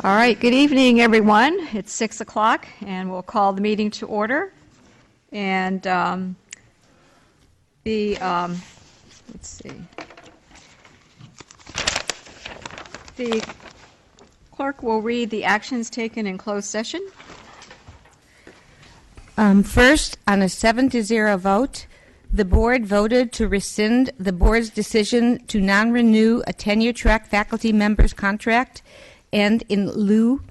All right, good evening, everyone. It's 6 o'clock, and we'll call the meeting to order. And let's see. The clerk will read the actions taken in closed session. First, on a 7-0 vote, the board voted to rescind the board's decision to non-renew a tenure-track faculty member's contract and, in lieu,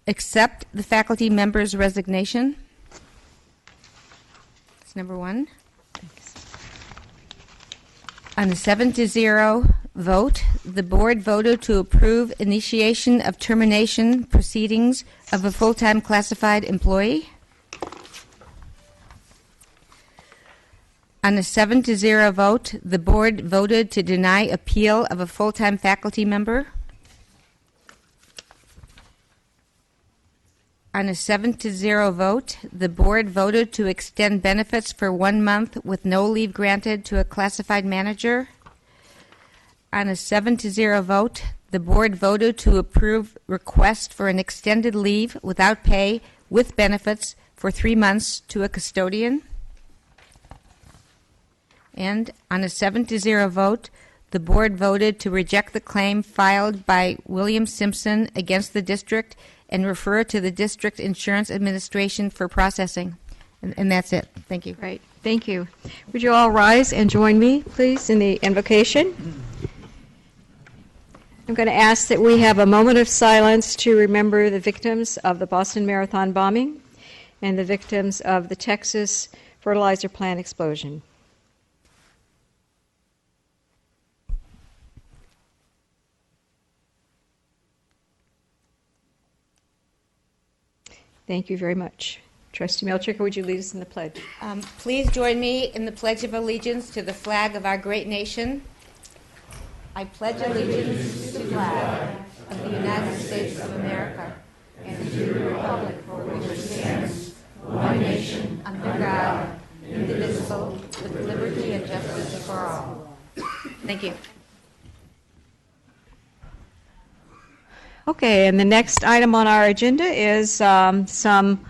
accept the faculty member's resignation. That's number one. On a 7-0 vote, the board voted to approve initiation of termination proceedings of a full-time classified employee. On a 7-0 vote, the board voted to deny appeal of a full-time faculty member. On a 7-0 vote, the board voted to extend benefits for 1 month with no leave granted to a classified manager. On a 7-0 vote, the board voted to approve request for an extended leave without pay with benefits for 3 months to a custodian. And on a 7-0 vote, the board voted to reject the claim filed by William Simpson against the district and refer to the district insurance administration for processing. And that's it. Thank you. Great. Thank you. Would you all rise and join me, please, in the invocation? I'm going to ask that we have a moment of silence to remember the victims of the Boston Marathon bombing and the victims of the Texas fertilizer plant explosion. Thank you very much. Trustee Milchiker, would you lead us in the pledge? Please join me in the Pledge of Allegiance to the flag of our great nation. I pledge allegiance to the flag of the United States of America and to the republic for which it stands, one nation, under God, indivisible, with liberty and justice for all. Thank you. Okay, and the next item on our agenda is some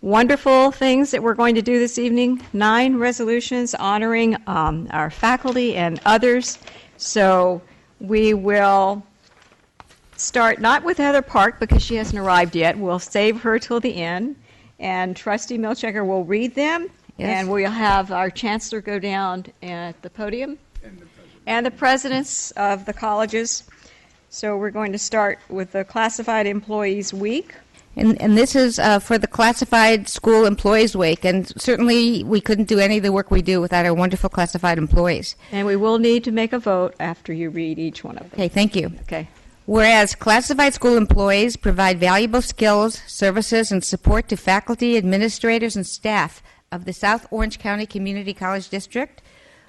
wonderful things that we're going to do this evening. 9 resolutions honoring our faculty and others. So we will start not with Heather Park because she hasn't arrived yet. We'll save her till the end. And Trustee Milchiker will read them. Yes. And we'll have our Chancellor go down at the podium. And the presidents of the colleges. So we're going to start with the Classified Employees Week. And this is for the Classified School Employees Week, and certainly we couldn't do any of the work we do without our wonderful classified employees. And we will need to make a vote after you read each one of them. Okay, thank you. Okay. Whereas classified school employees provide valuable skills, services, and support to faculty, administrators, and staff of the South Orange County Community College District,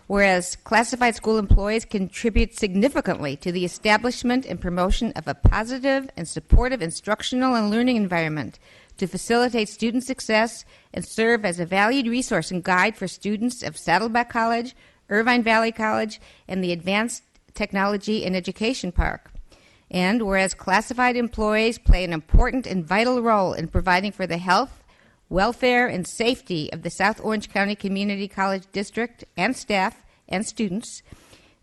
whereas classified school employees contribute significantly to the establishment and promotion of a positive and supportive instructional and learning environment to facilitate student success and serve as a valued resource and guide for students of Saddleback College, Irvine Valley College, and the Advanced Technology and Education Park. And whereas classified employees play an important and vital role in providing for the health, welfare, and safety of the South Orange County Community College District and staff and students,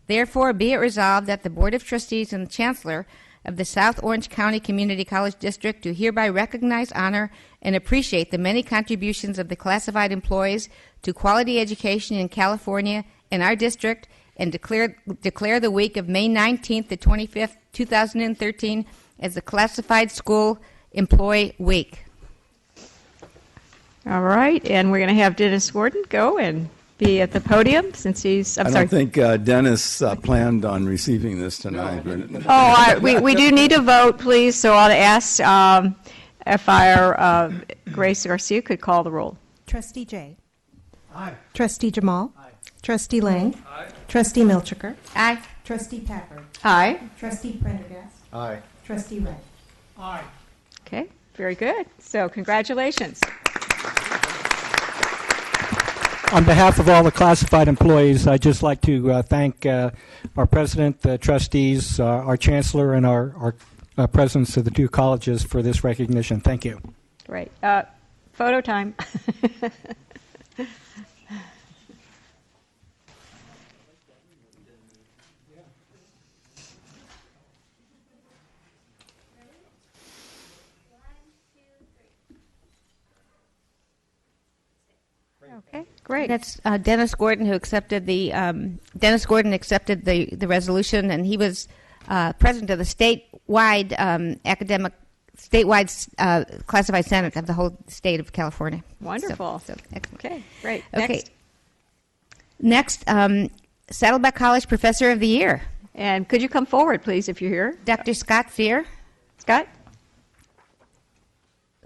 therefore be it resolved that the Board of Trustees and the Chancellor of the South Orange County Community College District do hereby recognize, honor, and appreciate the many contributions of the classified employees to quality education in California and our district, and declare the week of May 19th to 25th, 2013 as the Classified School Employee Week. All right, and we're going to have Dennis Gordon go and be at the podium since he's, I don't think Dennis planned on receiving this tonight. No. We do need a vote, please, so I'll ask if our Grace Garcia could call the roll. Trustee Jay. Aye. Trustee Jamal. Aye. Trustee Lang. Aye. Trustee Milchiker. Aye. Trustee Padberg. Aye. Trustee Prendergast. Aye. Trustee Wright. Aye. Okay, very good. So congratulations. On behalf of all the classified employees, I'd just like to thank our president, the trustees, our chancellor, and our presidents of the two colleges for this recognition. Thank you. Great. Photo time. Okay, great. That's Dennis Gordon, who accepted the the resolution, and he was president of the statewide classified senate of the whole state of California. Wonderful. So excellent. Okay, great. Okay. Next, Saddleback College Professor of the Year, And could you come forward, please, if you're here? Dr. Scott Fier. Scott?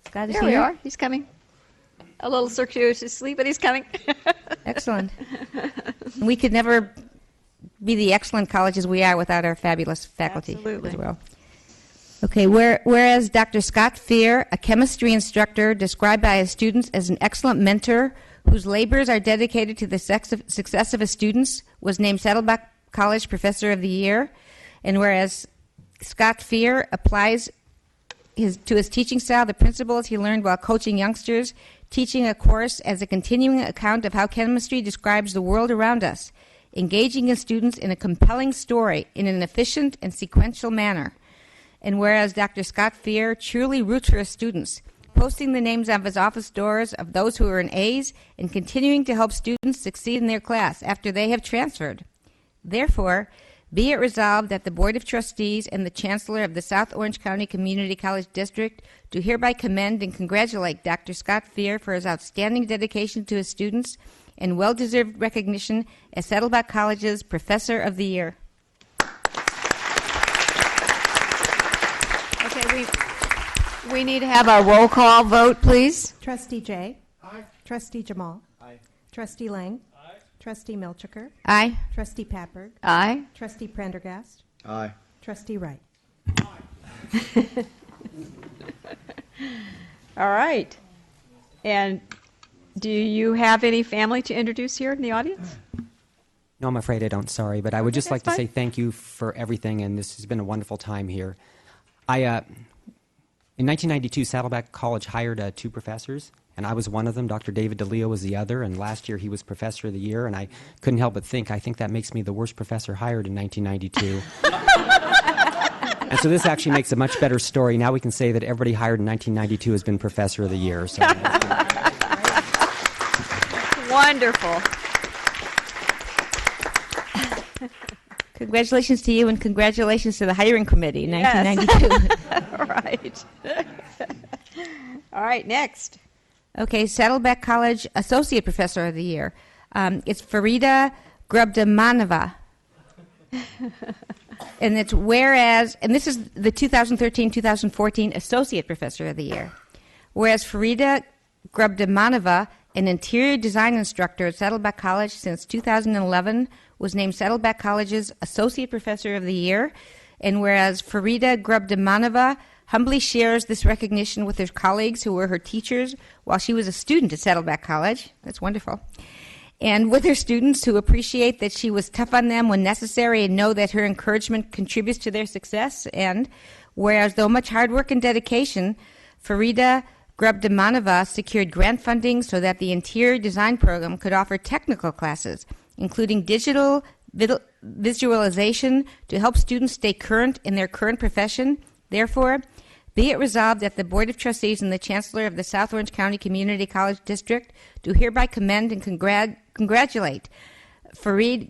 Scott is There here. we are. He's coming. A little circuitously, but he's coming. Excellent. We could never be the excellent college as we are without our fabulous faculty Absolutely. as well. Okay, whereas Dr. Scott Fier, a chemistry instructor described by his students as an excellent mentor whose labors are dedicated to the success of his students, was named Saddleback College Professor of the Year, and whereas Scott Fier applies to his teaching style the principles he learned while coaching youngsters, teaching a course as a continuing account of how chemistry describes the world around us, engaging his students in a compelling story in an efficient and sequential manner. And whereas Dr. Scott Fier truly roots for his students, posting the names of his office doors of those who earn A's and continuing to help students succeed in their class after they have transferred. Therefore, be it resolved that the Board of Trustees and the Chancellor of the South Orange County Community College District do hereby commend and congratulate Dr. Scott Fier for his outstanding dedication to his students and well-deserved recognition as Saddleback College's Professor of the Year. Okay, we need to have a roll call vote, please. Trustee Jay. Aye. Trustee Jamal. Aye. Trustee Lang. Aye. Trustee Milchiker. Aye. Trustee Padberg. Aye. Trustee Prendergast. Aye. Trustee Wright. All right. And do you have any family to introduce here in the audience? No, I'm afraid I don't. Sorry, but I would just like to that's say fine. thank you for everything, and this has been a wonderful time here. In 1992, Saddleback College hired 2 professors, and I was one of them. Dr. David DeLeo was the other, and last year he was Professor of the Year, and I couldn't help but think, I think that makes me the worst professor hired in 1992. And so this actually makes a much better story. Now we can say that everybody hired in 1992 has been Professor of the Year. So Wonderful. Congratulations to you and congratulations to the hiring committee in Yes. 1992. All right. All right, next. Okay, Saddleback College Associate Professor of the Year. It's Farida Gabdrakhmanova. And it's whereas, and this is the 2013-2014 Associate Professor of the Year. Whereas Farida Gabdrakhmanova, an interior design instructor at Saddleback College since 2011, was named Saddleback College's Associate Professor of the Year. And whereas Farida Gabdrakhmanova humbly shares this recognition with her colleagues who were her teachers while she was a student at Saddleback College. That's wonderful. And with her students who appreciate that she was tough on them when necessary and know that her encouragement contributes to their success. And whereas though much hard work and dedication, Farida Gabdrakhmanova secured grant funding so that the interior design program could offer technical classes, including digital visualization to help students stay current in their current profession. Therefore, be it resolved that the Board of Trustees and the Chancellor of the South Orange County Community College District do hereby commend and congratulate Farida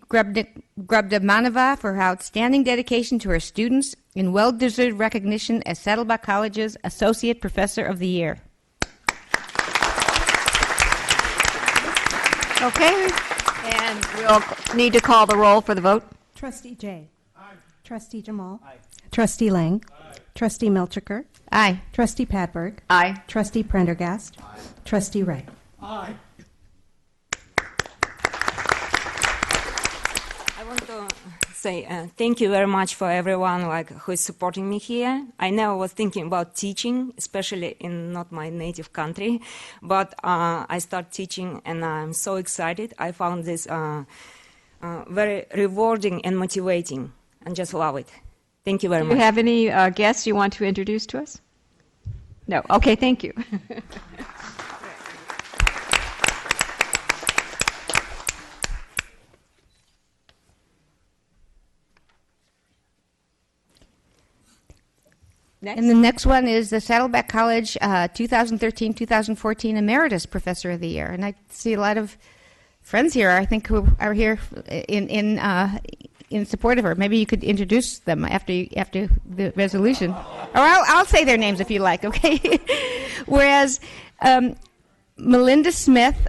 Gabdrakhmanova for her outstanding dedication to her students and well-deserved recognition as Saddleback College's Associate Professor of the Year. Okay, and we'll need to call the roll for the vote. Trustee Jay. Aye. Trustee Jamal. Aye. Trustee Lang. Aye. Trustee Milchiker. Aye. Trustee Padberg. Aye. Trustee Prendergast. Aye. Trustee Wright. Aye. I want to say thank you very much for everyone who is supporting me here. I never was thinking about teaching, especially in not my native country, but I started teaching and I'm so excited. I found this very rewarding and motivating and just love it. Thank you very Do you much. have any guests you want to introduce to us? No. Okay, thank you. Next. And the next one is the Saddleback College 2013-2014 Emeritus Professor of the Year. And I see a lot of friends here, I think, who are here in support of her. Maybe you could introduce them after the resolution. Or I'll say their names if you like, okay? Whereas Melinda Smith,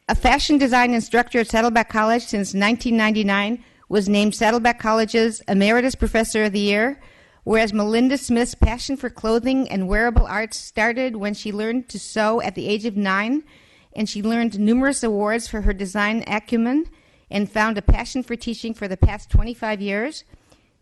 a fashion design instructor at Saddleback College since 1999, was named Saddleback College's Emeritus Professor of the Year. Whereas Melinda Smith's passion for clothing and wearable arts started when she learned to sew at the age of 9, and she earned numerous awards for her design acumen and found a passion for teaching for the past 25 years.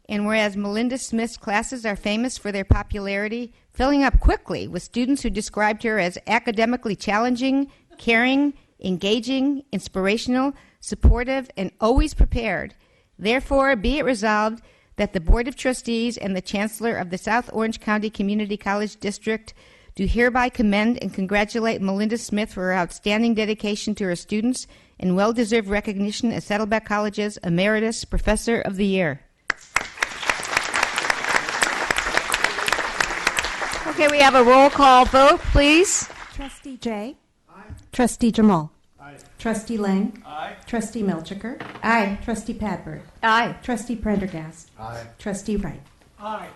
And whereas Melinda Smith's classes are famous for their popularity, filling up quickly with students who described her as academically challenging, caring, engaging, inspirational, supportive, and always prepared. Therefore, be it resolved that the Board of Trustees and the Chancellor of the South Orange County Community College District do hereby commend and congratulate Melinda Smith for her outstanding dedication to her students and well-deserved recognition as Saddleback College's Emeritus Professor of the Year. Okay, we have a roll call vote, please. Trustee Jay. Aye. Trustee Jamal. Aye. Trustee Lang. Aye. Trustee Milchiker. Aye. Trustee Padberg. Aye. Trustee Prendergast. Aye. Trustee Wright. Aye.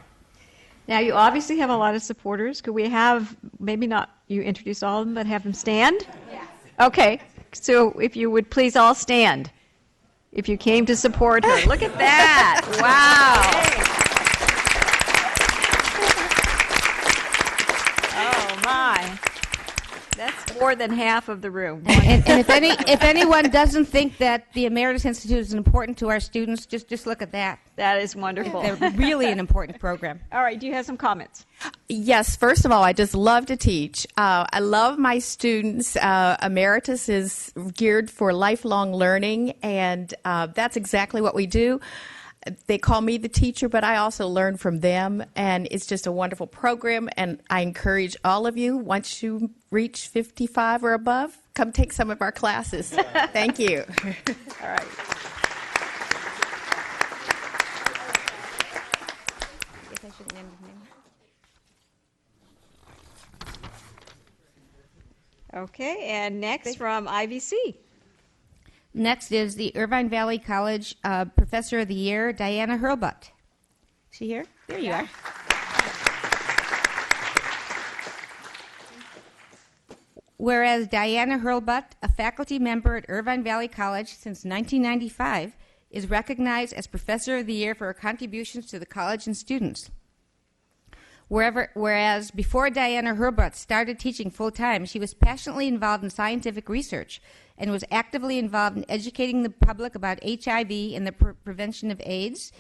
Now, you obviously have a lot of supporters. Could we have, maybe not you introduce all of them, but have them stand? Yes. Okay, so if you would please all stand if you came to support her. Look at that. Wow. Oh, my. That's more than half of the room. And if anyone doesn't think that the Emeritus Institute is important to our students, just look at that. That is wonderful. They're really an important program. All right, do you have some comments? Yes, first of all, I just love to teach. I love my students. Emeritus is geared for lifelong learning, and that's exactly what we do. They call me the teacher, but I also learn from them, and it's just a wonderful program, and I encourage all of you, once you reach 55 or above, come take some of our classes. Thank you. All right. Okay, and next from IVC. Next is the Irvine Valley College Professor of the Year, Diana Hurlbut. Is she here? There you are. Whereas Diana Hurlbut, a faculty member at Irvine Valley College since 1995, is recognized as Professor of the Year for her contributions to the college and students. Whereas before Diana Hurlbut started teaching full-time, she was passionately involved in scientific research and was actively involved in educating the public about HIV and the prevention of AIDS.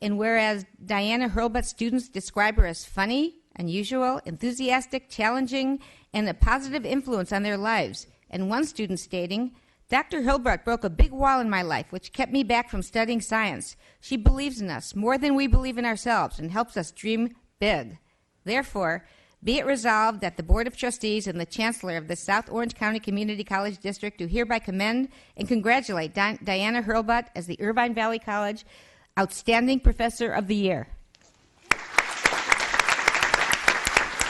And whereas Diana Hurlbut's students describe her as funny, unusual, enthusiastic, challenging, and a positive influence on their lives. And one student stating, Dr. Hurlbut broke a big wall in my life, which kept me back from studying science. She believes in us more than we believe in ourselves and helps us dream big. Therefore, be it resolved that the Board of Trustees and the Chancellor of the South Orange County Community College District do hereby commend and congratulate Diana Hurlbut as the Irvine Valley College Outstanding Professor of the Year.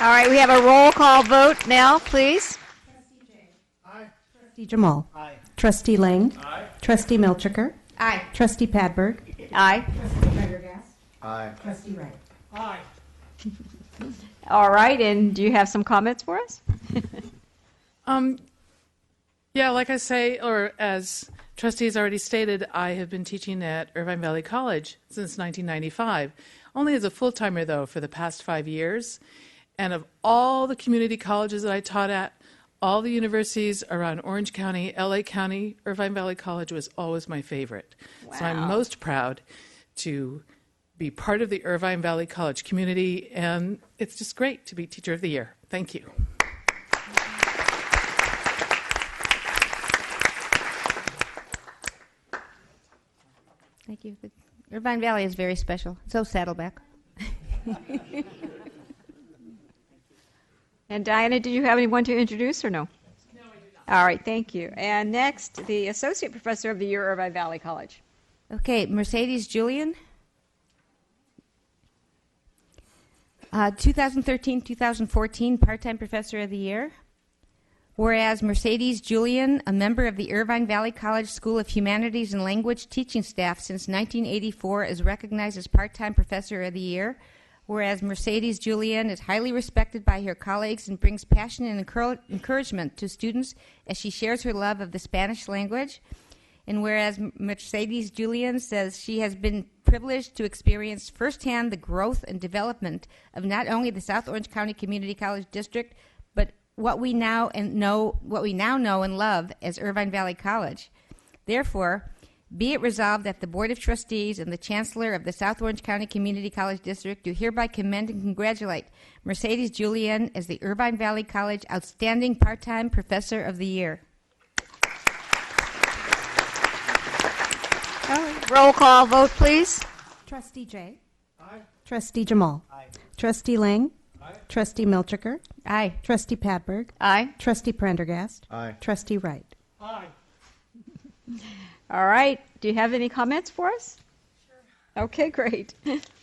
All right, we have a roll call vote now, please. Trustee Jay. Aye. Trustee Jamal. Aye. Trustee Lang. Aye. Trustee Milchiker. Aye. Trustee Padberg. Aye. Trustee Prendergast. Aye. Trustee Wright. Aye. All right, and do you have some comments for us? Yeah, like I say, or as trustees already stated, I have been teaching at Irvine Valley College since 1995, only as a full-timer, though, for the past 5 years. And of all the community colleges that I taught at, all the universities around Orange County, LA County, Irvine Valley College was always my favorite. Wow. So I'm most proud to be part of the Irvine Valley College community, and it's just great to be Teacher of the Year. Thank you. Thank you. Irvine Valley is very special. So Saddleback. And Diana, do you have anyone to introduce or no? No, I do not. All right, thank you. And next, the Associate Professor of the Year, Irvine Valley College. Okay, Mercedes Julian. 2013-2014 Part-Time Professor of the Year. Whereas Mercedes Julian, a member of the Irvine Valley College School of Humanities and Language teaching staff since 1984, is recognized as Part-Time Professor of the Year. Whereas Mercedes Julian is highly respected by her colleagues and brings passion and encouragement to students as she shares her love of the Spanish language. And whereas Mercedes Julian says she has been privileged to experience firsthand the growth and development of not only the South Orange County Community College District, but what we now know and love as Irvine Valley College. Therefore, be it resolved that the Board of Trustees and the Chancellor of the South Orange County Community College District do hereby commend and congratulate Mercedes Julian as the Irvine Valley College Outstanding Part-Time Professor of the Year. Roll call vote, please. Trustee Jay. Aye. Trustee Jamal. Aye. Trustee Lang. Aye. Trustee Milchiker. Aye. Trustee Padberg. Aye. Trustee Prendergast. Aye. Trustee Wright. Aye. All right. Do you have any comments for us? Sure. Okay, great.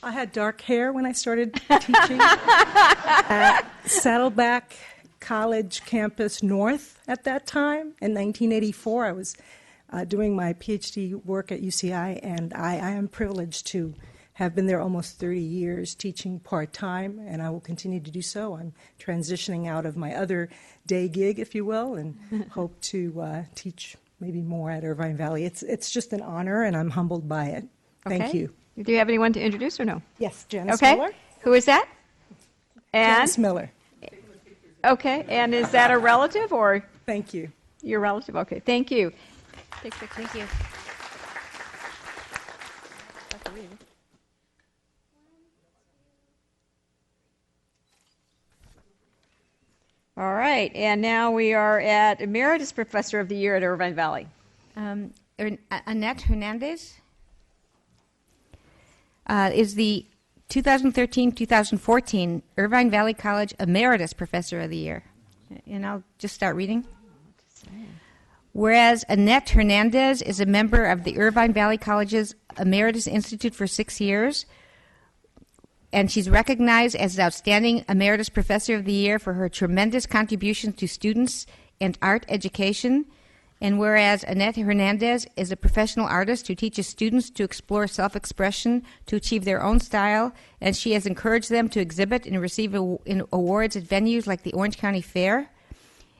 I had dark hair when I started teaching at Saddleback College campus north at that time. In 1984, I was doing my PhD work at UCI, and I am privileged to have been there almost 30 years teaching part-time, and I will continue to do so. I'm transitioning out of my other day gig, if you will, and hope to teach maybe more at Irvine Valley. It's just an honor, and I'm humbled by it. Thank Okay. you. Do you have anyone to introduce or no? Yes, Janice Okay. Miller. Who is that? And Janice Miller. okay. And is that a relative or Thank you. your relative? Okay. Thank you. Thank you. All right. And now we are at Emeritus Professor of the Year at Irvine Valley. Annette Hernandez is the 2013-2014 Irvine Valley College Emeritus Professor of the Year. And I'll just start reading. Whereas Annette Hernandez is a member of the Irvine Valley College's Emeritus Institute for 6 years, and she's recognized as an outstanding Emeritus Professor of the Year for her tremendous contributions to students and art education. And whereas Annette Hernandez is a professional artist who teaches students to explore self-expression to achieve their own style, and she has encouraged them to exhibit and receive awards at venues like the Orange County Fair.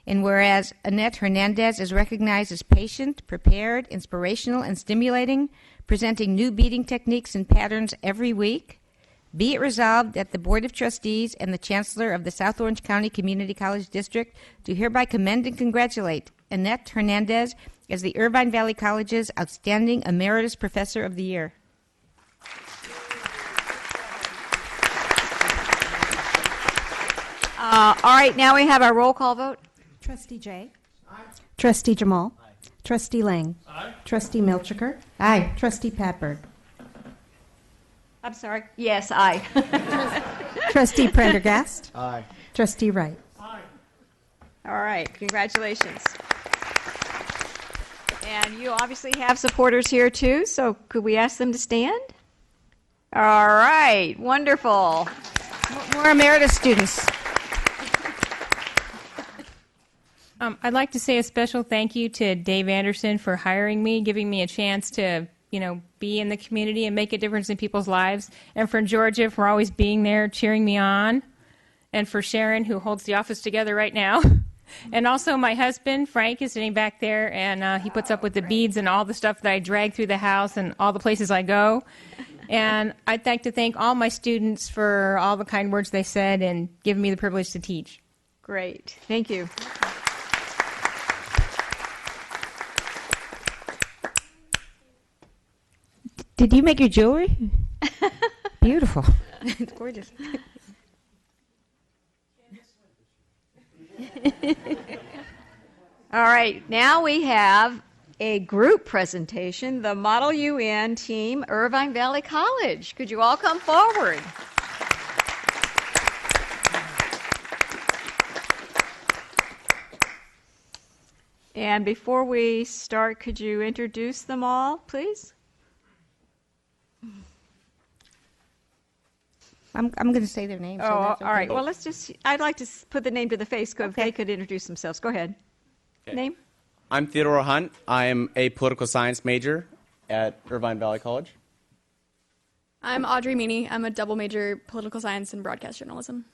And whereas Annette Hernandez is recognized as patient, prepared, inspirational, and stimulating, presenting new beading techniques and patterns every week, be it resolved that the Board of Trustees and the Chancellor of the South Orange County Community College District do hereby commend and congratulate Annette Hernandez as the Irvine Valley College's Outstanding Emeritus Professor of the Year. All right. Now we have our roll call vote. Trustee Jay. Aye. Trustee Jamal. Aye. Trustee Lang. Aye. Trustee Milchiker. Aye. Trustee Padberg. I'm sorry. Yes, aye. Trustee Prendergast. Aye. Trustee Wright. All right. Congratulations. And you obviously have supporters here too, so could we ask them to stand? All right. Wonderful. More emeritus students. I'd like to say a special thank you to Dave Anderson for hiring me, giving me a chance to, be in the community and make a difference in people's lives, and for Georgia for always being there, cheering me on, and for Sharon, who holds the office together right now. And also my husband, Frank, is sitting back there, and he puts up with the beads and all the stuff that I drag through the house and all the places I go. And I'd like to thank all my students for all the kind words they said and giving me the privilege to teach. Great. Thank you. Did you make your jewelry? Beautiful. It's gorgeous. All right. Now we have a group presentation, the Model UN team, Irvine Valley College. Could you all come forward? And before we start, could you introduce them all, please? I'm going to say their names. so Oh, that's all right. okay. Well, I'd like to put the name to the face, so if Okay. they could introduce themselves. Go ahead. Okay. Name? I'm Theodore Hunt. I am a political science major at Irvine Valley College. I'm Audrey Meany. I'm a double major political science and broadcast journalism.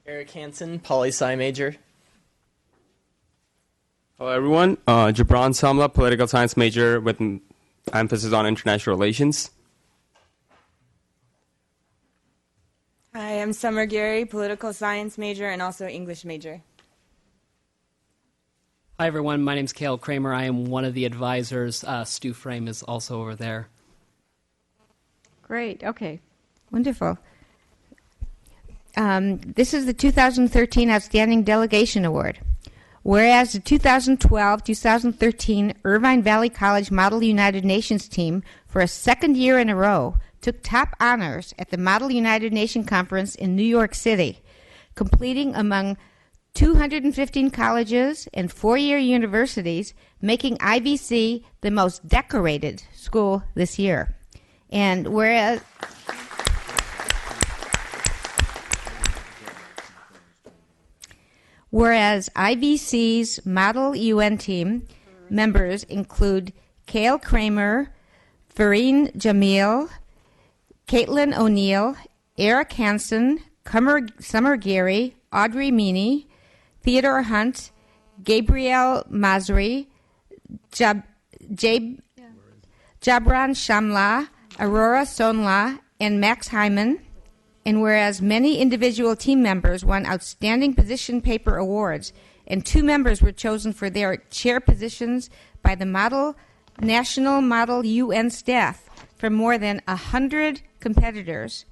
Eric Hansen, poli-sci major. Hello, everyone. Jabran Samla, political science major with emphasis on international relations. Hi, I'm Summer Gary, political science major and also English major. Hi, everyone. My name's Cale Kramer. I am one of the advisors. Stu Frame is also over there. Great. Okay. Wonderful. This is the 2013 Outstanding Delegation Award. Whereas the 2012-2013 Irvine Valley College Model United Nations team, for a second year in a row, took top honors at the Model United Nations Conference in New York City, completing among 215 colleges and four-year universities, making IVC the most decorated school this year. And whereas IVC's Model UN team members include Cale Kramer, Farine Jamil, Caitlin O'Neill, Eric Hansen, Summer Gary, Audrey Meany, Theodore Hunt, Gabrielle Masri, Jabran Shamla, Aurora Sonla, and Max Hyman. And whereas many individual team members won Outstanding Position Paper awards, and 2 members were chosen for their chair positions by the National Model UN staff from more than 100 competitors.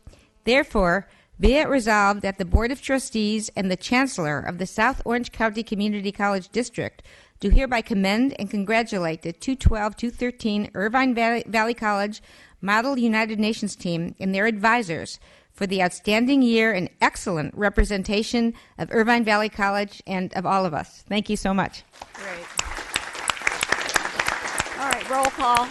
Therefore, be it resolved that the Board of Trustees and the Chancellor of the South Orange County Community College District do hereby commend and congratulate the 2012-2013 Irvine Valley College Model United Nations team and their advisors for the outstanding year and excellent representation of Irvine Valley College and of all of us. Thank you so much. Great. All right, roll call.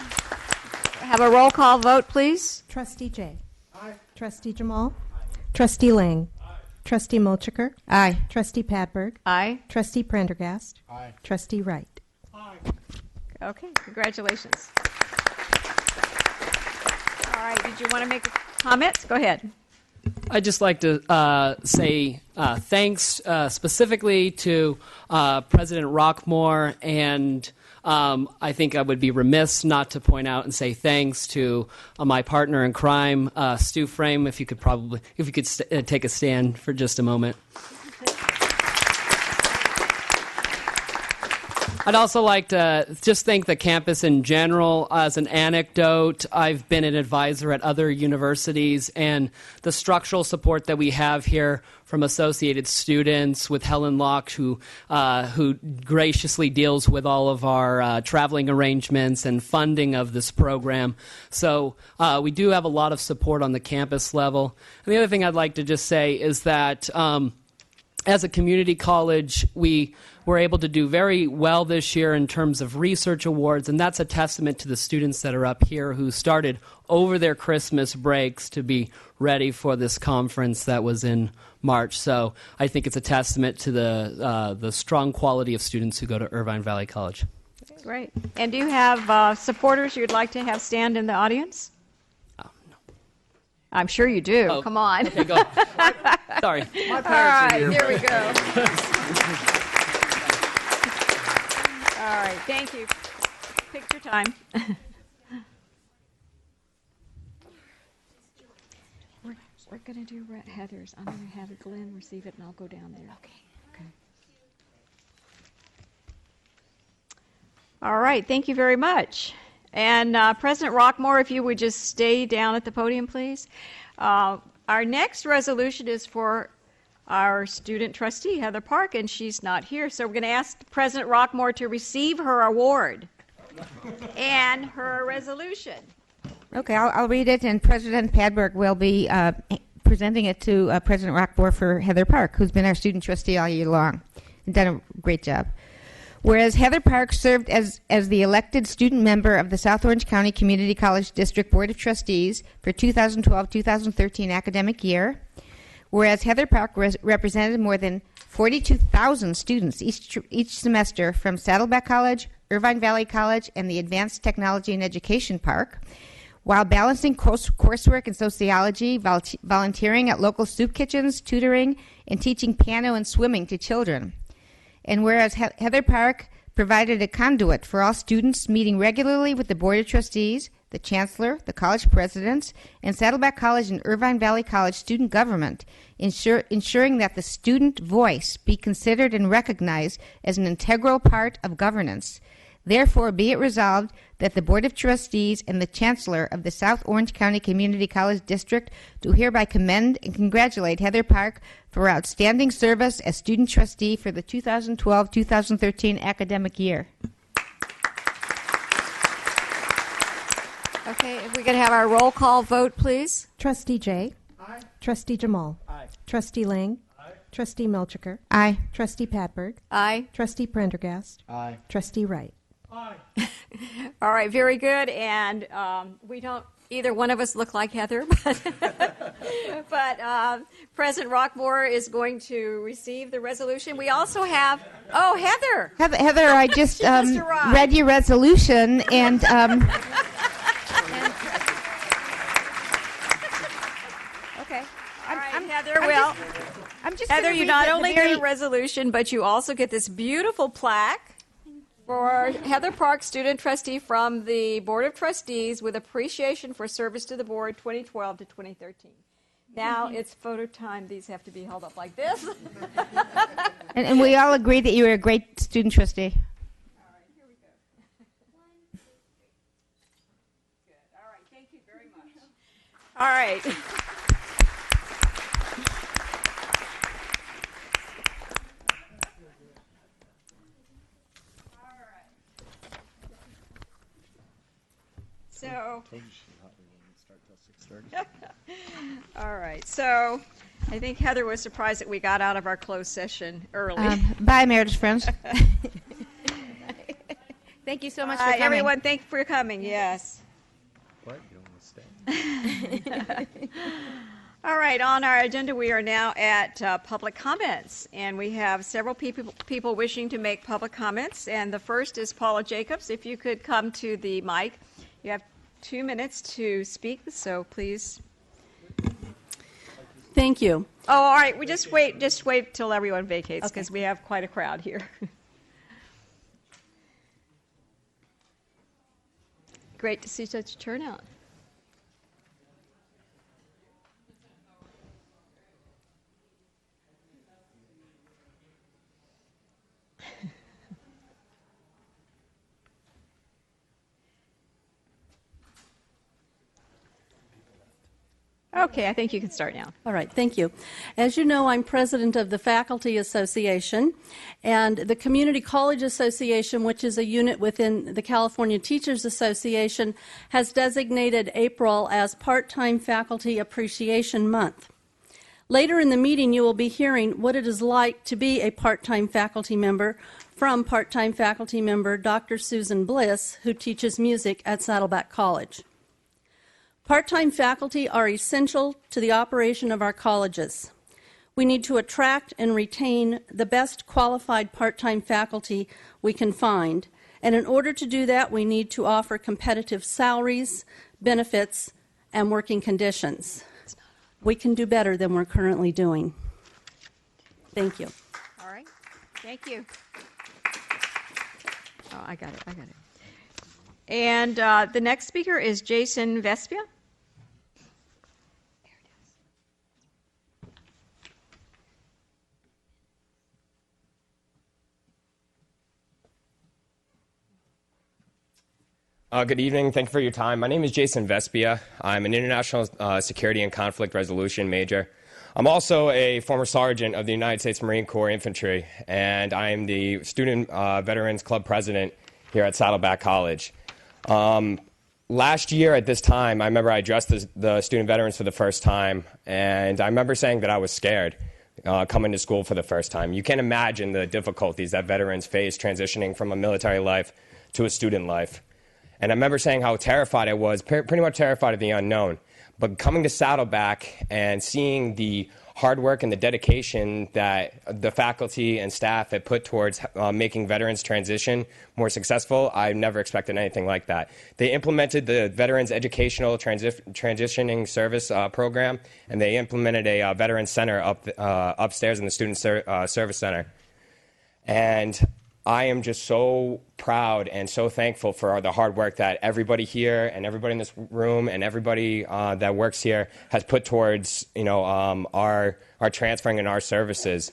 Have a roll call vote, please. Trustee Jay. Aye. Trustee Jamal. Aye. Trustee Lang. Aye. Trustee Milchiker. Aye. Trustee Padberg. Aye. Trustee Prendergast. Aye. Trustee Wright. Okay, congratulations. All right, did you want to make comments? Go ahead. I'd just like to say thanks specifically to President Rockmore, and I think I would be remiss not to point out and say thanks to my partner in crime, Stu Frame. If you could take a stand for just a moment. I'd also like to just thank the campus in general. As an anecdote, I've been an advisor at other universities, and the structural support that we have here from associated students with Helen Locke, who graciously deals with all of our traveling arrangements and funding of this program. So we do have a lot of support on the campus level. And the other thing I'd like to just say is that as a community college, we were able to do very well this year in terms of research awards, and that's a testament to the students that are up here who started over their Christmas breaks to be ready for this conference that was in March. So I think it's a testament to the strong quality of students who go to Irvine Valley College. Great. And do you have supporters you'd like to have stand in the audience? No. I'm sure you do. Oh, Come on. Okay, go. Sorry. All right, here we go. All right, thank you. Picture time. We're going to do Heather's. I'm going to have Glenn receive it, and I'll go down there. Okay. All right, thank you very much. And President Rockmore, if you would just stay down at the podium, please. Our next resolution is for our student trustee, Heather Park, and she's not here. So we're going to ask President Rockmore to receive her award and her resolution. Okay, I'll read it, and President Padberg will be presenting it to President Rockmore for Heather Park, who's been our student trustee all year long and done a great job. Whereas Heather Park served as the elected student member of the South Orange County Community College District Board of Trustees for 2012-2013 academic year. Whereas Heather Park represented more than 42,000 students each semester from Saddleback College, Irvine Valley College, and the Advanced Technology and Education Park, while balancing coursework in sociology, volunteering at local soup kitchens, tutoring, and teaching piano and swimming to children. And whereas Heather Park provided a conduit for all students, meeting regularly with the Board of Trustees, the Chancellor, the college presidents, and Saddleback College and Irvine Valley College student government, ensuring that the student voice be considered and recognized as an integral part of governance. Therefore, be it resolved that the Board of Trustees and the Chancellor of the South Orange County Community College District do hereby commend and congratulate Heather Park for outstanding service as student trustee for the 2012-2013 academic year. Okay, if we could have our roll call vote, please. Trustee Jay. Aye. Trustee Jamal. Aye. Trustee Lang. Aye. Trustee Milchiker. Aye. Trustee Padberg. Aye. Trustee Prendergast. Aye. Trustee Wright. Aye. All right, very good. And we don't, either one of us look like Heather, but President Rockmore is going to receive the resolution. We also have, Heather. Heather, I just read your resolution, and okay. Heather, Heather, you not only get a resolution, but you also get this beautiful plaque for Heather Park, student trustee from the Board of Trustees with appreciation for service to the board 2012 to 2013. Now it's photo time. These have to be held up like this. and we all agree that you were a great student trustee. All right, here we go. 1, 2, 3. Good. All right, thank you very much. All right. So, all right. So, I think Heather was surprised that we got out of our closed session early. Bye, Emeritus friends. Thank you so much for coming. Everyone, thank you for coming. Yes. What? You don't want to stay? All right. On our agenda, we are now at public comments, and we have several people wishing to make public comments. And the first is Paula Jacobs. If you could come to the mic. You have 2 minutes to speak, so please. Thank you. Oh, all right. We just wait till everyone vacates because we have quite a crowd here. Great to see such a turnout. Okay, I think you can start now. All right, thank you. As you know, I'm president of the Faculty Association, and the Community College Association, which is a unit within the California Teachers Association, has designated April as Part-Time Faculty Appreciation Month. Later in the meeting, you will be hearing what it is like to be a part-time faculty member from part-time faculty member Dr. Susan Bliss, who teaches music at Saddleback College. Part-time faculty are essential to the operation of our colleges. We need to attract and retain the best qualified part-time faculty we can find, and in order to do that, we need to offer competitive salaries, benefits, and working conditions. We can do better than we're currently doing. Thank you. All right. Thank you. Oh, I got it. And the next speaker is Jason Vespia. Good evening. Thank you for your time. My name is Jason Vespia. I'm an international security and conflict resolution major. I'm also a former sergeant of the United States Marine Corps Infantry, and I am the Student Veterans Club president here at Saddleback College. Last year at this time, I remember I addressed the student veterans for the first time, and I remember saying that I was scared coming to school for the first time. You can't imagine the difficulties that veterans face transitioning from a military life to a student life. And I remember saying how terrified I was, pretty much terrified of the unknown. But coming to Saddleback and seeing the hard work and the dedication that the faculty and staff had put towards making veterans transition more successful, I never expected anything like that. They implemented the Veterans Educational Transitioning Service program, and they implemented a veterans center upstairs in the Student Service Center. And I am just so proud and so thankful for the hard work that everybody here and everybody in this room and everybody that works here has put towards, our transferring and our services.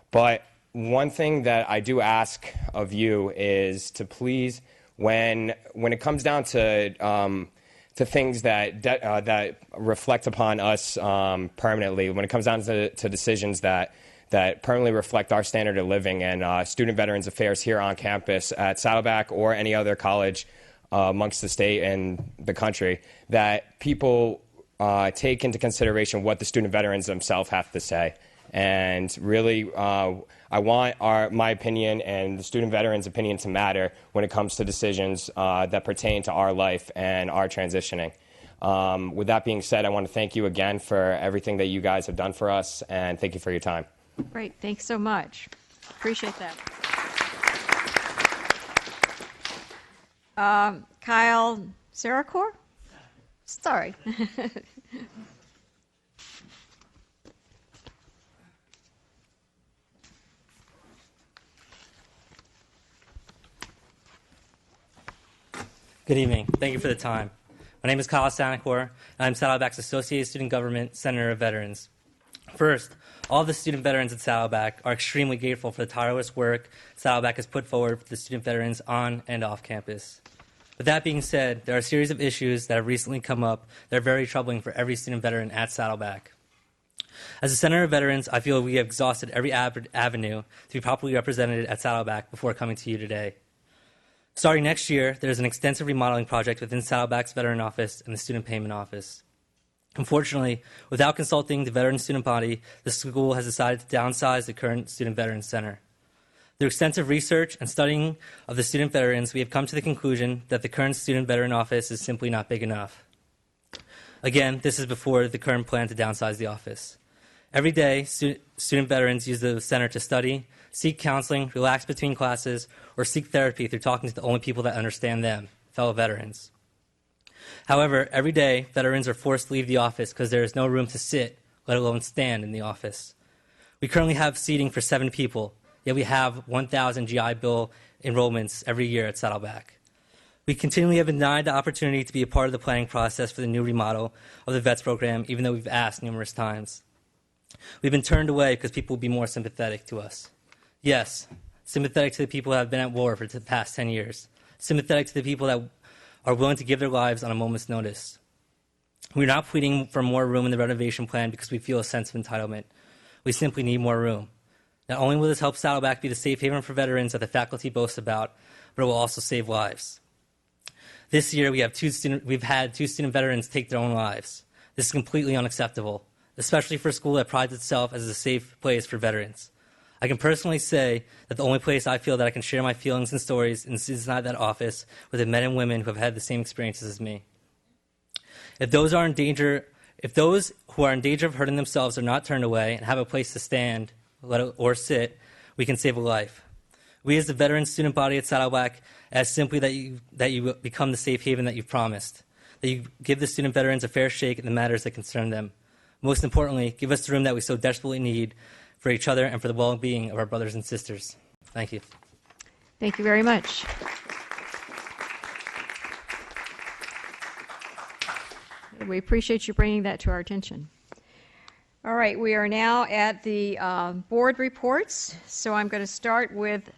But one thing that I do ask of you is to please, when it comes down to things that reflect upon us permanently, when it comes down to decisions that permanently reflect our standard of living and student veterans affairs here on campus at Saddleback or any other college amongst the state and the country, that people take into consideration what the student veterans themselves have to say. And really, I want my opinion and the student veterans' opinion to matter when it comes to decisions that pertain to our life and our transitioning. With that being said, I want to thank you again for everything that you guys have done for us, and thank you for your time. Great. Thanks so much. Appreciate that. Kyle Saracor? Sorry. Good evening. Thank you for the time. My name is Kyle Saracor, and I'm Saddleback's Associate Student Government Senator of Veterans. First, all the student veterans at Saddleback are extremely grateful for the tireless work Saddleback has put forward for the student veterans on and off campus. With that being said, there are a series of issues that have recently come up that are very troubling for every student veteran at Saddleback. As a Senator of Veterans, I feel we have exhausted every avenue to be properly represented at Saddleback before coming to you today. Starting next year, there is an extensive remodeling project within Saddleback's Veteran Office and the Student Payment Office. Unfortunately, without consulting the veteran student body, the school has decided to downsize the current Student Veterans Center. Through extensive research and studying of the student veterans, we have come to the conclusion that the current Student Veteran Office is simply not big enough. Again, this is before the current plan to downsize the office. Every day, student veterans use the center to study, seek counseling, relax between classes, or seek therapy through talking to the only people that understand them, fellow veterans. However, every day, veterans are forced to leave the office because there is no room to sit, let alone stand in the office. We currently have seating for 7 people, yet we have 1,000 GI Bill enrollments every year at Saddleback. We continually have been denied the opportunity to be a part of the planning process for the new remodel of the VETS program, even though we've asked numerous times. We've been turned away because people will be more sympathetic to us. Yes, sympathetic to the people that have been at war for the past 10 years. Sympathetic to the people that are willing to give their lives on a moment's notice. We're not pleading for more room in the renovation plan because we feel a sense of entitlement. We simply need more room. Not only will this help Saddleback be the safe haven for veterans that the faculty boasts about, but it will also save lives. This year, we've had 2 student veterans take their own lives. This is completely unacceptable, especially for a school that prides itself as a safe place for veterans. I can personally say that the only place I feel that I can share my feelings and stories is inside that office with the men and women who have had the same experiences as me. If those who are in danger of hurting themselves are not turned away and have a place to stand or sit, we can save a life. We as the veteran student body at Saddleback ask simply that you become the safe haven that you've promised, that you give the student veterans a fair shake in the matters that concern them. Most importantly, give us the room that we so desperately need for each other and for the well-being of our brothers and sisters. Thank you. Thank you very much. We appreciate you bringing that to our attention. All right, we are now at the board reports. So I'm going to start with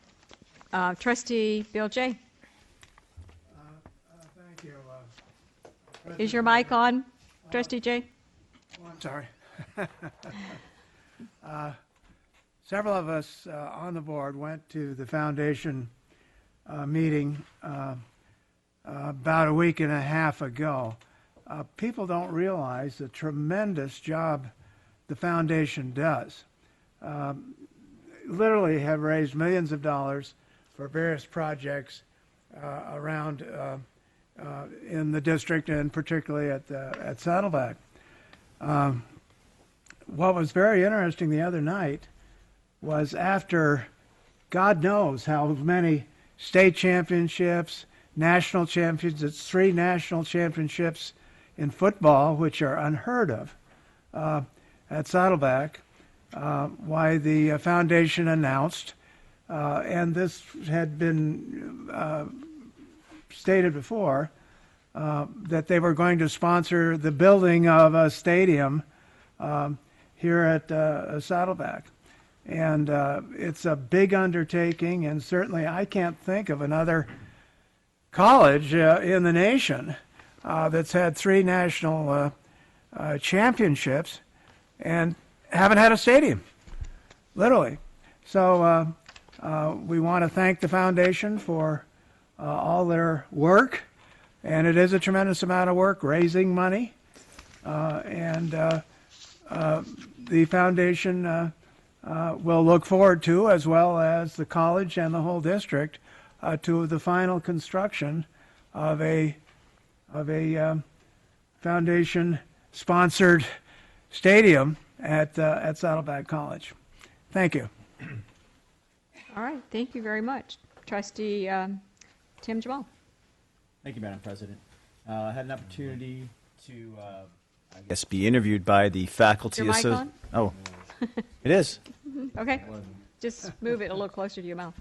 Trustee Bill J. Thank you. Is your mic on, Trustee J? I'm sorry. Several of us on the board went to the foundation meeting about a week and a half ago. People don't realize the tremendous job the foundation does. Literally have raised millions of dollars for various projects around in the district and particularly at Saddleback. What was very interesting the other night was after God knows how many state championships, national champions, it's 3 national championships in football, which are unheard of at Saddleback, why the foundation announced, and this had been stated before, that they were going to sponsor the building of a stadium here at Saddleback. And it's a big undertaking, and certainly I can't think of another college in the nation that's had 3 national championships and haven't had a stadium, literally. So we want to thank the foundation for all their work, and it is a tremendous amount of work raising money, and the foundation will look forward to, as well as the college and the whole district, to the final construction of a foundation-sponsored stadium at Saddleback College. Thank you. All right, thank you very much. Trustee Tim Jamal. Thank you, Madam President. I had an opportunity to, I guess, be interviewed by the faculty. Is your mic on? Oh, it is. Okay, just move it a little closer to your mouth.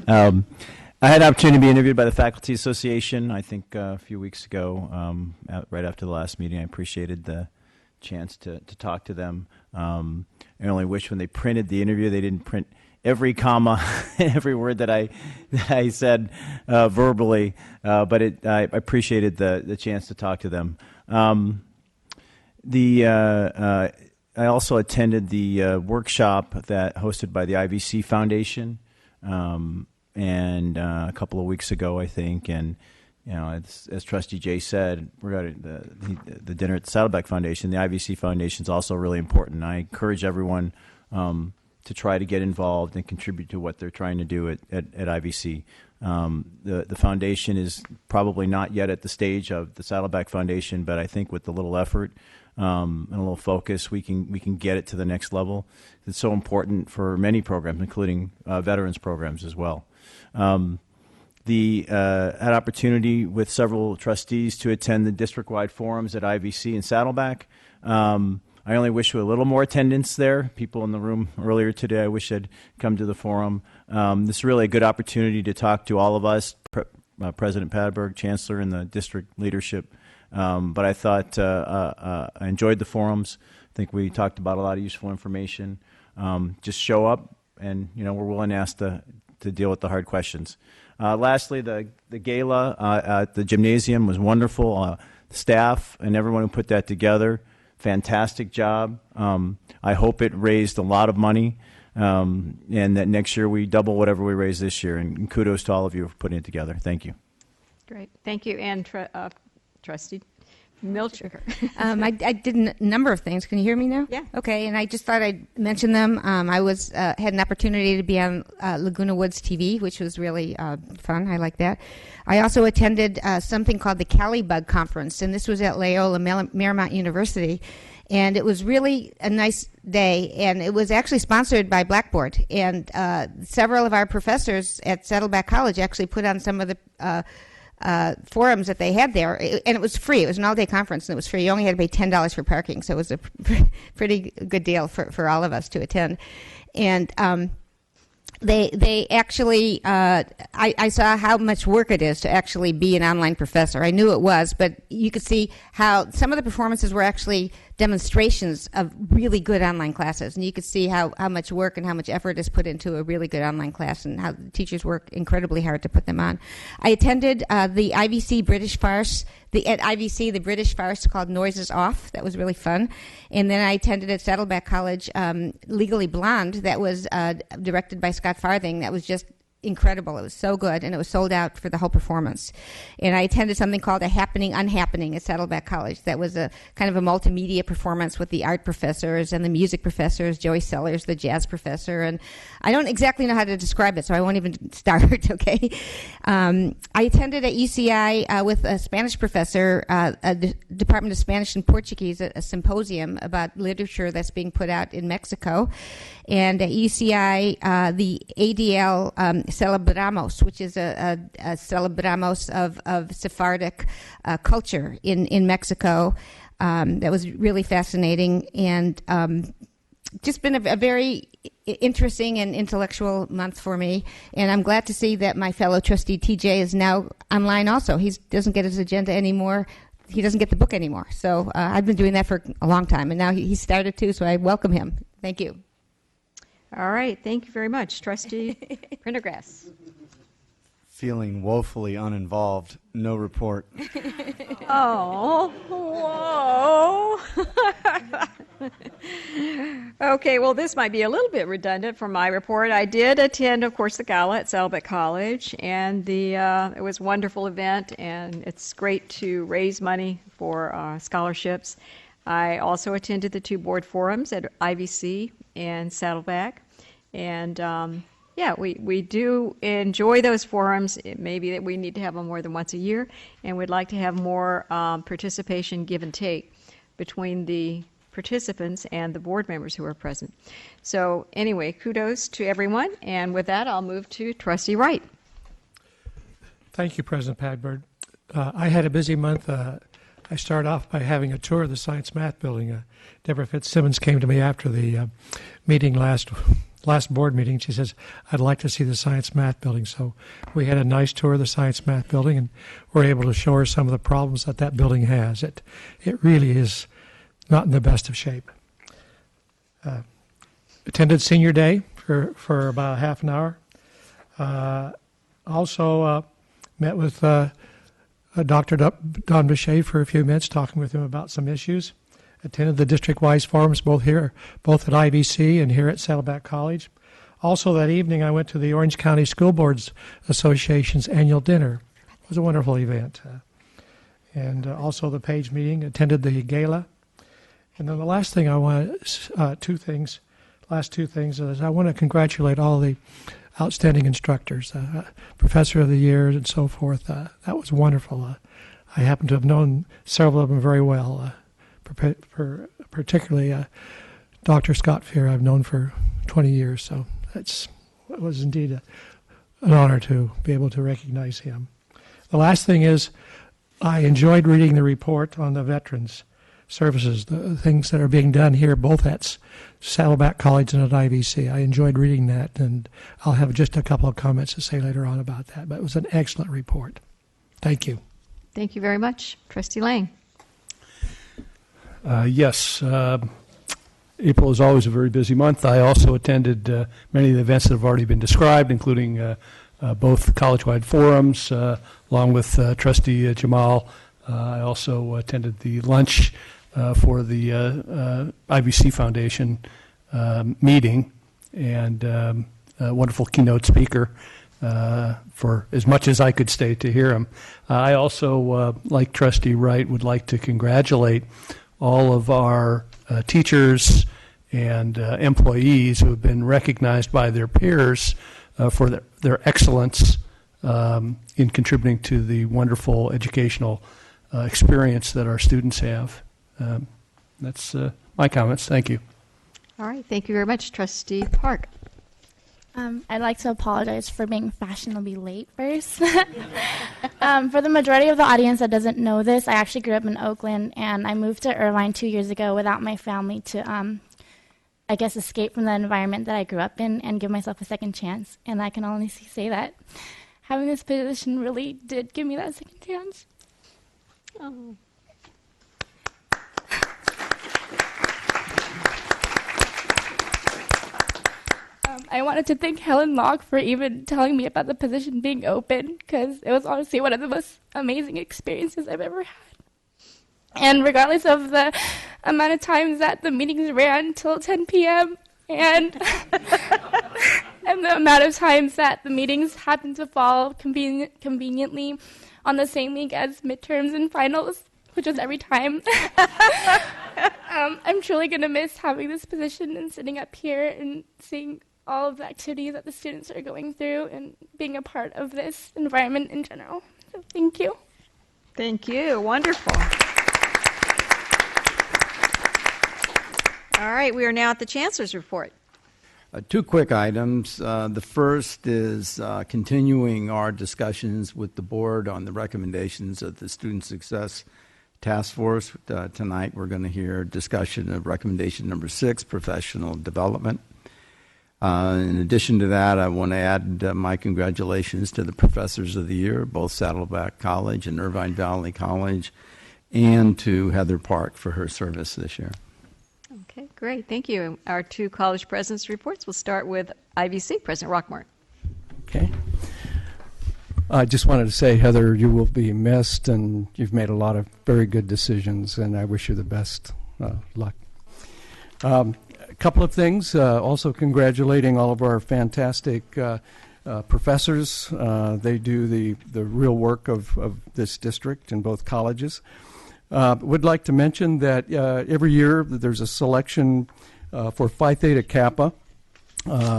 I had an opportunity to be interviewed by the Faculty Association, I think a few weeks ago, right after the last meeting. I appreciated the chance to talk to them. I only wish when they printed the interview they didn't print every comma, every word that I said verbally, but I appreciated the chance to talk to them. I also attended the workshop that hosted by the IVC Foundation, and a couple of weeks ago, I think. And as Trustee Jay said, we're at the dinner at the Saddleback Foundation. The IVC Foundation is also really important. I encourage everyone to try to get involved and contribute to what they're trying to do at IVC. The foundation is probably not yet at the stage of the Saddleback Foundation, but I think with a little effort and a little focus, we can get it to the next level. It's so important for many programs, including veterans programs as well. Had opportunity with several trustees to attend the district-wide forums at IVC in Saddleback. I only wish we had a little more attendance there. People in the room earlier today, I wish had come to the forum. This is really a good opportunity to talk to all of us, President Padberg, Chancellor, and the district leadership. But I thought I enjoyed the forums. I think we talked about a lot of useful information. Just show up, and we're willing to ask to deal with the hard questions. Lastly, the gala at the gymnasium was wonderful. Staff and everyone who put that together, fantastic job. I hope it raised a lot of money, and that next year we double whatever we raised this year. And kudos to all of you for putting it together. Thank you. Great. Thank you. And Trustee Milchiker. I did a number of things. Can you hear me now? Yeah. Okay, and I just thought I'd mention them. I had an opportunity to be on Laguna Woods TV, which was really fun. I like that. I also attended something called the Cali Bug Conference, and this was at Loyola Marymount University. And it was really a nice day, and it was actually sponsored by Blackboard. And several of our professors at Saddleback College actually put on some of the forums that they had there, and it was free. It was an all-day conference, and it was free. You only had to pay $10 for parking, so it was a pretty good deal for all of us to attend. And they actually, I saw how much work it is to actually be an online professor. I knew it was, but you could see how some of the performances were actually demonstrations of really good online classes. And you could see how much work and how much effort is put into a really good online class and how the teachers work incredibly hard to put them on. I attended the IVC British farce, at IVC, the British farce called Noises Off. That was really fun. And then I attended at Saddleback College Legally Blonde that was directed by Scott Farthing. That was just incredible. It was so good, and it was sold out for the whole performance. And I attended something called A Happening Unhappening at Saddleback College. That was a kind of a multimedia performance with the art professors and the music professors, Joey Sellers, the jazz professor, and I don't exactly know how to describe it, so I won't even start, okay? I attended at UCI with a Spanish professor, the Department of Spanish and Portuguese, a symposium about literature that's being put out in Mexico. And at UCI, the ADL Celebramos, which is a Celebramos of Sephardic culture in Mexico. That was really fascinating and just been a very interesting and intellectual month for me. And I'm glad to see that my fellow trustee TJ is now online also. He doesn't get his agenda anymore. He doesn't get the book anymore. So I've been doing that for a long time, and now he started too, so I welcome him. Thank you. All right. Thank you very much, Trustee Prendergast. Feeling woefully uninvolved. No report. Oh, whoa. Okay, well, this might be a little bit redundant for my report. I did attend, of course, the gala at Saddleback College, and it was a wonderful event, and it's great to raise money for scholarships. I also attended the 2 board forums at IVC and Saddleback, and yeah, we do enjoy those forums. It may be that we need to have them more than once a year, and we'd like to have more participation, give and take, between the participants and the board members who are present. So anyway, kudos to everyone, and with that, I'll move to Trustee Wright. Thank you, President Padberg. I had a busy month. I started off by having a tour of the Science Math Building. Deborah Fitzsimmons came to me after the meeting last board meeting. She says, I'd like to see the Science Math Building. So we had a nice tour of the Science Math Building, and we're able to show her some of the problems that building has. It really is not in the best of shape. Attended Senior Day for about half an hour. Also met with Dr. Don Bichet for a few minutes, talking with him about some issues. Attended the district-wise forums both at IVC and here at Saddleback College. Also that evening, I went to the Orange County School Boards Association's annual dinner. It was a wonderful event. And also the Page meeting, attended the gala. And then the last thing I want, last two things is I want to congratulate all the outstanding instructors, Professor of the Year and so forth. That was wonderful. I happen to have known several of them very well, particularly Dr. Scott Fier I've known for 20 years, so it was indeed an honor to be able to recognize him. The last thing is I enjoyed reading the report on the veterans services, the things that are being done here both at Saddleback College and at IVC. I enjoyed reading that, and I'll have just a couple of comments to say later on about that, but it was an excellent report. Thank you. Thank you very much. Trustee Lang. Yes, April is always a very busy month. I also attended many of the events that have already been described, including both college-wide forums, along with Trustee Jamal. I also attended the lunch for the IVC Foundation meeting, and a wonderful keynote speaker for as much as I could stay to hear him. I also, like Trustee Wright, would like to congratulate all of our teachers and employees who have been recognized by their peers for their excellence in contributing to the wonderful educational experience that our students have. That's my comments. Thank you. All right. Thank you very much, Trustee Park. I'd like to apologize for being fashionably late first. For the majority of the audience that doesn't know this, I actually grew up in Oakland, and I moved to Irvine 2 years ago without my family to, I guess, escape from the environment that I grew up in and give myself a second chance. And I can honestly say that having this position really did give me that second chance. Oh. I wanted to thank Helen Locke for even telling me about the position being open, because it was honestly one of the most amazing experiences I've ever had. And regardless of the amount of times that the meetings ran till 10 p.m. and the amount of times that the meetings happened to fall conveniently on the same week as midterms and finals, which was every time. I'm truly going to miss having this position and sitting up here and seeing all of the activities that the students are going through and being a part of this environment in general. So thank you. Thank you. Wonderful. All right, we are now at the Chancellor's report. Two quick items. The first is continuing our discussions with the board on the recommendations of the Student Success Task Force. Tonight we're going to hear discussion of recommendation number 6, professional development. In addition to that, I want to add my congratulations to the professors of the year, both Saddleback College and Irvine Valley College, and to Heather Park for her service this year. Okay, great. Thank you. Our two college presidents' reports. We'll start with IVC, President Rockmore. Okay. I just wanted to say, Heather, you will be missed, and you've made a lot of very good decisions, and I wish you the best luck. A couple of things. Also congratulating all of our fantastic professors. They do the real work of this district in both colleges. Would like to mention that every year there's a selection for Phi Theta Kappa,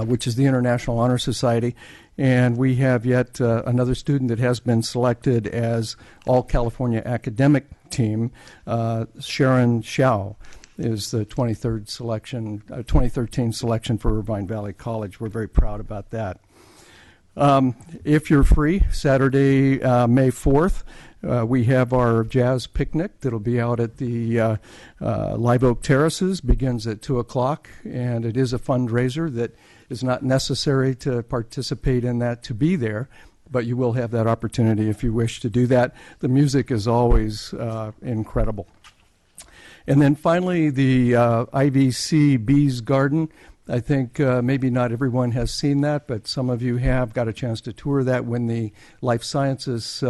which is the International Honor Society, and we have yet another student that has been selected as All California Academic Team. Sharon Xiao is the 2013 selection for Irvine Valley College. We're very proud about that. If you're free, Saturday, May 4th, we have our jazz picnic that'll be out at the Live Oak Terraces, begins at 2 o'clock, and it is a fundraiser that is not necessary to participate in that to be there, but you will have that opportunity if you wish to do that. The music is always incredible. And then finally, the IVC Bees Garden. I think maybe not everyone has seen that, but some of you have got a chance to tour that when the life sciences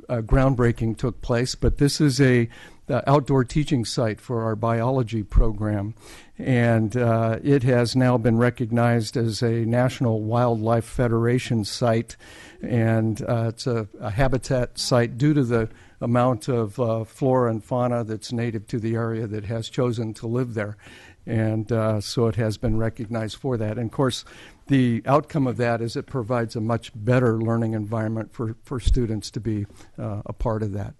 groundbreaking took place. But this is a outdoor teaching site for our biology program, and it has now been recognized as a National Wildlife Federation site, and it's a habitat site due to the amount of flora and fauna that's native to the area that has chosen to live there. And so it has been recognized for that. And, of course, the outcome of that is it provides a much better learning environment for students to be a part of that.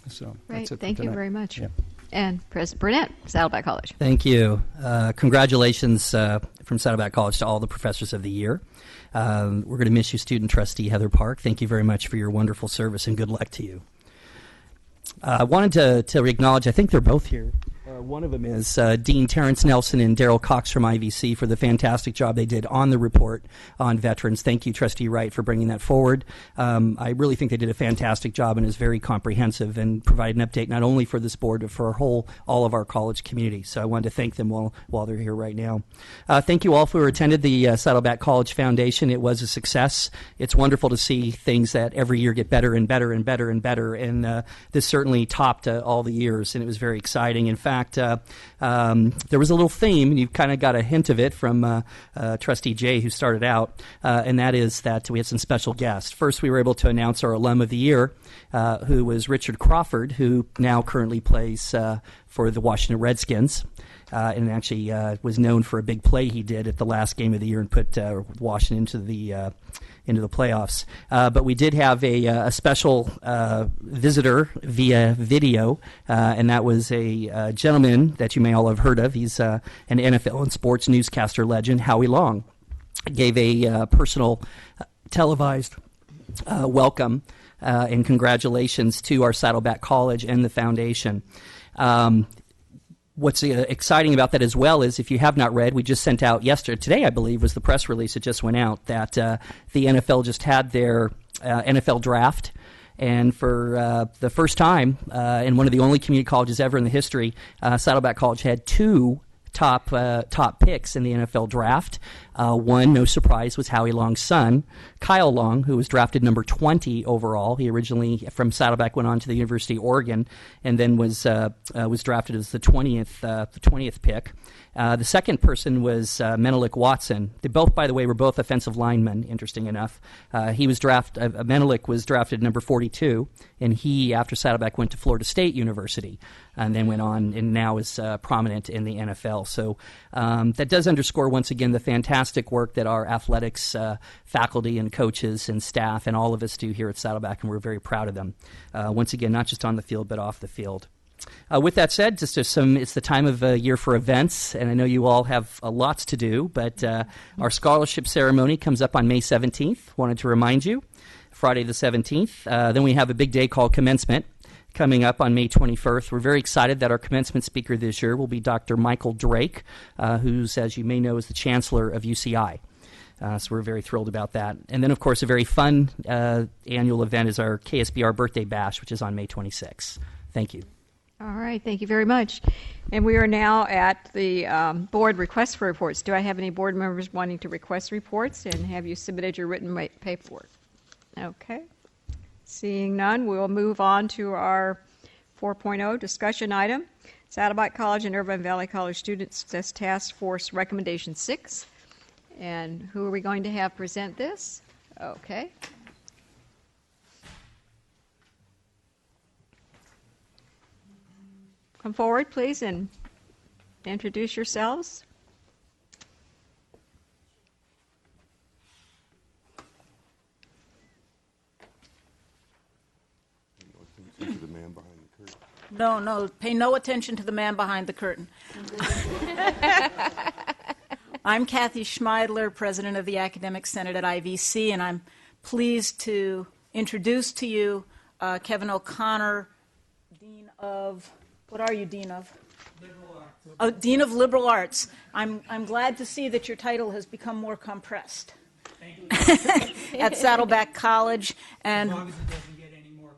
So that's it. Thank you very much. Yeah. And President Burnett, Saddleback College. Thank you. Congratulations from Saddleback College to all the professors of the year. We're going to miss you, student trustee Heather Park. Thank you very much for your wonderful service, and good luck to you. I wanted to acknowledge, I think they're both here. One of them is Dean Terrence Nelson and Daryl Cox from IVC for the fantastic job they did on the report on veterans. Thank you, Trustee Wright, for bringing that forward. I really think they did a fantastic job and is very comprehensive and provide an update not only for this board but for all of our college community. So I wanted to thank them while they're here right now. Thank you all who attended the Saddleback College Foundation. It was a success. It's wonderful to see things that every year get better and better and better and better, and this certainly topped all the years, and it was very exciting. In fact, there was a little theme, and you kind of got a hint of it from Trustee Jay, who started out, and that is that we had some special guests. First, we were able to announce our alum of the year, who was Richard Crawford, who now currently plays for the Washington Redskins. And actually was known for a big play he did at the last game of the year and put Washington into the playoffs. But we did have a special visitor via video, and that was a gentleman that you may all have heard of. He's an NFL and sports newscaster legend, Howie Long. Gave a personal televised welcome and congratulations to our Saddleback College and the foundation. What's exciting about that as well is, if you have not read, we just sent out today I believe was the press release that just went out, that the NFL just had their NFL draft. And for the first time, in one of the only community colleges ever in the history, Saddleback College had two top picks in the NFL draft. One, no surprise, was Howie Long's son, Kyle Long, who was drafted number 20 overall. He originally, from Saddleback, went on to the University of Oregon, and then was drafted as the 20th pick. The second person was Menelik Watson. They both, by the way, were both offensive linemen, interesting enough. Menelik was drafted number 42, and he, after Saddleback, went to Florida State University and then went on and now is prominent in the NFL. So that does underscore, once again, the fantastic work that our athletics faculty and coaches and staff and all of us do here at Saddleback, and we're very proud of them. Once again, not just on the field, but off the field. With that said, it's the time of year for events, and I know you all have lots to do, but our scholarship ceremony comes up on May 17th. Wanted to remind you, Friday the 17th. Then we have a big day called Commencement coming up on May 21st. We're very excited that our commencement speaker this year will be Dr. Michael Drake, who's, as you may know, is the Chancellor of UCI. So we're very thrilled about that. And then, of course, a very fun annual event is our KSBR Birthday Bash, which is on May 26th. Thank you. All right, thank you very much. And we are now at the board request for reports. Do I have any board members wanting to request reports, and have you submitted your written paperwork? Okay. Seeing none, we will move on to our 4.0 discussion item, Saddleback College and Irvine Valley College Student Success Task Force Recommendation 6. And who are we going to have present this? Okay. Come forward, please, and introduce yourselves. No, pay no attention to the man behind the curtain. I'm Kathy Schmeidler, president of the Academic Senate at IVC, and I'm pleased to introduce to you Kevin O'Connor, Dean of... What are you, Dean of? Liberal Arts. Oh, Dean of Liberal Arts. I'm glad to see that your title has become more compressed. Thank you. At Saddleback College. And as long as it doesn't get any more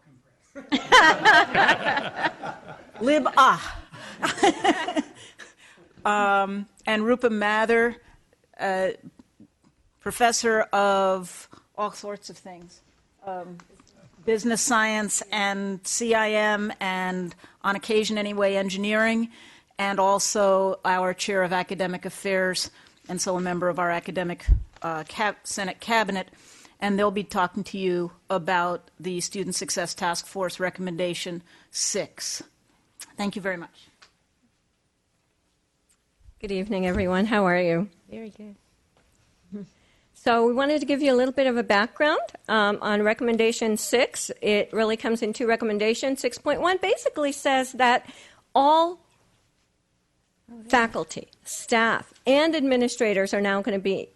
compressed. And Rupa Mather, professor of all sorts of things. Business science and CIM, and on occasion anyway, engineering, and also our chair of academic affairs, and so a member of our academic Senate cabinet. And they'll be talking to you about the Student Success Task Force Recommendation 6. Thank you very much. Good evening, everyone. How are you? Very good. So we wanted to give you a little bit of a background on Recommendation 6. It really comes in two recommendations. 6.1 basically says that all faculty, staff, and administrators are now going to be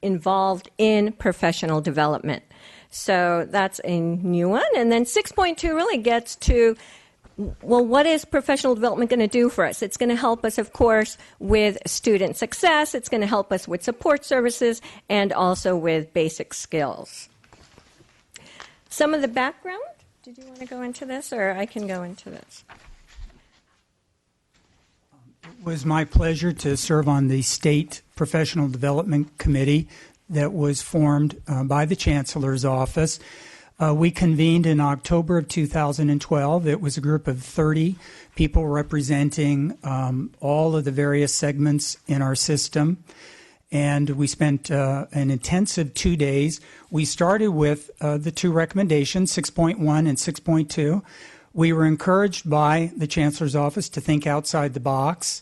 involved in professional development. So that's a new one. And then 6.2 really gets to, well, what is professional development going to do for us? It's going to help us, of course, with student success. It's going to help us with support services and also with basic skills. Some of the background, did you want to go into this, or I can go into this? It was my pleasure to serve on the State Professional Development Committee that was formed by the Chancellor's office. We convened in October of 2012. It was a group of 30 people representing all of the various segments in our system. And we spent an intensive 2 days. We started with the two recommendations, 6.1 and 6.2. We were encouraged by the Chancellor's office to think outside the box,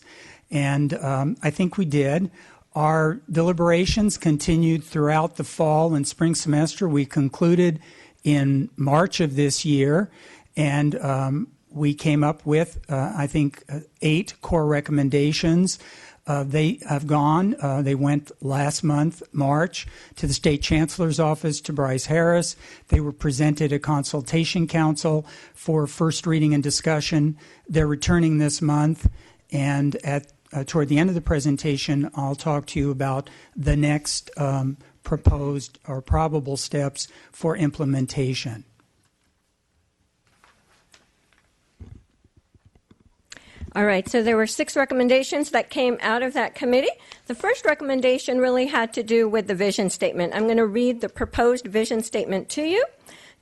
and I think we did. Our deliberations continued throughout the fall and spring semester. We concluded in March of this year, and we came up with, I think, 8 core recommendations. They have gone. They went last month, March, to the State Chancellor's Office, to Bryce Harris. They were presented at Consultation Council for first reading and discussion. They're returning this month, and toward the end of the presentation, I'll talk to you about the next proposed or probable steps for implementation. All right, so there were 6 recommendations that came out of that committee. The first recommendation really had to do with the vision statement. I'm going to read the proposed vision statement to you.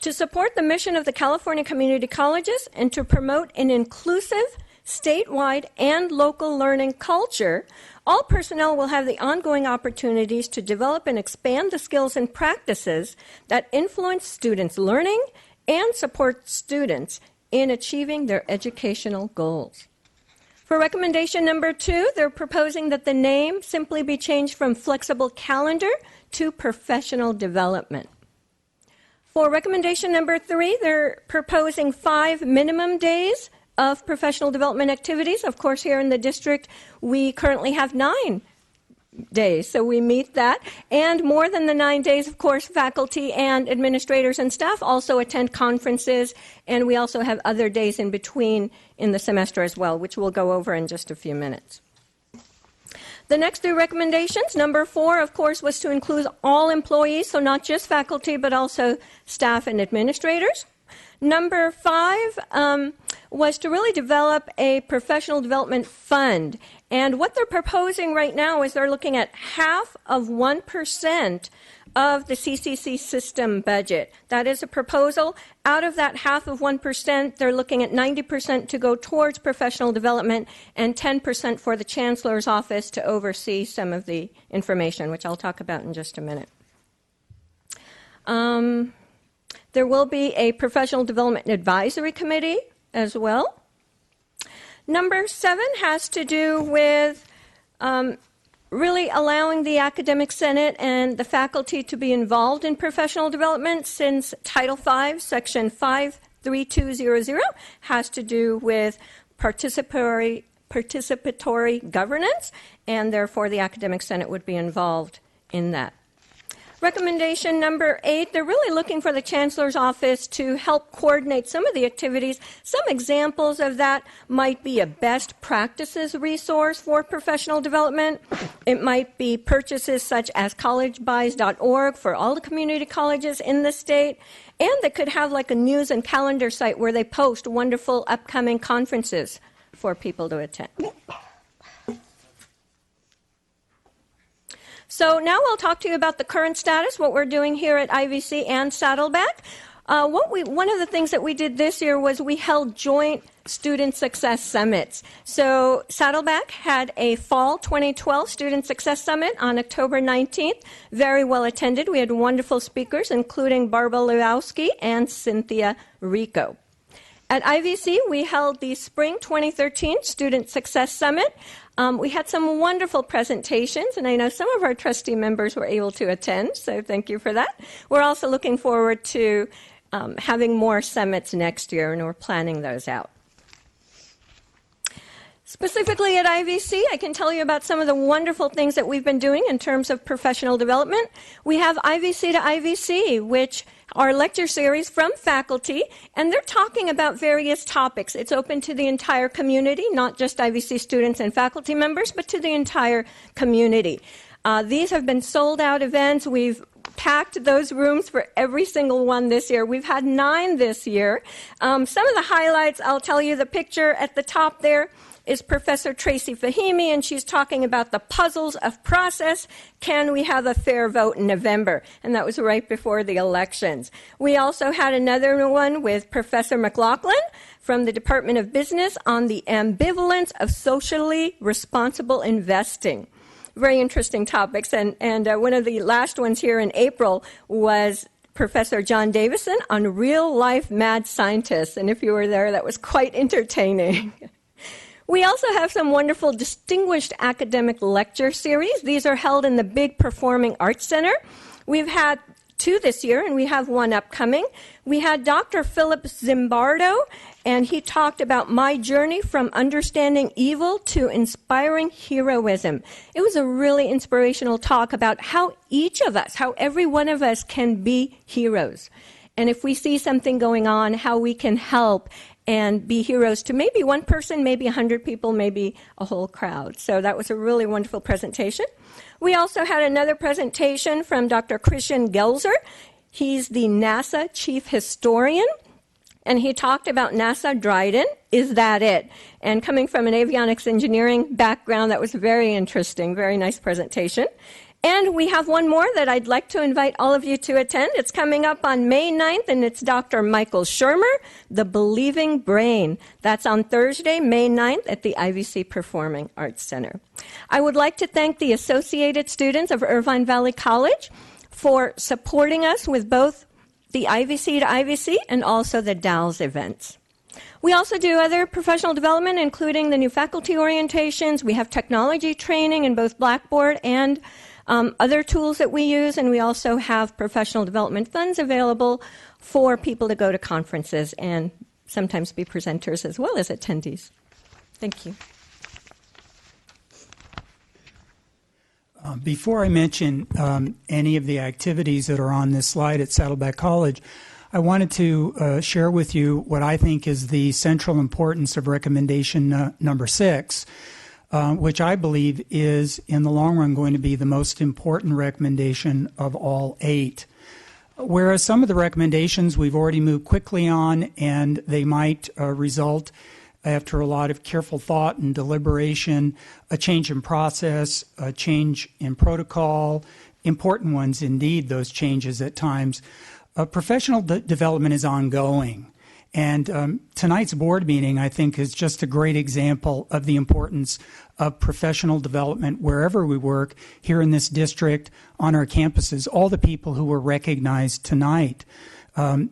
To support the mission of the California Community Colleges and to promote an inclusive, statewide, and local learning culture, all personnel will have the ongoing opportunities to develop and expand the skills and practices that influence students' learning and support students in achieving their educational goals. For recommendation number 2, they're proposing that the name simply be changed from flexible calendar to professional development. For recommendation number 3, they're proposing 5 minimum days of professional development activities. Of course, here in the district, we currently have 9 days, so we meet that. And more than the 9 days, of course, faculty and administrators and staff also attend conferences, and we also have other days in between in the semester as well, which we'll go over in just a few minutes. The next 3 recommendations, number 4, of course, was to include all employees, so not just faculty, but also staff and administrators. Number 5 was to really develop a professional development fund. And what they're proposing right now is they're looking at half of 1% of the CCC system budget. That is a proposal. Out of that half of 1%, they're looking at 90% to go towards professional development and 10% for the Chancellor's office to oversee some of the information, which I'll talk about in just a minute. There will be a professional development advisory committee as well. Number 7 has to do with really allowing the Academic Senate and the faculty to be involved in professional development, since Title V, Section 53200, has to do with participatory governance, and therefore the Academic Senate would be involved in that. Recommendation number 8, they're really looking for the Chancellor's office to help coordinate some of the activities. Some examples of that might be a best practices resource for professional development. It might be purchases such as collegebuys.org for all the community colleges in the state. And they could have like a news and calendar site where they post wonderful upcoming conferences for people to attend. So now I'll talk to you about the current status, what we're doing here at IVC and Saddleback. One of the things that we did this year was we held joint student success summits. So Saddleback had a fall 2012 student success summit on October 19th, very well attended. We had wonderful speakers, including Barbara Lewowski and Cynthia Rico. At IVC, we held the Spring 2013 Student Success Summit. We had some wonderful presentations, and I know some of our trustee members were able to attend, so thank you for that. We're also looking forward to having more summits next year, and we're planning those out. Specifically at IVC, I can tell you about some of the wonderful things that we've been doing in terms of professional development. We have IVC to IVC, which are lecture series from faculty, and they're talking about various topics. It's open to the entire community, not just IVC students and faculty members, but to the entire community. These have been sold-out events. We've packed those rooms for every single one this year. We've had 9 this year. Some of the highlights, I'll tell you, the picture at the top there is Professor Tracy Fahimi, and she's talking about the puzzles of process. Can we have a fair vote in November? And that was right before the elections. We also had another one with Professor McLaughlin from the Department of Business on the ambivalence of socially responsible investing. Very interesting topics. And one of the last ones here in April was Professor John Davison on real-life mad scientists. And if you were there, that was quite entertaining. We also have some wonderful distinguished academic lecture series. These are held in the Big Performing Arts Center. We've had 2 this year, and we have 1 upcoming. We had Dr. Philip Zimbardo, and he talked about my journey from understanding evil to inspiring heroism. It was a really inspirational talk about how each of us, how every one of us can be heroes. And if we see something going on, how we can help and be heroes to maybe one person, maybe 100 people, maybe a whole crowd. So that was a really wonderful presentation. We also had another presentation from Dr. Christian Gelzer. He's the NASA Chief Historian. and he talked about NASA Dryden. Is that it? And coming from an avionics engineering background, that was very interesting, very nice presentation. And we have one more that I'd like to invite all of you to attend. It's coming up on May 9th, and it's Dr. Michael Shermer, The Believing Brain. That's on Thursday, May 9th at the IVC Performing Arts Center. I would like to thank the associated students of Irvine Valley College for supporting us with both the IVC to IVC and also the DALS events. We also do other professional development, including the new faculty orientations. We have technology training in both Blackboard and other tools that we use, and we also have professional development funds available for people to go to conferences and sometimes be presenters as well as attendees. Thank you. Before I mention any of the activities that are on this slide at Saddleback College, I wanted to share with you what I think is the central importance of recommendation number 6, which I believe is, in the long run, going to be the most important recommendation of all 8. Whereas some of the recommendations we've already moved quickly on, and they might result, after a lot of careful thought and deliberation, a change in process, a change in protocol, important ones indeed, those changes at times. Professional development is ongoing. And tonight's board meeting, I think, is just a great example of the importance of professional development wherever we work, here in this district, on our campuses. All the people who were recognized tonight,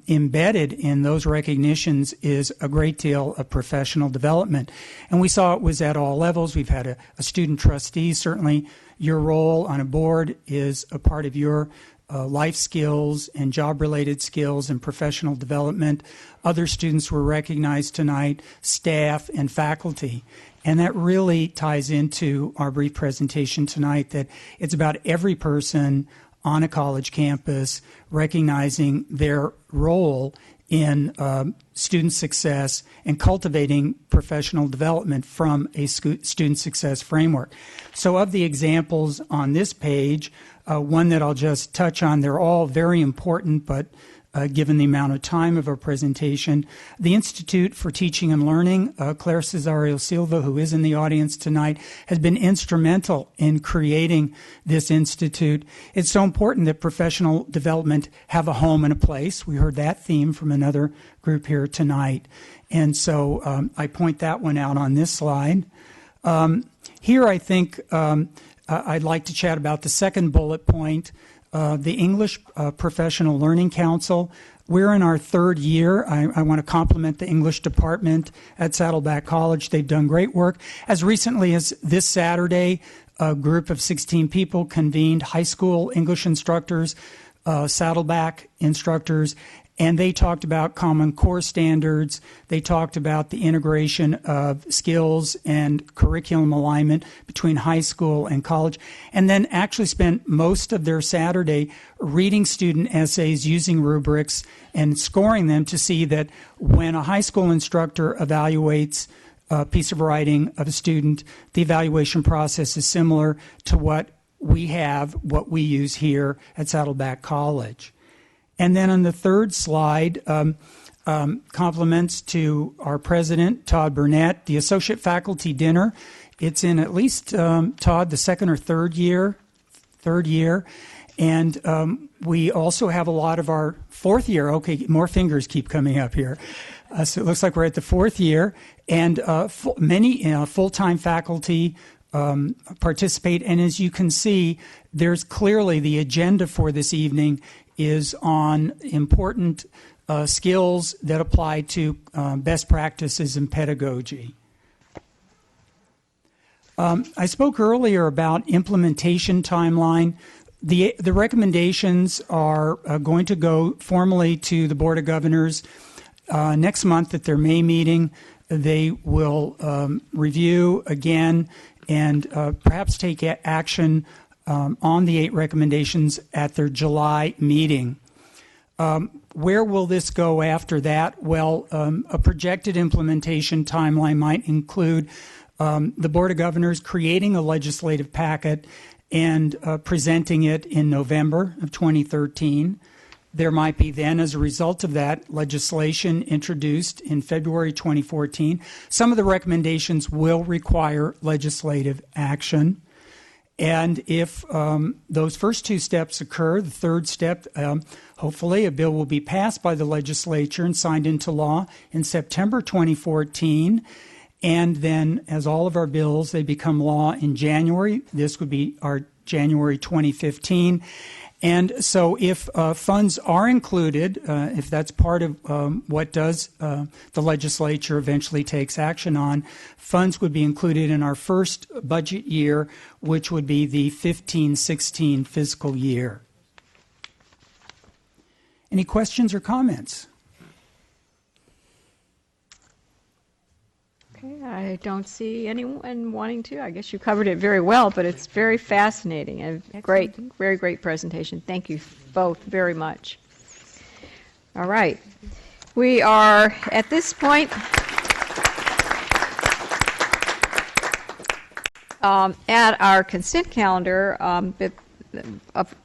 embedded in those recognitions is a great deal of professional development. And we saw it was at all levels. We've had a student trustee. Certainly your role on a board is a part of your life skills and job-related skills and professional development. Other students were recognized tonight, staff and faculty. And that really ties into our brief presentation tonight, that it's about every person on a college campus recognizing their role in student success and cultivating professional development from a student success framework. So of the examples on this page, one that I'll just touch on, they're all very important, but given the amount of time of our presentation, the Institute for Teaching and Learning, Claire Cesario Silva, who is in the audience tonight, has been instrumental in creating this institute. It's so important that professional development have a home and a place. We heard that theme from another group here tonight. And so I point that one out on this slide. Here I think I'd like to chat about the second bullet point, the English Professional Learning Council. We're in our 3rd year. I want to compliment the English department at Saddleback College. They've done great work. As recently as this Saturday, a group of 16 people convened, high school English instructors, Saddleback instructors, and they talked about common core standards. They talked about the integration of skills and curriculum alignment between high school and college, and then actually spent most of their Saturday reading student essays using rubrics and scoring them to see that when a high school instructor evaluates a piece of writing of a student, the evaluation process is similar to what we use here at Saddleback College. And then on the third slide, compliments to our president, Todd Burnett, the associate faculty dinner. It's in at least, Todd, the 2nd or 3rd year. And we also have a lot of our 4th year. Okay, more fingers keep coming up here. So it looks like we're at the 4th year. And many full-time faculty participate. And as you can see, there's clearly the agenda for this evening is on important skills that apply to best practices in pedagogy. I spoke earlier about implementation timeline. The recommendations are going to go formally to the Board of Governors next month at their May meeting. They will review again and perhaps take action on the 8 recommendations at their July meeting. Where will this go after that? Well, a projected implementation timeline might include the Board of Governors creating a legislative packet and presenting it in November of 2013. there might be then, as a result of that legislation introduced in February 2014, some of the recommendations will require legislative action. And if those first two steps occur, the third step, hopefully a bill will be passed by the legislature and signed into law in September 2014. And then, as all of our bills, they become law in January. This would be our January 2015. And so if funds are included, if that's part of what the legislature eventually takes action on, funds would be included in our first budget year, which would be the 15-16 fiscal year. Any questions or comments? Okay, I don't see anyone wanting to. I guess you covered it very well, but it's very fascinating and great, very great presentation. Thank you both very much. All right. We are at this point at our consent calendar. A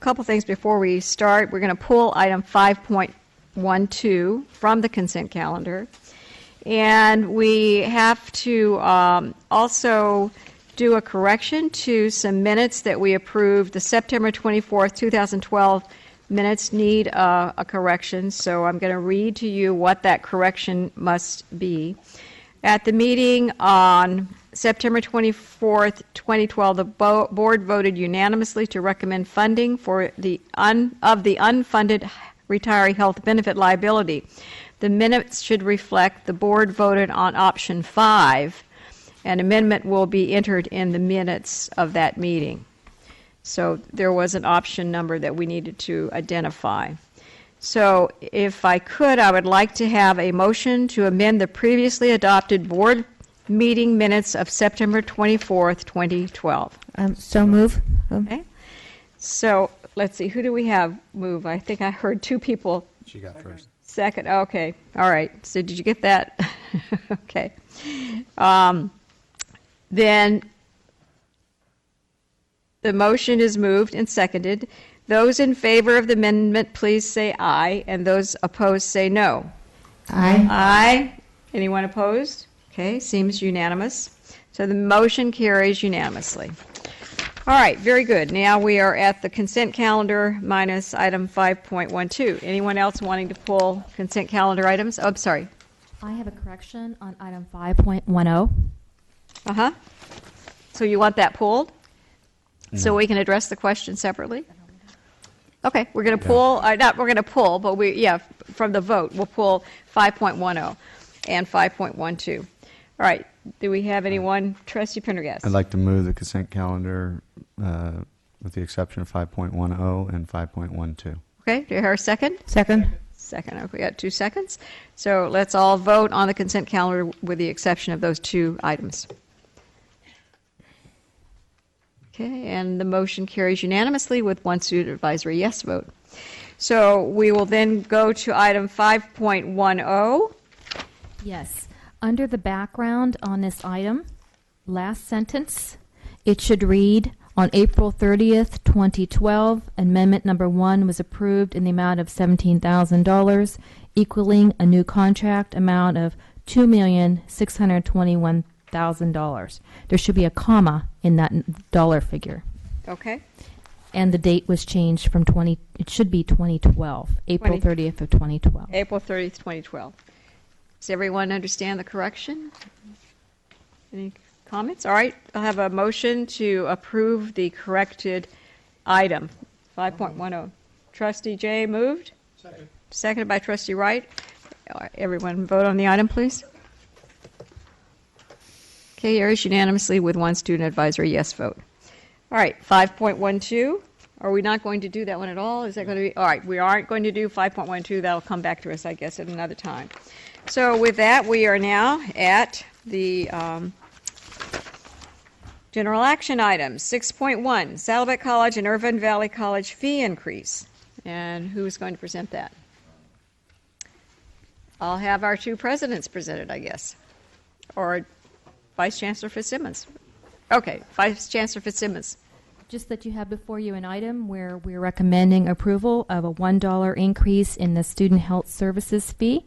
couple things before we start. We're going to pull item 5.12 from the consent calendar. And we have to also do a correction to some minutes that we approved. The September 24th, 2012 minutes need a correction, so I'm going to read to you what that correction must be. At the meeting on September 24th, 2012, the board voted unanimously to recommend funding for the unfunded retiree health benefit liability. The minutes should reflect the board voted on option 5. An amendment will be entered in the minutes of that meeting. So there was an option number that we needed to identify. So if I could, I would like to have a motion to amend the previously adopted board meeting minutes of September 24th, 2012. So move. Okay. So let's see, who do we have move? I think I heard two people. She got first. Second, okay, all right. So did you get that? Okay. Then the motion is moved and seconded. Those in favor of the amendment, please say aye, and those opposed say no. Aye. Aye. Anyone opposed? Okay, seems unanimous. So the motion carries unanimously. All right, very good. Now we are at the consent calendar minus item 5.12. Anyone else wanting to pull consent calendar items? Oh, I'm sorry. I have a correction on item 5.10. Uh-huh. So you want that pulled? No. So we can address the question separately? Okay, we're going to pull, not we're going to pull, but from the vote, we'll pull 5.10 and 5.12. All right. Do we have anyone? Trustee Pendergast. I'd like to move the consent calendar with the exception of 5.10 and 5.12. Okay, do you hear a second? Second. Second, okay, we got 2 seconds. So let's all vote on the consent calendar with the exception of those 2 items. Okay, and the motion carries unanimously with 1 student advisory yes vote. So we will then go to item 5.10. Yes. Under the background on this item, last sentence, it should read, on April 30th, 2012, amendment number 1 was approved in the amount of $17,000, equaling a new contract amount of $2,621,000. There should be a comma in that dollar figure. Okay. And the date was changed from it should be 2012, April 30th of 2012. April 30th, 2012. Does everyone understand the correction? Any comments? All right, I'll have a motion to approve the corrected item, 5.10. Trustee Jay moved. Second. Seconded by Trustee Wright. Everyone vote on the item, please. Okay, carries unanimously with 1 student advisory yes vote. All right, 5.12. Are we not going to do that one at all? Is that going to be? All right, we aren't going to do 5.12. That'll come back to us, I guess, at another time. So with that, we are now at the general action items. 6.1, Saddleback College and Irvine Valley College fee increase. And who is going to present that? I'll have our 2 presidents presented, I guess. Or Vice Chancellor Fitzsimmons. Okay, Vice Chancellor Fitzsimmons. Just that you have before you an item where we're recommending approval of a $1 increase in the student health services fee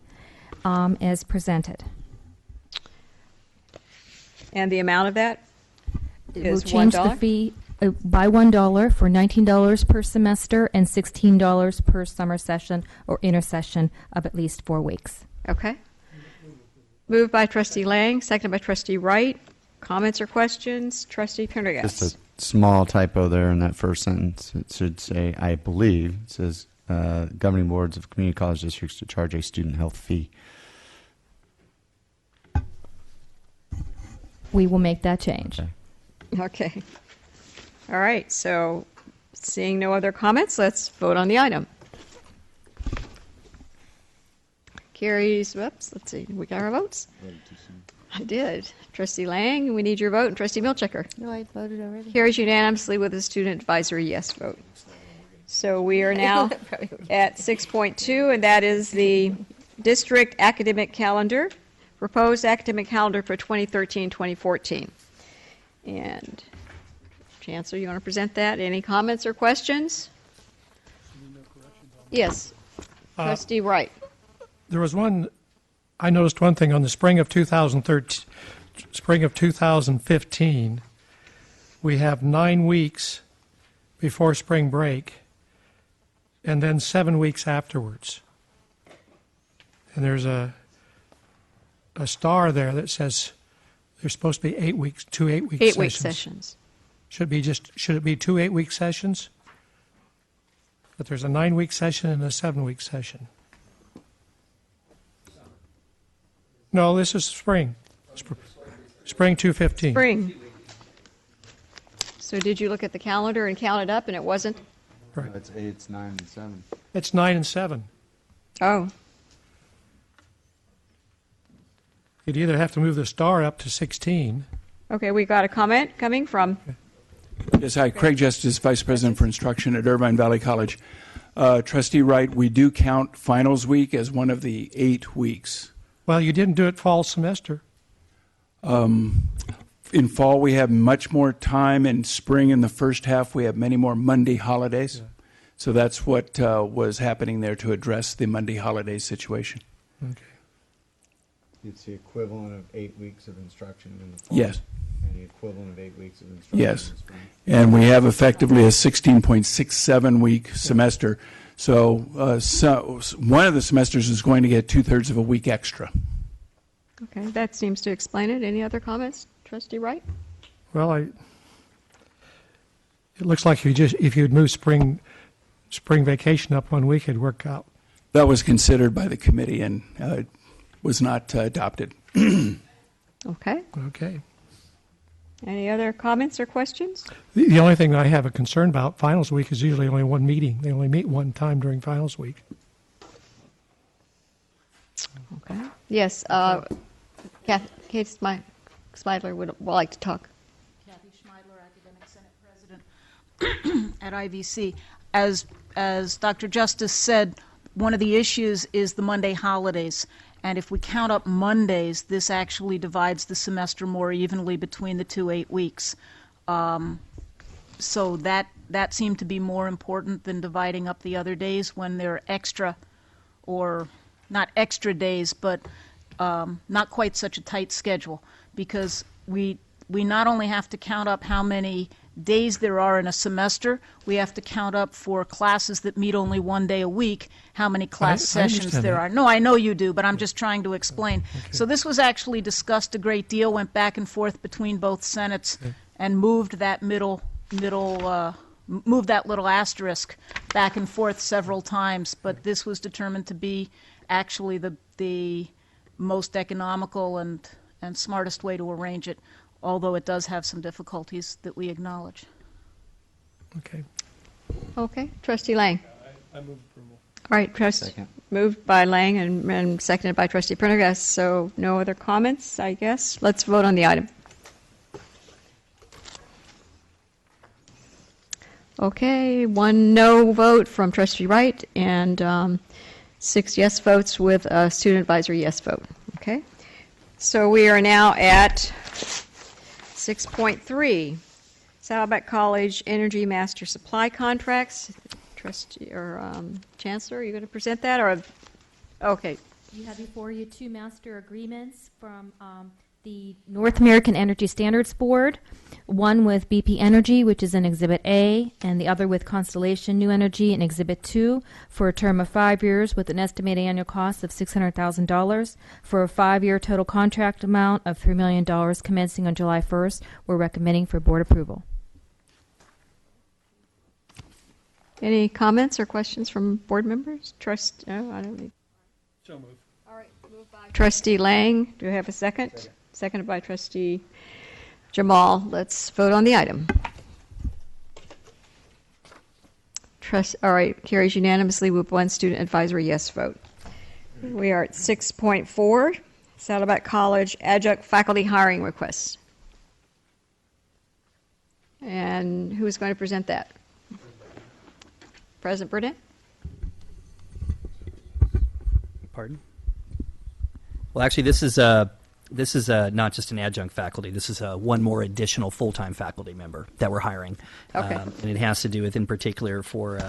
as presented. And the amount of that It is will change $1? the fee by $1 for $19 per semester and $16 per summer session or intersession of at least 4 weeks. Okay. Moved by Trustee Lang, seconded by Trustee Wright. Comments or questions? Trustee Pendergast. Just a small typo there in that first sentence. It should say, I believe, it says governing boards of community college districts to charge a student health fee. We will make that change. Okay. All right, so seeing no other comments, let's vote on the item. Carries, whoops, let's see, we got our votes? I did. Trustee Lang, we need your vote, and Trustee Milchiker. No, I voted already. Carries unanimously with a student advisory yes vote. So we are now at 6.2, and that is the district academic calendar, proposed academic calendar for 2013-2014. And Chancellor, you want to present that? Any comments or questions? Yes. Trustee Wright. There was I noticed one thing on the spring of 2015. We have 9 weeks before spring break and then 7 weeks afterwards. And there's a star there that says there's supposed to be 8 weeks, 2 8-week sessions. 8-week sessions. Should it be 2 8-week sessions? But there's a 9-week session and a 7-week session. No, this is spring. Spring 2015. Spring. So did you look at the calendar and count it up, and it wasn't? Right. It's 8, it's 9, and 7. It's 9 and 7. Oh. You'd either have to move the star up to 16. Okay, we got a comment coming from. Yes, hi. Craig Justice, Vice President for Instruction at Irvine Valley College. Trustee Wright, we do count finals week as one of the 8 weeks. Well, you didn't do it fall semester. In fall, we have much more time. In spring, in the first half, we have many more Monday holidays. Yeah. So that's what was happening there to address the Monday holiday situation. Okay. It's the equivalent of 8 weeks of instruction in the fall. Yes. And the equivalent of 8 weeks of instruction yes. in the spring. And we have effectively a 16.67 week semester. So one of the semesters is going to get 2/3 of a week extra. Okay, that seems to explain it. Any other comments, Trustee Wright? Well, it looks like if you'd move spring vacation up 1 week, it'd work out. That was considered by the committee and was not adopted. Okay. Okay. Any other comments or questions? The only thing I have a concern about, finals week is usually only one meeting. They only meet one time during finals week. Okay. Yes, Kate Schmeidler would like to talk. Kathy Schmeidler, Academic Senate President at IVC. As Dr. Justice said, one of the issues is the Monday holidays. And if we count up Mondays, this actually divides the semester more evenly between the 2 8 weeks. So that seemed to be more important than dividing up the other days when they're extra, or not extra days, but not quite such a tight schedule. Because we not only have to count up how many days there are in a semester, we have to count up for classes that meet only 1 day a week, how many class sessions there are. No, I know you do, but I'm just trying to explain. Okay. So this was actually discussed a great deal, went back and forth between both Senates, and moved that moved that little asterisk back and forth several times. But this was determined to be actually the most economical and smartest way to arrange it, although it does have some difficulties that we acknowledge. Okay. Okay. Trustee Lang. I move approval. All right. Moved by Lang and seconded by Trustee Pendergast. So no other comments, I guess. Let's vote on the item. Okay. 1 no vote from Trustee Wright and 6 yes votes with a student advisory yes vote. Okay. So we are now at 6.3, Saddleback College Energy Master Supply Contracts. Trustee or Chancellor, are you going to present that? Or okay. You have before you two master agreements from the North American Energy Standards Board, one with BP Energy, which is in Exhibit A, and the other with Constellation New Energy in Exhibit 2 for a term of 5 years with an estimated annual cost of $600,000 for a 5-year total contract amount of $3 million commencing on July 1st. We're recommending for board approval. Any comments or questions from board members? I don't need. So moved. All right, moved by Trustee Lang. Do we have a second? Seconded by Trustee Jamal. Let's vote on the item. All right, carries unanimously with one student advisory yes vote. We are at 6.4, Saddleback College adjunct faculty hiring requests. And who's going to present that? President Burnett? Pardon? Well, actually, this is not just an adjunct faculty. This is one more additional full-time faculty member that we're hiring. Okay. And it has to do with, in particular, for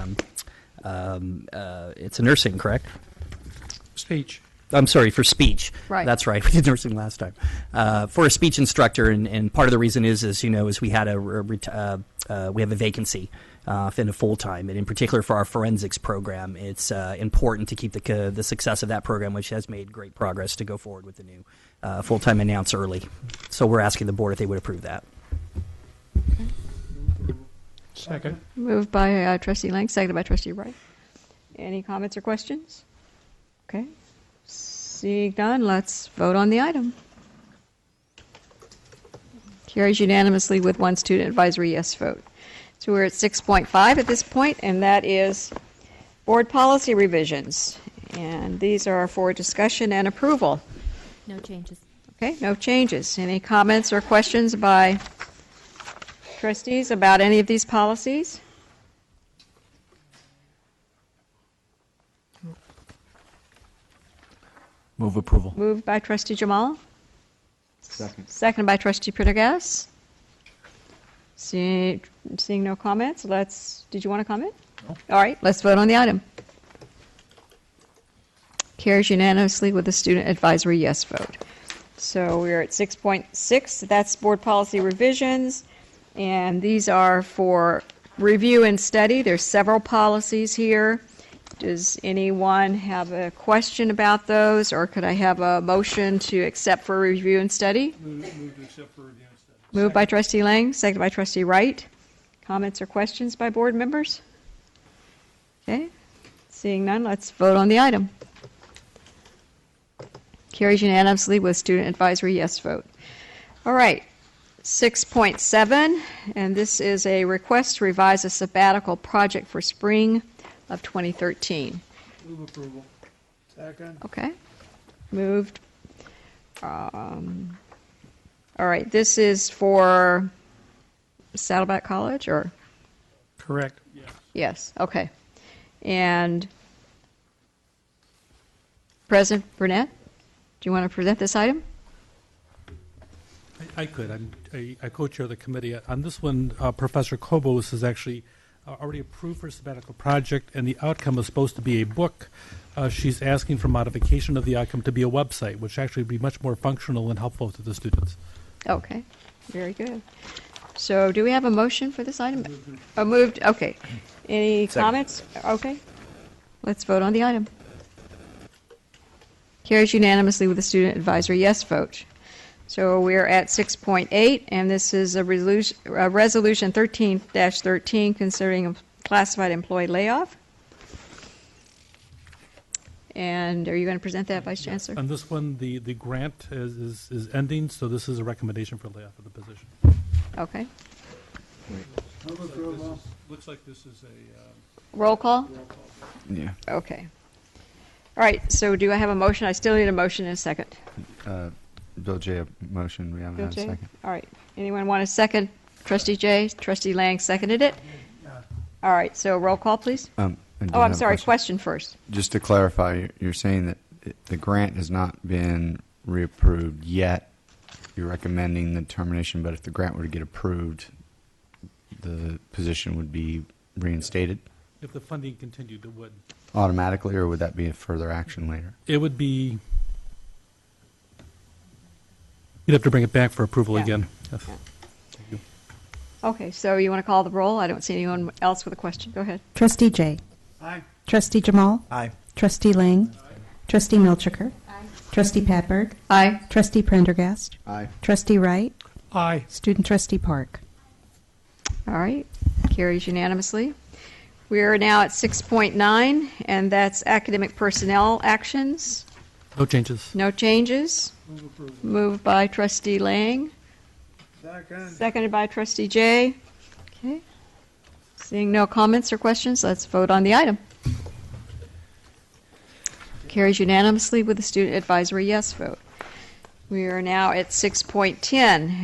it's a nursing, correct? Speech. I'm sorry, for speech. Right. That's right. We did nursing last time. For a speech instructor, and part of the reason is we had we have a vacancy in a full-time, and in particular for our forensics program, it's important to keep the success of that program, which has made great progress, to go forward with the new full-time announce early. So we're asking the board if they would approve that. Second. Moved by Trustee Lang, seconded by Trustee Wright. Any comments or questions? Okay. Seeing none, let's vote on the item. Carries unanimously with one student advisory yes vote. So we're at 6.5 at this point, and that is board policy revisions. And these are for discussion and approval. No changes. Okay, no changes. Any comments or questions by trustees about any of these policies? Move approval. Moved by Trustee Jamal. Second. Seconded by Trustee Prendergast. Seeing no comments, did you want to comment? No. All right, let's vote on the item. Carries unanimously with a student advisory yes vote. So we're at 6.6. That's board policy revisions, and these are for review and study. There's several policies here. Does anyone have a question about those, or could I have a motion to accept for review and study? Move to accept for review and study. Moved by Trustee Lang, seconded by Trustee Wright. Comments or questions by board members? Okay. Seeing none, let's vote on the item. Carries unanimously with student advisory yes vote. All right. 6.7, and this is a request to revise a sabbatical project for spring of 2013. Move approval. Second. Okay. Moved. All right. This is for Saddleback College, or? Correct. Yes. Yes. Okay. And President Burnett, do you want to present this item? I could. I co-chair the committee. On this one, Professor Kobos has actually already approved for a sabbatical project, and the outcome is supposed to be a book. She's asking for modification of the outcome to be a website, which actually would be much more functional and helpful to the students. Okay. Very good. So do we have a motion for this item? Moved. Okay. Any comments? Okay. Let's vote on the item. Carries unanimously with a student advisory yes vote. So we're at 6.8, and this is a resolution 13-13 concerning a classified employee layoff. And are you going to present that, Vice Chancellor? On this one, the grant is ending, so this is a recommendation for layoff of the position. Okay. Looks like this is a roll call? Yeah. Okay. All right, so do I have a motion? I still need a motion in a second. Bill J, a motion. We haven't Bill had a J? second. All right. Anyone want a second? Trustee J? Trustee Lang seconded it? All right, so roll call, please. I do I'm have a sorry, question first. Just to clarify, you're saying that the grant has not been reapproved yet. You're recommending the termination, but if the grant were to get approved, the position would be reinstated If the funding continued, it would. automatically, or would that be a further action later? It would be, you'd have to bring it back for approval Yeah. again. Yeah. Okay, so you want to call the roll? I don't see anyone else with a question. Go ahead. Trustee Jay. Aye. Trustee Jamal. Aye. Trustee Lang. Trustee Milchiker. Trustee Padberg. Aye. Trustee Prendergast. Aye. Trustee Wright. Aye. Student Trustee Park. All right, carries unanimously. We are now at 6.9, and that's academic personnel actions. No changes. No changes. Moved by Trustee Lang. Second. Seconded by Trustee Jay. Okay. Seeing no comments or questions, let's vote on the item. Carries unanimously with the student advisory yes vote. We are now at 6.10,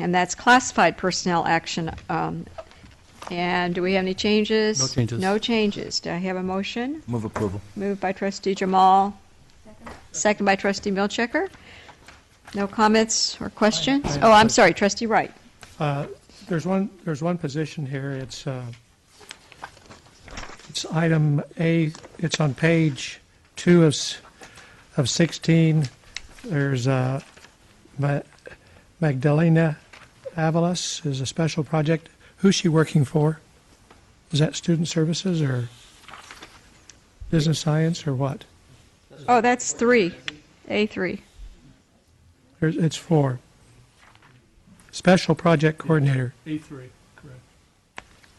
and that's classified personnel action. And do we have any changes? No changes. No changes. Do I have a motion? Move approval. Moved by Trustee Jamal. Second by Trustee Milchiker. No comments or questions? Oh, I'm sorry, Trustee Wright. There's one position here. It's item A. It's on page 2 of 16. There's Magdalena Avalos is a special project. Who's she working for? Is that student services or business science or what? Oh, that's 3. A3. It's 4. Special project coordinator. A3, correct.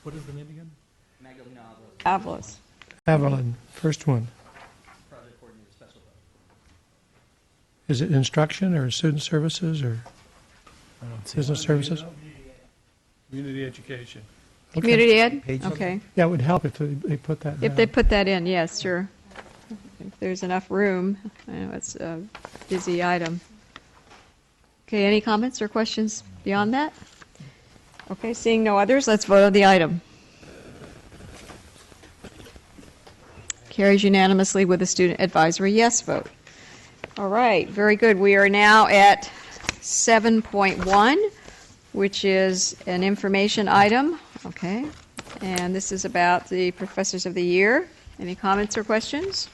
What is the name again? Avalos. Avalon, first one. Is it instruction or student services or business services? Community education. Okay. Community ed? Okay. Yeah, it would help if they put that If down. they put that in, yes, sure. If there's enough room. I know it's a busy item. Okay, any comments or questions beyond that? Okay, seeing no others, let's vote on the item. Carries unanimously with the student advisory yes vote. All right, very good. We are now at 7.1, which is an information item. Okay, and this is about the Professors of the Year. Any comments or questions?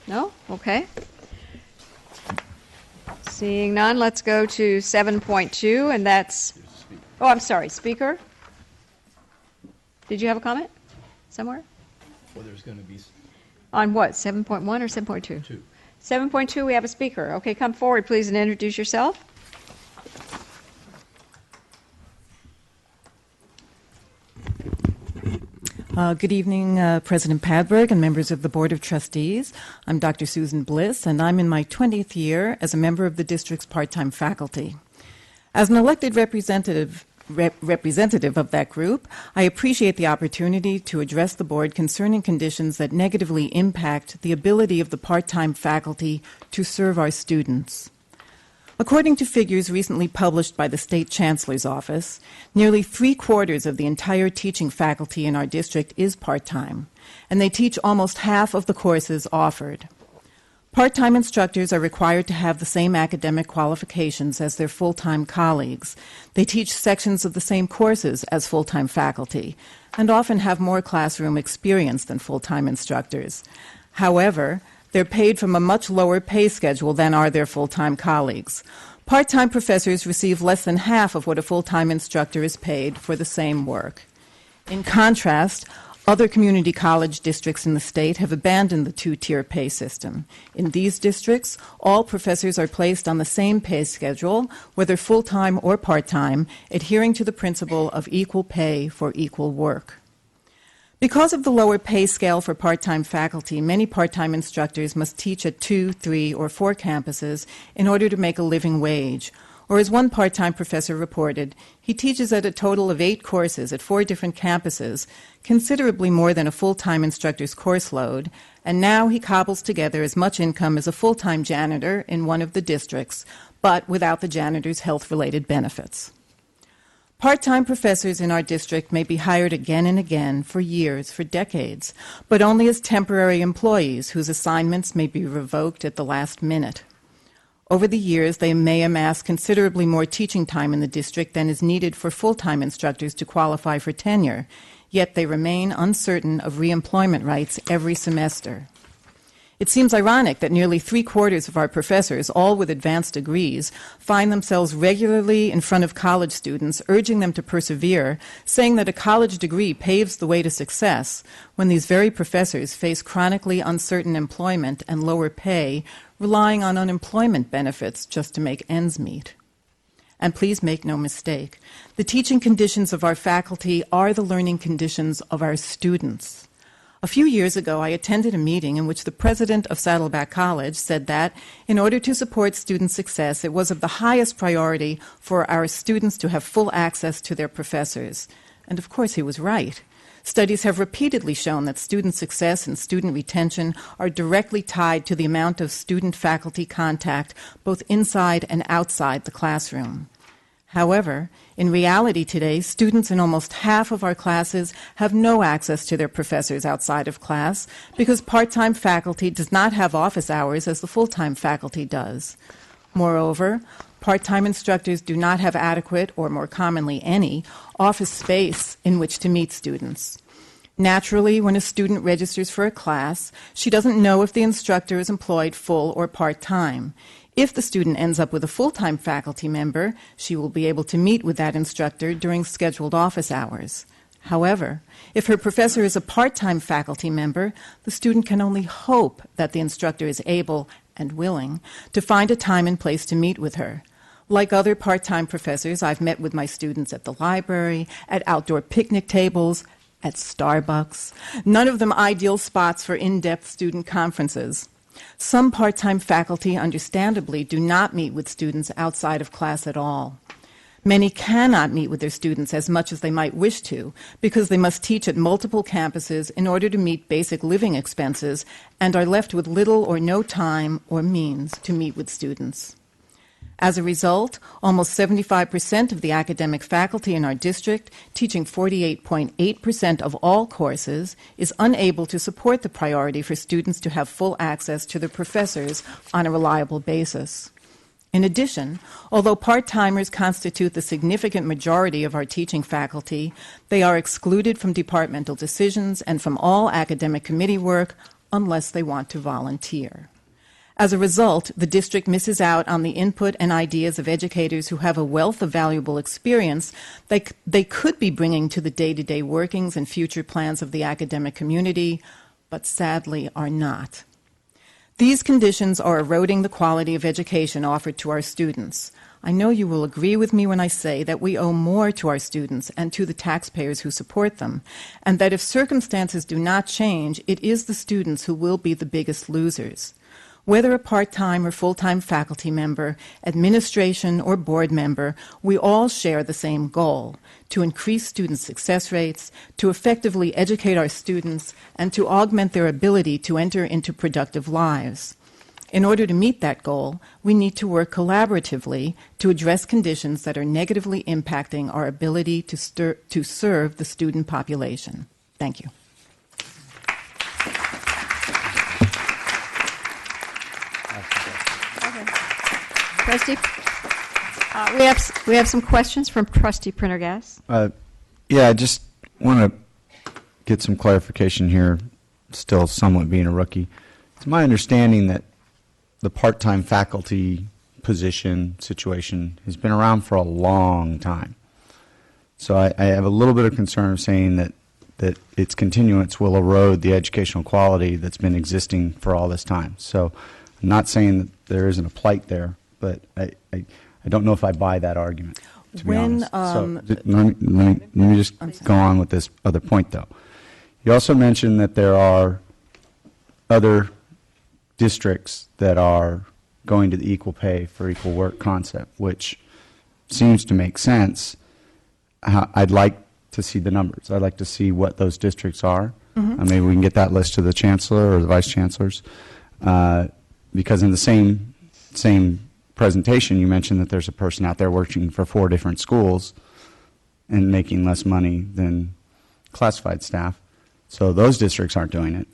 No? Okay. Seeing none, let's go to 7.2, and that's, oh, I'm sorry, speaker? Did you have a comment somewhere? Well, there's going to be On what, 7.1 or 7.2? 2. 7.2, we have a speaker. Okay, come forward, please, and introduce yourself. Good evening, President Padberg and members of the Board of Trustees. I'm Dr. Susan Bliss, and I'm in my 20th year as a member of the district's part-time faculty. As an elected representative of that group, I appreciate the opportunity to address the board concerning conditions that negatively impact the ability of the part-time faculty to serve our students. According to figures recently published by the State Chancellor's Office, nearly 3/4 of the entire teaching faculty in our district is part-time, and they teach almost half of the courses offered. Part-time instructors are required to have the same academic qualifications as their full-time colleagues. They teach sections of the same courses as full-time faculty, and often have more classroom experience than full-time instructors. However, they're paid from a much lower pay schedule than are their full-time colleagues. Part-time professors receive less than half of what a full-time instructor is paid for the same work. In contrast, other community college districts in the state have abandoned the two-tier pay system. In these districts, all professors are placed on the same pay schedule, whether full-time or part-time, adhering to the principle of equal pay for equal work. Because of the lower pay scale for part-time faculty, many part-time instructors must teach at 2, 3, or 4 campuses in order to make a living wage. Or as one part-time professor reported, he teaches at a total of 8 courses at 4 different campuses, considerably more than a full-time instructor's course load, and now he cobbles together as much income as a full-time janitor in one of the districts, but without the janitor's health-related benefits. Part-time professors in our district may be hired again and again for years, for decades, but only as temporary employees whose assignments may be revoked at the last minute. Over the years, they may amass considerably more teaching time in the district than is needed for full-time instructors to qualify for tenure, yet they remain uncertain of reemployment rights every semester. It seems ironic that nearly 3/4 of our professors, all with advanced degrees, find themselves regularly in front of college students, urging them to persevere, saying that a college degree paves the way to success, when these very professors face chronically uncertain employment and lower pay, relying on unemployment benefits just to make ends meet. And please make no mistake, the teaching conditions of our faculty are the learning conditions of our students. A few years ago, I attended a meeting in which the president of Saddleback College said that, in order to support student success, it was of the highest priority for our students to have full access to their professors. And of course, he was right. Studies have repeatedly shown that student success and student retention are directly tied to the amount of student-faculty contact, both inside and outside the classroom. However, in reality today, students in almost half of our classes have no access to their professors outside of class because part-time faculty does not have office hours as the full-time faculty does. Moreover, part-time instructors do not have adequate, or more commonly any, office space in which to meet students. Naturally, when a student registers for a class, she doesn't know if the instructor is employed full or part-time. If the student ends up with a full-time faculty member, she will be able to meet with that instructor during scheduled office hours. However, if her professor is a part-time faculty member, the student can only hope that the instructor is able and willing to find a time and place to meet with her. Like other part-time professors, I've met with my students at the library, at outdoor picnic tables, at Starbucks, none of them ideal spots for in-depth student conferences. Some part-time faculty, understandably, do not meet with students outside of class at all. Many cannot meet with their students as much as they might wish to because they must teach at multiple campuses in order to meet basic living expenses and are left with little or no time or means to meet with students. As a result, almost 75% of the academic faculty in our district, teaching 48.8% of all courses, is unable to support the priority for students to have full access to their professors on a reliable basis. In addition, although part-timers constitute the significant majority of our teaching faculty, they are excluded from departmental decisions and from all academic committee work unless they want to volunteer. As a result, the district misses out on the input and ideas of educators who have a wealth of valuable experience they could be bringing to the day-to-day workings and future plans of the academic community, but sadly are not. These conditions are eroding the quality of education offered to our students. I know you will agree with me when I say that we owe more to our students and to the taxpayers who support them, and that if circumstances do not change, it is the students who will be the biggest losers. Whether a part-time or full-time faculty member, administration, or board member, we all share the same goal: to increase student success rates, to effectively educate our students, and to augment their ability to enter into productive lives. In order to meet that goal, we need to work collaboratively to address conditions that are negatively impacting our ability to serve the student population. Thank you. Trustee, we have some questions from Trustee Prendergast. Yeah, I just want to get some clarification here, still somewhat being a rookie. It's my understanding that the part-time faculty position situation has been around for a long time. So I have a little bit of concern of saying that its continuance will erode the educational quality that's been existing for all this time. So I'm not saying that there isn't a plight there, but I don't know if I buy that argument, to be honest. So let me just go on with this other point, though. You also mentioned that there are other districts that are going to the equal pay for equal work concept, which seems to make sense. I'd like to see the numbers. I'd like to see what those districts are. Mm-hmm. Maybe we can get that list to the chancellor or the vice chancellors, because in the same presentation, you mentioned that there's a person out there working for 4 different schools and making less money than classified staff. So those districts aren't doing it.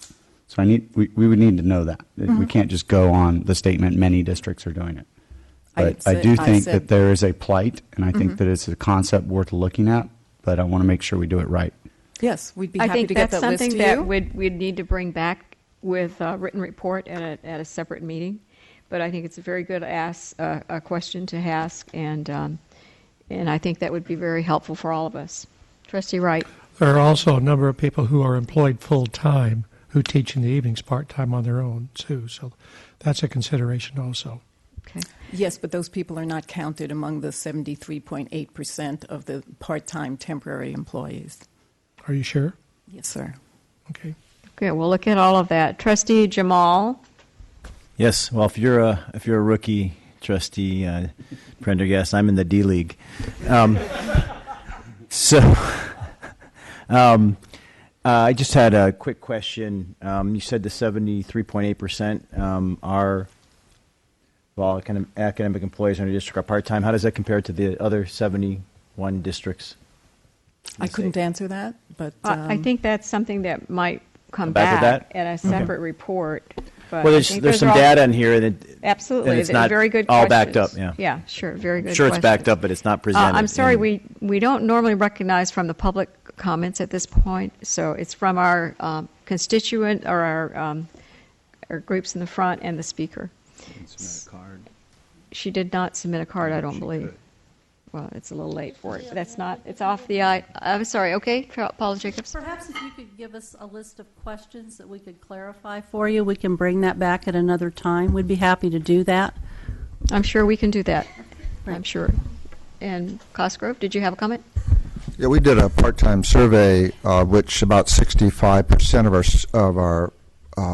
So we would need to know that. Mm-hmm. We can't just go on the statement many districts are doing it. But I do think that there is a plight, and I think that it's a concept worth looking at, but I want to make sure we do it right. Yes, we'd be I happy think to get that's that list something to that you. we'd need to bring back with a written report at a separate meeting. But I think it's a very good a question to ask, and I think that would be very helpful for all of us. Trustee Wright. There are also a number of people who are employed full-time who teach in the evenings part-time on their own, too. So that's a consideration also. Okay. Yes, but those people are not counted among the 73.8% of the part-time temporary employees. Are you sure? Yes, sir. Okay. Okay, we'll look at all of that. Trustee Jamal. Yes. Well, if you're a rookie trustee, Prendergast, I'm in the D League. I just had a quick question. You said the 73.8% are, well, academic employees in our district are part-time. How does that compare to the other 71 districts? I couldn't answer that, but I think that's something that might come back back at a separate report. But well, I think there's those some are all- data in here, and absolutely, and it's not very good all questions. backed up. Yeah. Yeah, sure, very good. I'm sure it's backed questions. up, but it's not presented. I'm sorry, we don't normally recognize from the public comments at this point, so it's from our constituent or our groups in the front and the speaker. Submit a card. She did not submit a card, I don't believe. Well, it's a little late for it. That's not. It's off the eye. I'm sorry. Okay, Paula Jacobs. Perhaps if you could give us a list of questions that we could clarify for you, we can bring that back at another time. We'd be happy to do that. I'm sure we can do that. I'm sure. And Cosgrove, did you have a comment? Yeah, we did a part-time survey, which about 65% of our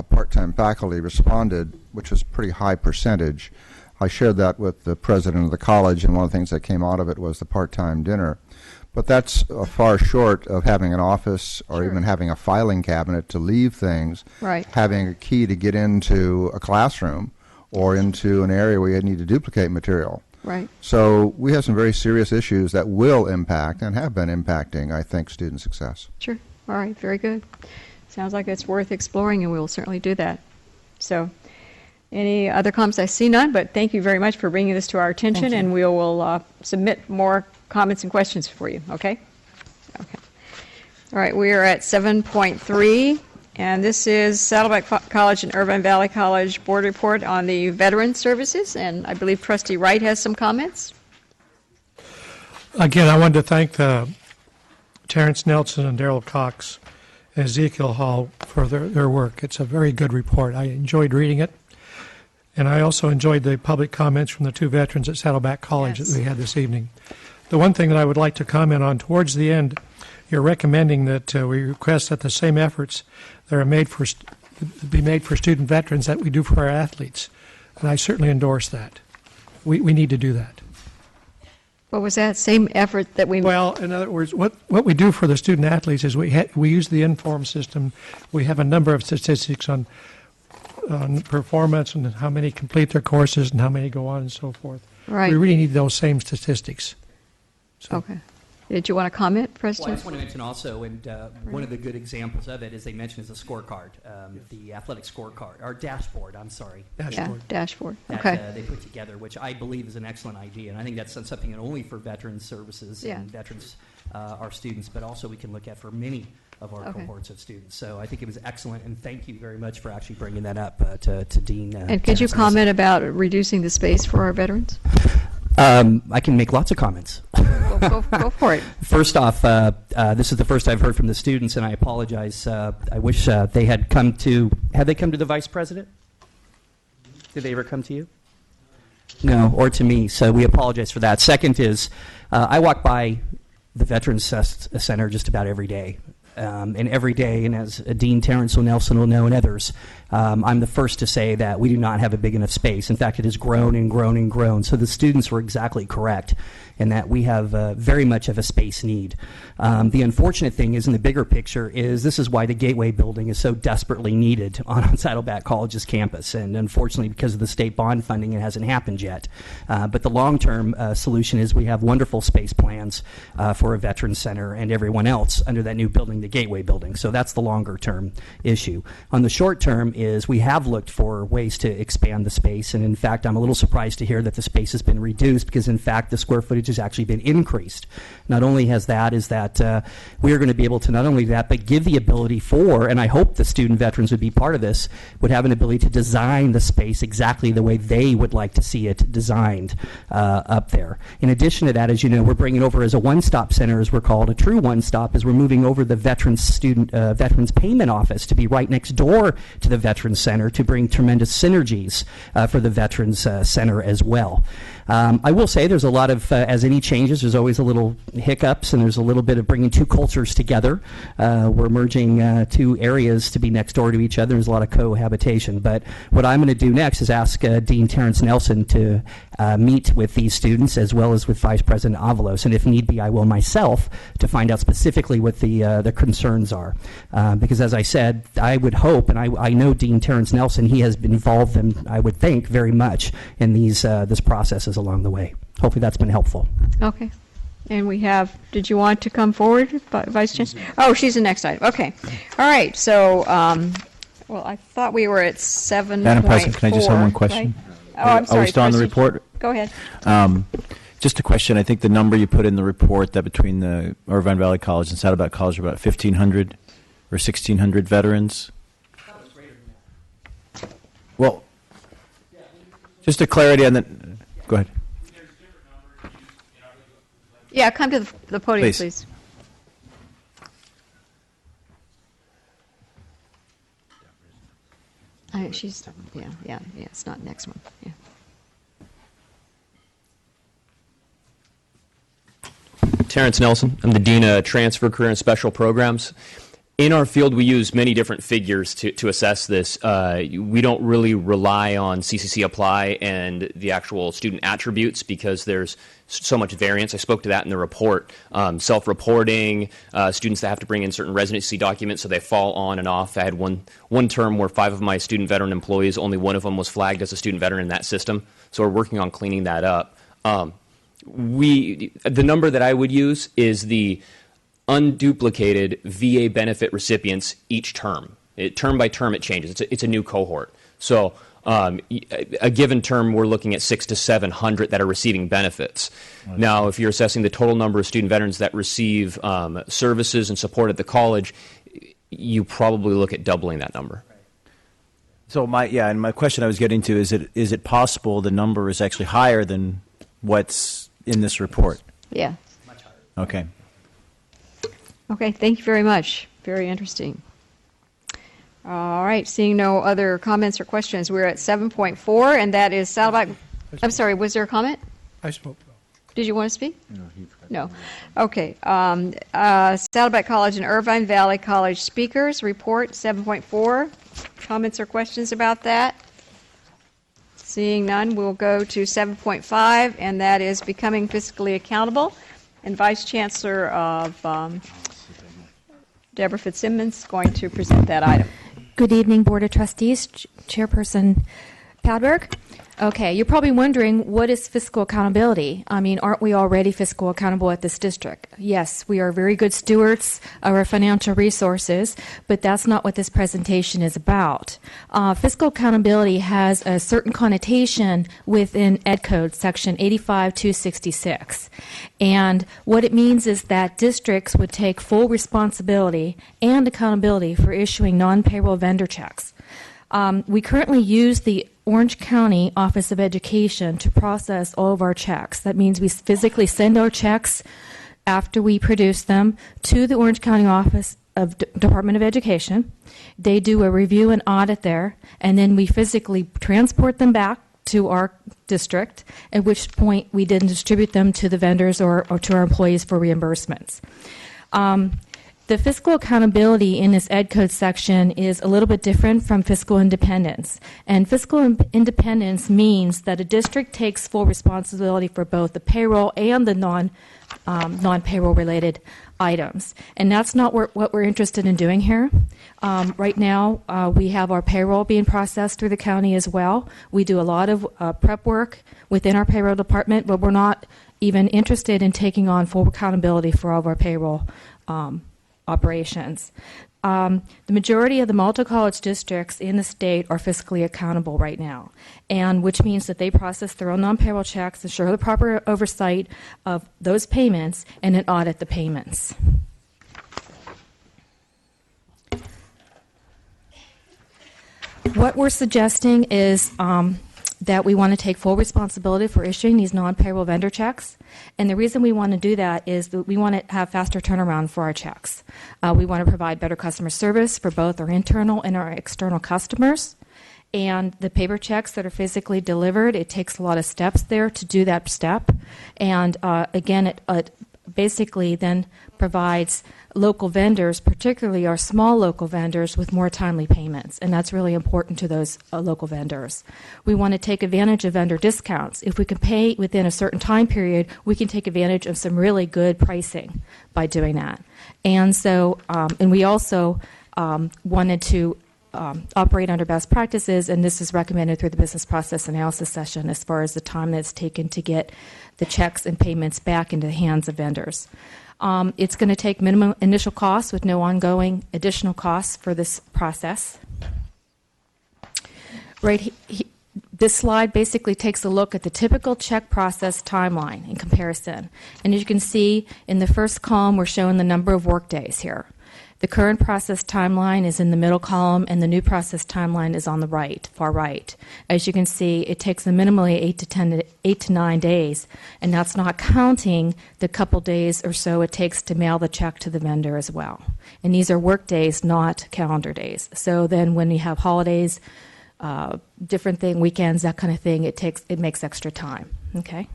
part-time faculty responded, which is a pretty high percentage. I shared that with the president of the college, and one of the things that came out of it was the part-time dinner. But that's far short of having an office or even having a filing cabinet to leave things, right. Having a key to get into a classroom or into an area where you need to duplicate material. Right. So we have some very serious issues that will impact and have been impacting, I think, student success. Sure. All right. Very good. Sounds like it's worth exploring, and we will certainly do that. So any other comments? I see none, but thank you very much for bringing this to our attention, and we will submit more comments and questions for you, okay? Okay. All right, we are at 7.3, and this is Saddleback College and Irvine Valley College Board Report on the Veteran Services, and I believe Trustee Wright has some comments. Again, I wanted to thank Terrence Nelson and Darrell Cox and Ezekiel Hall for their work. It's a very good report. I enjoyed reading it. And I also enjoyed the public comments from the two veterans at Saddleback College that we had this evening. The one thing that I would like to comment on towards the end, you're recommending that we request that the same efforts that are made be made for student veterans that we do for our athletes. And I certainly endorse that. We need to do that. What was that? Same effort that we... Well, in other words, what we do for the student athletes is we use the Inform system. We have a number of statistics on performance and how many complete their courses and how many go on and so forth. Right. We really need those same statistics. So. Okay. Did you want to comment, President? Well, I just want to mention also, and one of the good examples of it, as they mentioned, is a scorecard, the athletic scorecard, or dashboard, I'm sorry. Dashboard. Yeah, dashboard. That, okay. They put together, which I believe is an excellent idea, and I think that's something not only for veterans services and veterans, our students, but also we can look at for many of our cohorts of students. So I think it was excellent, and thank you very much for actually bringing that up to Dean. And could you comment about reducing the space for our veterans? I can make lots of comments. Go for it. First off, this is the first I've heard from the students, and I apologize. I wish they had come to... Have they come to the vice president? Did they ever come to you? No, or to me, so we apologize for that. Second is, I walk by the Veterans Center just about every day. And every day, and as Dean Terrence Nelson will know and others, I'm the first to say that we do not have a big enough space. In fact, it has grown and grown and grown. So the students were exactly correct in that we have very much of a space need. The unfortunate thing is, in the bigger picture, is this is why the Gateway building is so desperately needed on Saddleback College's campus. And unfortunately, because of the state bond funding, it hasn't happened yet. But the long-term solution is we have wonderful space plans for a veterans center and everyone else under that new building the Gateway building. So that's the longer term issue. On the short term is we have looked for ways to expand the space, and in fact I'm a little surprised to hear that the space has been reduced, because in fact the square footage has actually been increased. Not only has that, is that we are going to be able to not only that, but give the ability for, and I hope the student veterans would be part of this, would have an ability to design the space exactly the way they would like to see it designed up there. In addition to that, as you know, we're bringing over as a one-stop center, as we're called, a true one-stop, as we're moving over the Veterans Payment Office to be right next door to the Veterans Center to bring tremendous synergies for the Veterans Center as well. I will say there's a lot of, as any changes, there's always a little hiccups, and there's a little bit of bringing two cultures together. We're merging two areas to be next door to each other. There's a lot of cohabitation. But what I'm going to do next is ask Dean Terrence Nelson to meet with these students as well as with Vice President Avalos. And if need be, I will myself to find out specifically what the concerns are. Because as I said, I would hope, and I know Dean Terrence Nelson, he has been involved in, I would think, very much in these this processes along the way. Hopefully that's been helpful. Okay. And we have, did you want to come forward, Vice Chancellor? Oh, she's the next item. Okay. All right. So, well, I thought we were at 7.4. Madam President, can I just have one question? Right? Oh, I'm sorry. Are we still on the report? Go ahead. Just a question. I think the number you put in the report that between the Irvine Valley College and Saddleback College are about 1,500 or 1,600 veterans. Well, just a clarity on that. Go ahead. Yeah, come to the podium, please. She's, yeah, it's not next one. Yeah. Terrence Nelson. I'm the Dean of Transfer, Career, and Special Programs. In our field, we use many different figures to assess this. We don't really rely on CCC Apply and the actual student attributes because there's so much variance. I spoke to that in the report. Self-reporting, students that have to bring in certain residency documents so they fall on and off. I had one term where 5 of my student veteran employees, only one of them was flagged as a student veteran in that system. So we're working on cleaning that up. The number that I would use is the unduplicated VA benefit recipients each term. Term by term, it changes. It's a new cohort. So a given term, we're looking at 600 to 700 that are receiving benefits. Now, if you're assessing the total number of student veterans that receive services and support at the college, you probably look at doubling that number. So my question I was getting to is it possible the number is actually higher than what's in this report? Yeah. Much higher. Okay. Okay, thank you very much. Very interesting. All right, seeing no other comments or questions, we're at 7.4, and that is Saddleback. I'm sorry, was there a comment? I spoke. Did you want to speak? No. Okay. Saddleback College and Irvine Valley College speakers report 7.4. Comments or questions about that? Seeing none, we'll go to 7.5, and that is becoming fiscally accountable. And Vice Chancellor of Deborah Fitzsimmons is going to present that item. Good evening, Board of Trustees, Chairperson Padberg. Okay, you're probably wondering, what is fiscal accountability? I mean, aren't we already fiscal accountable at this district? Yes, we are very good stewards of our financial resources, but that's not what this presentation is about. Fiscal accountability has a certain connotation within Ed Code, Section 85266. And what it means is that districts would take full responsibility and accountability for issuing non-payroll vendor checks. We currently use the Orange County Office of Education to process all of our checks. That means we physically send our checks after we produce them to the Orange County Office of Department of Education. They do a review and audit there, and then we physically transport them back to our district, at which point we then distribute them to the vendors or to our employees for reimbursements. The fiscal accountability in this Ed Code section is a little bit different from fiscal independence. And fiscal independence means that a district takes full responsibility for both the payroll and the non-payroll related items. And that's not what we're interested in doing here. Right now, we have our payroll being processed through the county as well. We do a lot of prep work within our payroll department, but we're not even interested in taking on full accountability for all of our payroll operations. The majority of the multi-college districts in the state are fiscally accountable right now, and which means that they process their own non-payroll checks, ensure the proper oversight of those payments, and then audit the payments. What we're suggesting is that we want to take full responsibility for issuing these non-payroll vendor checks. And the reason we want to do that is that we want to have faster turnaround for our checks. We want to provide better customer service for both our internal and our external customers. And the paper checks that are physically delivered, it takes a lot of steps there to do that step. And again, it basically then provides local vendors, particularly our small local vendors, with more timely payments, and that's really important to those local vendors. We want to take advantage of vendor discounts. If we can pay within a certain time period, we can take advantage of some really good pricing by doing that. And so, and we also wanted to operate under best practices, and this is recommended through the business process analysis session as far as the time that's taken to get the checks and payments back into the hands of vendors. It's going to take minimum initial costs with no ongoing additional costs for this process. This slide basically takes a look at the typical check process timeline in comparison. And as you can see, in the first column, we're showing the number of work days here. The current process timeline is in the middle column, and the new process timeline is on the right, far right. As you can see, it takes them minimally 8 to 9 days, and that's not counting the couple days or so it takes to mail the check to the vendor as well. And these are work days, not calendar days. So then when you have holidays, different thing, weekends, that kind of thing, it makes extra time. Okay.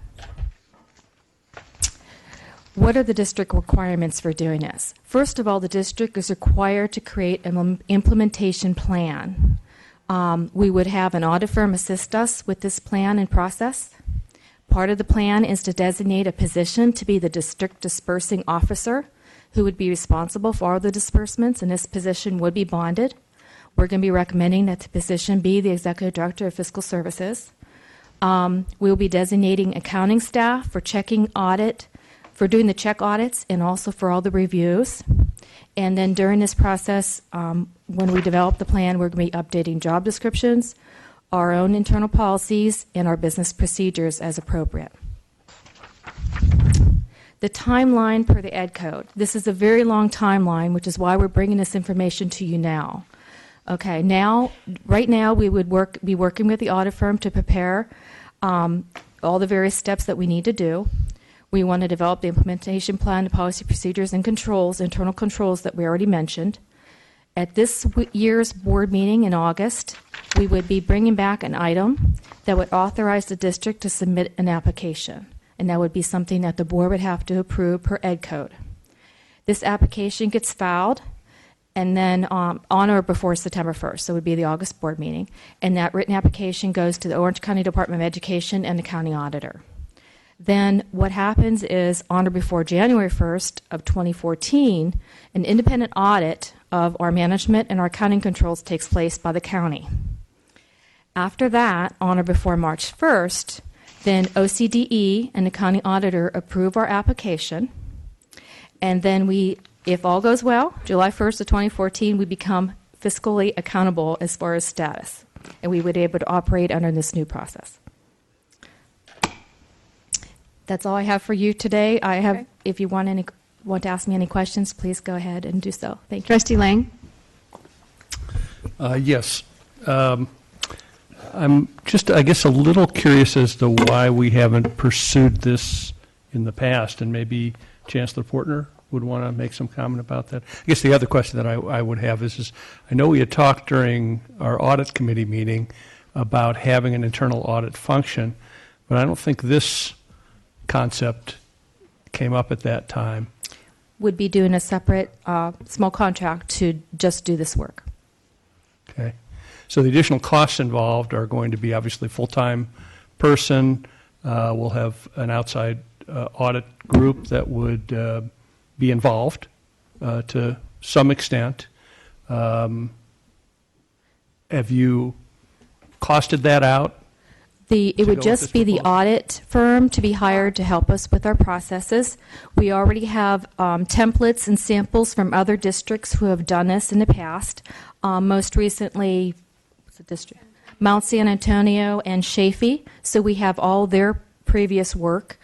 What are the district requirements for doing this? First of all, the district is required to create an implementation plan. We would have an audit firm assist us with this plan and process. Part of the plan is to designate a position to be the district dispersing officer who would be responsible for all the disbursements, and this position would be bonded. We're going to be recommending that the position be the Executive Director of Fiscal Services. We'll be designating accounting staff for checking audit, for doing the check audits, and also for all the reviews. And then during this process, when we develop the plan, we're going to be updating job descriptions, our own internal policies, and our business procedures as appropriate. The timeline per the Ed Code. This is a very long timeline, which is why we're bringing this information to you now. Okay, right now we would be working with the audit firm to prepare all the various steps that we need to do. We want to develop the implementation plan, the policy procedures and controls, internal controls that we already mentioned. At this year's board meeting in August, we would be bringing back an item that would authorize the district to submit an application, and that would be something that the board would have to approve per Ed Code. This application gets filed, and then on or before September 1st, so it would be the August board meeting, and that written application goes to the Orange County Department of Education and the county auditor. Then what happens is on or before January 1st of 2014, an independent audit of our management and our accounting controls takes place by the county. After that, on or before March 1st, then OCDE and the county auditor approve our application. And then we, if all goes well, July 1st of 2014, we become fiscally accountable as far as status. And we would be able to operate under this new process. That's all I have for you today. I have, if you want to ask me any questions, please go ahead and do so. Thank you. Trustee Lang? Yes. I'm just, I guess, a little curious as to why we haven't pursued this in the past, and maybe Chancellor Portner would want to make some comment about that. I guess the other question that I would have is I know we had talked during our audit committee meeting about having an internal audit function, but I don't think this concept came up at that time. Would be doing a separate small contract to just do this work. Okay. So the additional costs involved are going to be obviously full-time person. We'll have an outside audit group that would be involved to some extent. Have you costed that out? It would just be the audit firm to be hired to help us with our processes. We already have templates and samples from other districts who have done this in the past. Most recently, what's the district? Mount San Antonio and Chaffee. So we have all their previous work.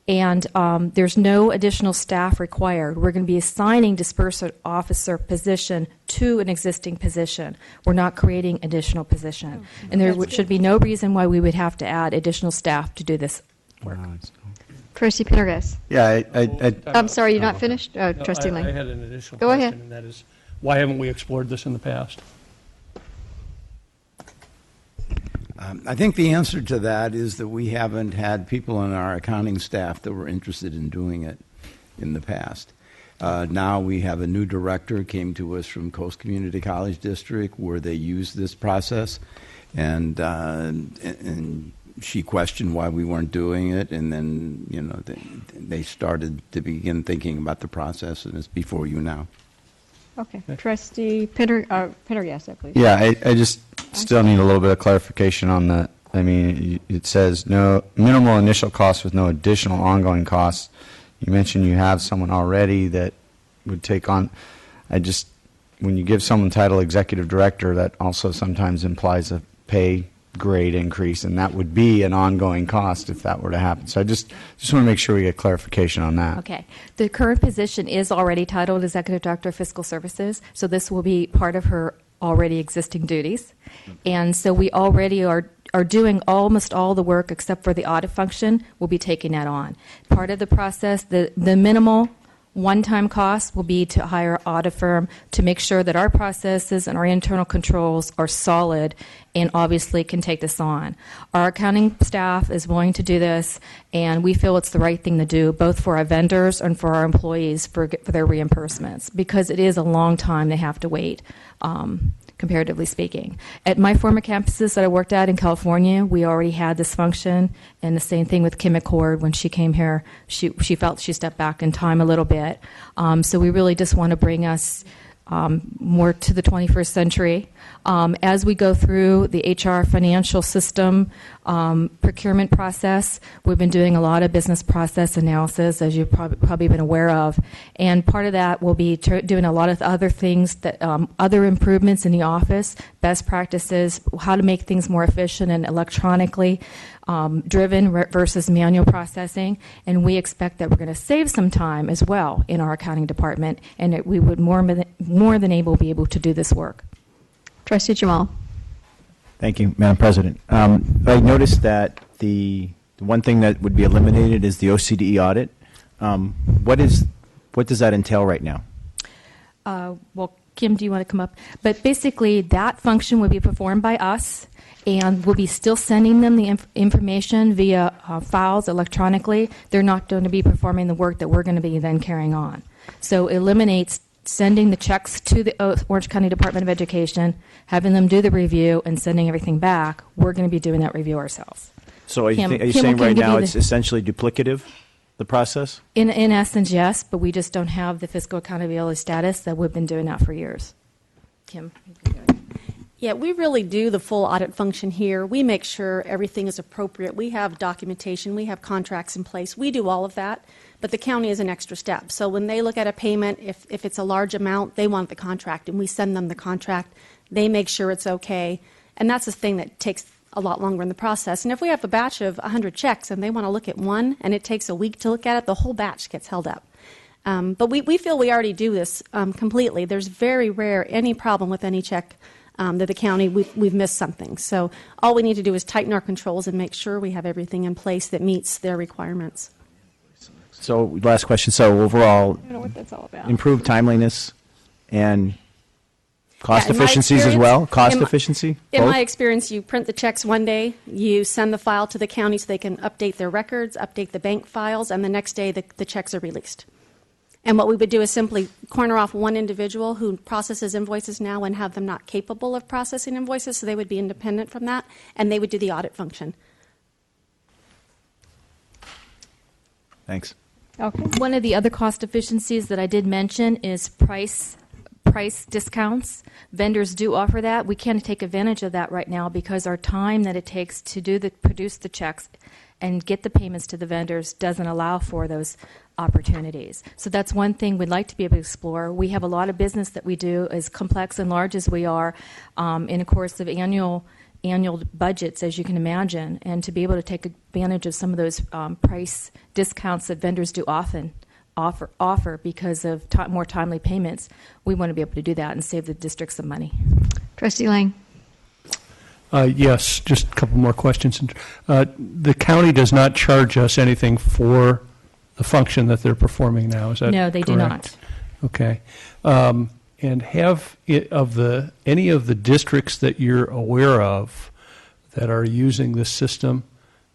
And there's no additional staff required. We're going to be assigning disbursement officer position to an existing position. We're not creating additional position. And there should be no reason why we would have to add additional staff to do this work. Trustee Pendergast. Yeah, I'm sorry, you're not finished? Trustee Lang. I had an additional Go question, ahead. and that is, why haven't we explored this in the past? I think the answer to that is that we haven't had people on our accounting staff that were interested in doing it in the past. Now we have a new director, came to us from Coast Community College District, where they use this process, and she questioned why we weren't doing it, and then they started to begin thinking about the process, and it's before you now. Okay. Trustee Pendergast, please. Yeah, I just still need a little bit of clarification on that. I mean, it says no minimal initial costs with no additional ongoing costs. You mentioned you have someone already that would take on. When you give someone title executive director, that also sometimes implies a pay grade increase, and that would be an ongoing cost if that were to happen. So I just want to make sure we get clarification on that. Okay. The current position is already titled Executive Director of Fiscal Services, so this will be part of her already existing duties. And so we already are doing almost all the work except for the audit function. We'll be taking that on. Part of the process, the minimal one-time cost will be to hire an audit firm to make sure that our processes and our internal controls are solid and obviously can take this on. Our accounting staff is willing to do this, and we feel it's the right thing to do, both for our vendors and for our employees for their reimbursements, because it is a long time they have to wait, comparatively speaking. At my former campuses that I worked at in California, we already had this function, and the same thing with Kim McCord. When she came here, she felt she stepped back in time a little bit. So we really just want to bring us more to the 21st century. As we go through the HR financial system procurement process, we've been doing a lot of business process analysis, as you've probably been aware of. And part of that will be doing a lot of other things, that other improvements in the office, best practices, how to make things more efficient and electronically driven versus manual processing. And we expect that we're going to save some time as well in our accounting department, and that we would more than be able to do this work. Trustee Jamal. Thank you, Madam President. I noticed that the one thing that would be eliminated is the OCDE audit. What does that entail right now? Well, Kim, do you want to come up? But basically, that function would be performed by us, and we'll be still sending them the information via files electronically. They're not going to be performing the work that we're going to be then carrying on. So it eliminates sending the checks to the Orange County Department of Education, having them do the review, and sending everything back. We're going to be doing that review ourselves. So are you saying right now it's essentially duplicative, the process? In essence, yes, but we just don't have the fiscal accountability status that we've been doing that for years. Kim? Yeah, we really do the full audit function here. We make sure everything is appropriate. We have documentation. We have contracts in place. We do all of that, but the county is an extra step. So when they look at a payment, if it's a large amount, they want the contract, and we send them the contract. They make sure it's okay, and that's the thing that takes a lot longer in the process. And if we have a batch of 100 checks and they want to look at one and it takes a week to look at it, the whole batch gets held up. But we feel we already do this completely. There's very rare any problem with any check that the county, we've missed something. So all we need to do is tighten our controls and make sure we have everything in place that meets their requirements. So last question. So overall, I don't know what that's all about. Improved timeliness and cost Yeah, efficiencies as well? Cost efficiency? In Both? my experience, you print the checks one day, you send the file to the county so they can update their records, update the bank files, and the next day the checks are released. And what we would do is simply corner off one individual who processes invoices now and have them not capable of processing invoices, so they would be independent from that, and they would do the audit function. Thanks. Okay. One of the other cost efficiencies that I did mention is price price discounts. Vendors do offer that. We can't take advantage of that right now because our time that it takes to produce the checks and get the payments to the vendors doesn't allow for those opportunities. So that's one thing we'd like to be able to explore. We have a lot of business that we do, as complex and large as we are, in the course of annual budgets, as you can imagine, and to be able to take advantage of some of those price discounts that vendors do often offer because of more timely payments. We want to be able to do that and save the district some money. Trustee Lang. Yes, just a couple more questions. The county does not charge us anything for the function that they're performing now. Is that No, they do not. Okay. And have any of the districts that you're aware of that are using this system,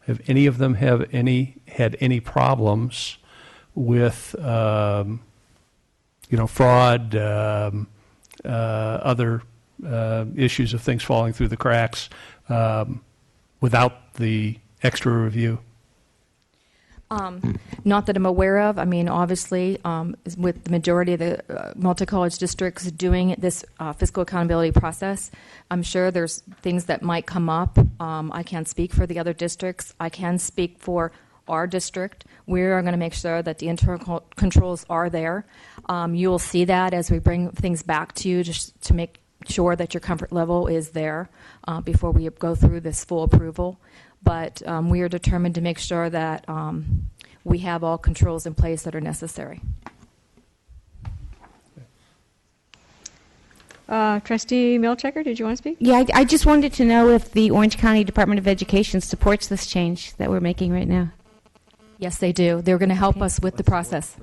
have any of them had any problems with fraud, other issues of things falling through the cracks without the extra review? Not that I'm aware of. I mean, obviously, with the majority of the multi-college districts doing this fiscal accountability process, I'm sure there's things that might come up. I can't speak for the other districts. I can speak for our district. We are going to make sure that the internal controls are there. You will see that as we bring things back to you, just to make sure that your comfort level is there before we go through this full approval. But we are determined to make sure that we have all controls in place that are necessary. Trustee Milchiker, did you want to speak? Yeah, I just wanted to know if the Orange County Department of Education supports this change that we're making right now. Yes, they do. They're going to help us with the process.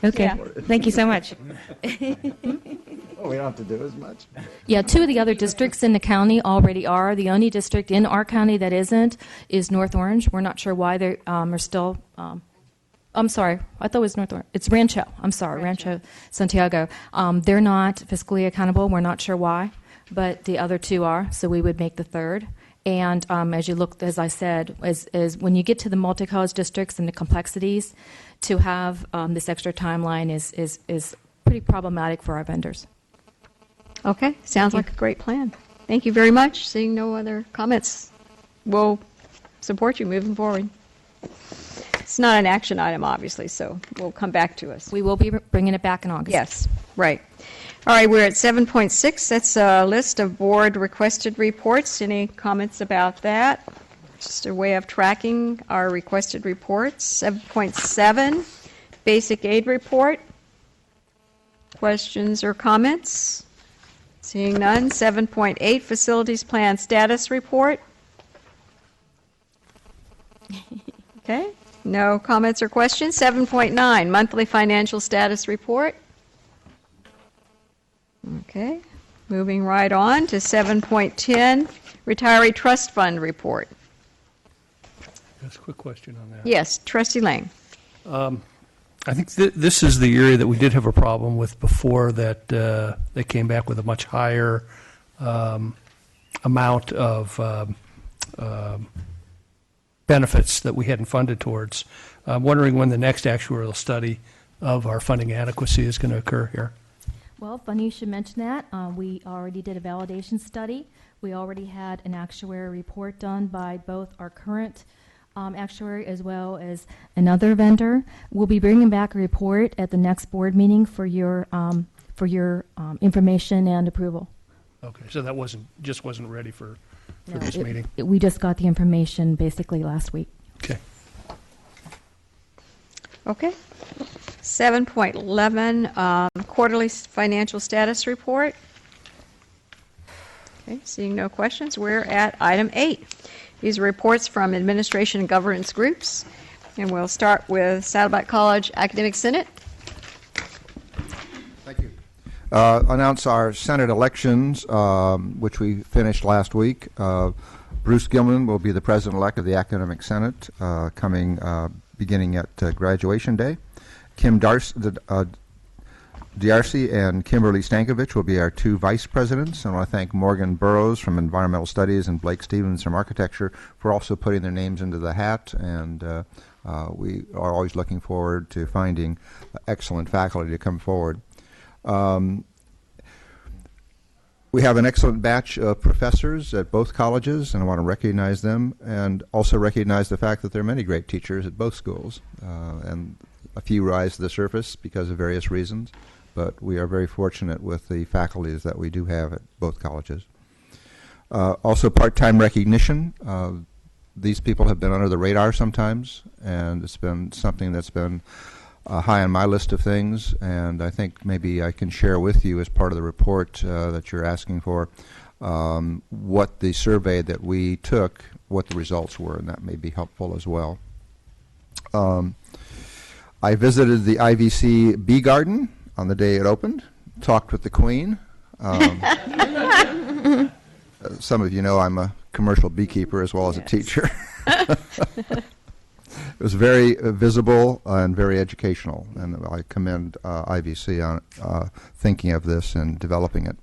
Okay. Yeah. Thank you so much. Oh, we don't have to do as much. Yeah, 2 of the other districts in the county already are. The only district in our county that isn't is North Orange. We're not sure why they are still. I'm sorry. I thought it was North Orange. It's Rancho. I'm sorry, Rancho Santiago. They're not fiscally accountable. We're not sure why, but the other 2 are. So we would make the third. And as you look, as I said, as when you get to the multi-college districts and the complexities, to have this extra timeline is pretty problematic for our vendors. Okay, sounds like a great plan. Thank you very much. Seeing no other comments, we'll support you moving forward. It's not an action item, obviously, so we'll come back to us. We will be bringing it back in August. Yes, right. All right, we're at 7.6. That's a list of board requested reports. Any comments about that? Just a way of tracking our requested reports. 7.7, basic aid report. Questions or comments? Seeing none. 7.8, facilities plan status report. Okay, no comments or questions. 7.9, monthly financial status report. Okay, moving right on to 7.10, retiree trust fund report. Just a quick question on that. Yes, Trustee Lang. I think this is the area that we did have a problem with before, that they came back with a much higher amount of benefits that we hadn't funded towards. I'm wondering when the next actuarial study of our funding adequacy is going to occur here. Well, funny you should mention that. We already did a validation study. We already had an actuary report done by both our current actuary as well as another vendor. We'll be bringing back a report at the next board meeting for your information and approval. Okay, so that wasn't ready for this meeting. We just got the information basically last week. Okay. Okay. 7.11, quarterly financial status report. Okay, seeing no questions, we're at item 8. These are reports from administration and governance groups, and we'll start with Saddleback College Academic Senate. Thank you. Announce our Senate elections, which we finished last week. Bruce Gilman will be the president-elect of the Academic Senate, beginning at graduation day. Kim D'Arcy and Kimberly Stankovich will be our 2 vice presidents. And I want to thank Morgan Burrows from Environmental Studies and Blake Stevens from Architecture for also putting their names into the hat. And we are always looking forward to finding excellent faculty to come forward. We have an excellent batch of professors at both colleges, and I want to recognize them and also recognize the fact that there are many great teachers at both schools, and a few rise to the surface because of various reasons, but we are very fortunate with the faculties that we do have at both colleges. Also part-time recognition. These people have been under the radar sometimes, and it's been something that's been high on my list of things, and I think maybe I can share with you as part of the report that you're asking for what the survey that we took, what the results were, and that may be helpful as well. I visited the IVC Bee Garden on the day it opened, talked with the Queen. Some of you know I'm a commercial beekeeper as well as a teacher. It was very visible and very educational, and I commend IVC on thinking of this and developing it.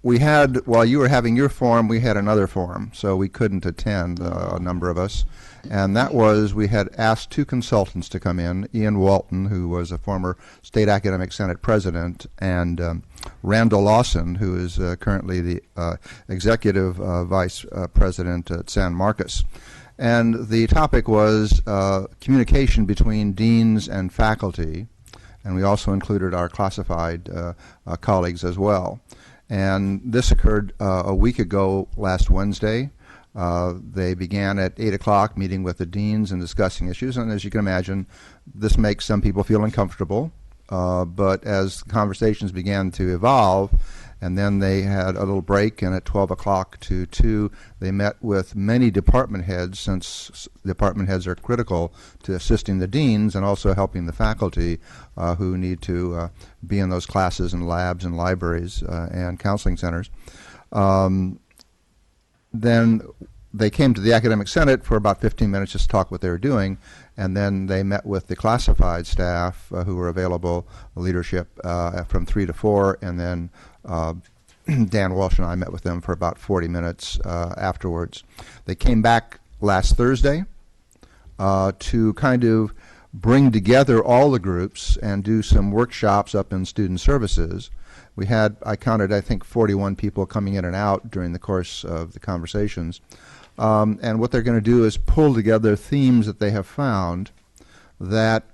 We had, while you were having your forum, we had another forum, so we couldn't attend, a number of us. And that was, we had asked two consultants to come in, Ian Walton, who was a former State Academic Senate president, and Randall Lawson, who is currently the executive vice president at San Marcos. And the topic was communication between deans and faculty, and we also included our classified colleagues as well. And this occurred a week ago last Wednesday. They began at 8 o'clock meeting with the deans and discussing issues, and as you can imagine, this makes some people feel uncomfortable, but as conversations began to evolve, and then they had a little break, and at 12 o'clock to 2, they met with many department heads, since department heads are critical to assisting the deans and also helping the faculty who need to be in those classes and labs and libraries and counseling centers. Then they came to the Academic Senate for about 15 minutes just to talk what they were doing, and then they met with the classified staff who were available, leadership from 3 to 4, and then Dan Walsh and I met with them for about 40 minutes afterwards. They came back last Thursday to kind of bring together all the groups and do some workshops up in student services. We had, I counted, I think 41 people coming in and out during the course of the conversations. And what they're going to do is pull together themes that they have found that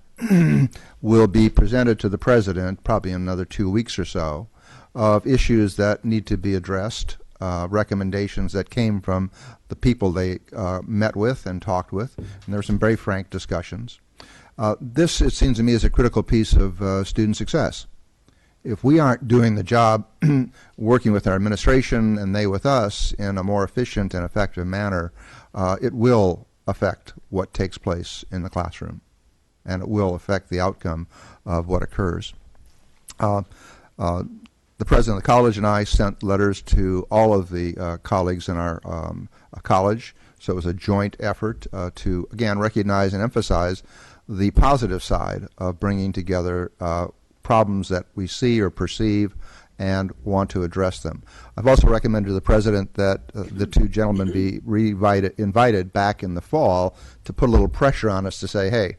will be presented to the president probably in another 2 weeks or so, of issues that need to be addressed, recommendations that came from the people they met with and talked with, and there were some very frank discussions. This, it seems to me, is a critical piece of student success. If we aren't doing the job working with our administration and they with us in a more efficient and effective manner, it will affect what takes place in the classroom, and it will affect the outcome of what occurs. The president of the college and I sent letters to all of the colleagues in our college, so it was a joint effort to, again, recognize and emphasize the positive side of bringing together problems that we see or perceive and want to address them. I've also recommended to the president that the two gentlemen be invited back in the fall to put a little pressure on us to say, hey,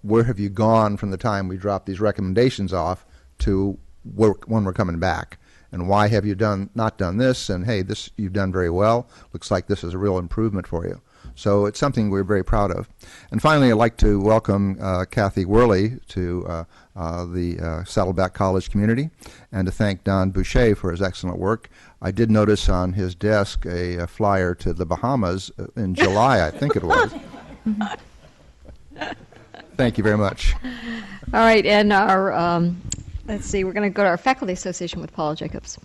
where have you gone from the time we dropped these recommendations off to when we're coming back? And why have you not done this? And hey, this you've done very well. Looks like this is a real improvement for you. So it's something we're very proud of. And finally, I'd like to welcome Kathy Worley to the Saddleback College community, and to thank Don Boucher for his excellent work. I did notice on his desk a flyer to the Bahamas in July, I think it was. Thank you very much. All right, and our, let's see, we're going to go to our Faculty Association with Paula Jacobs.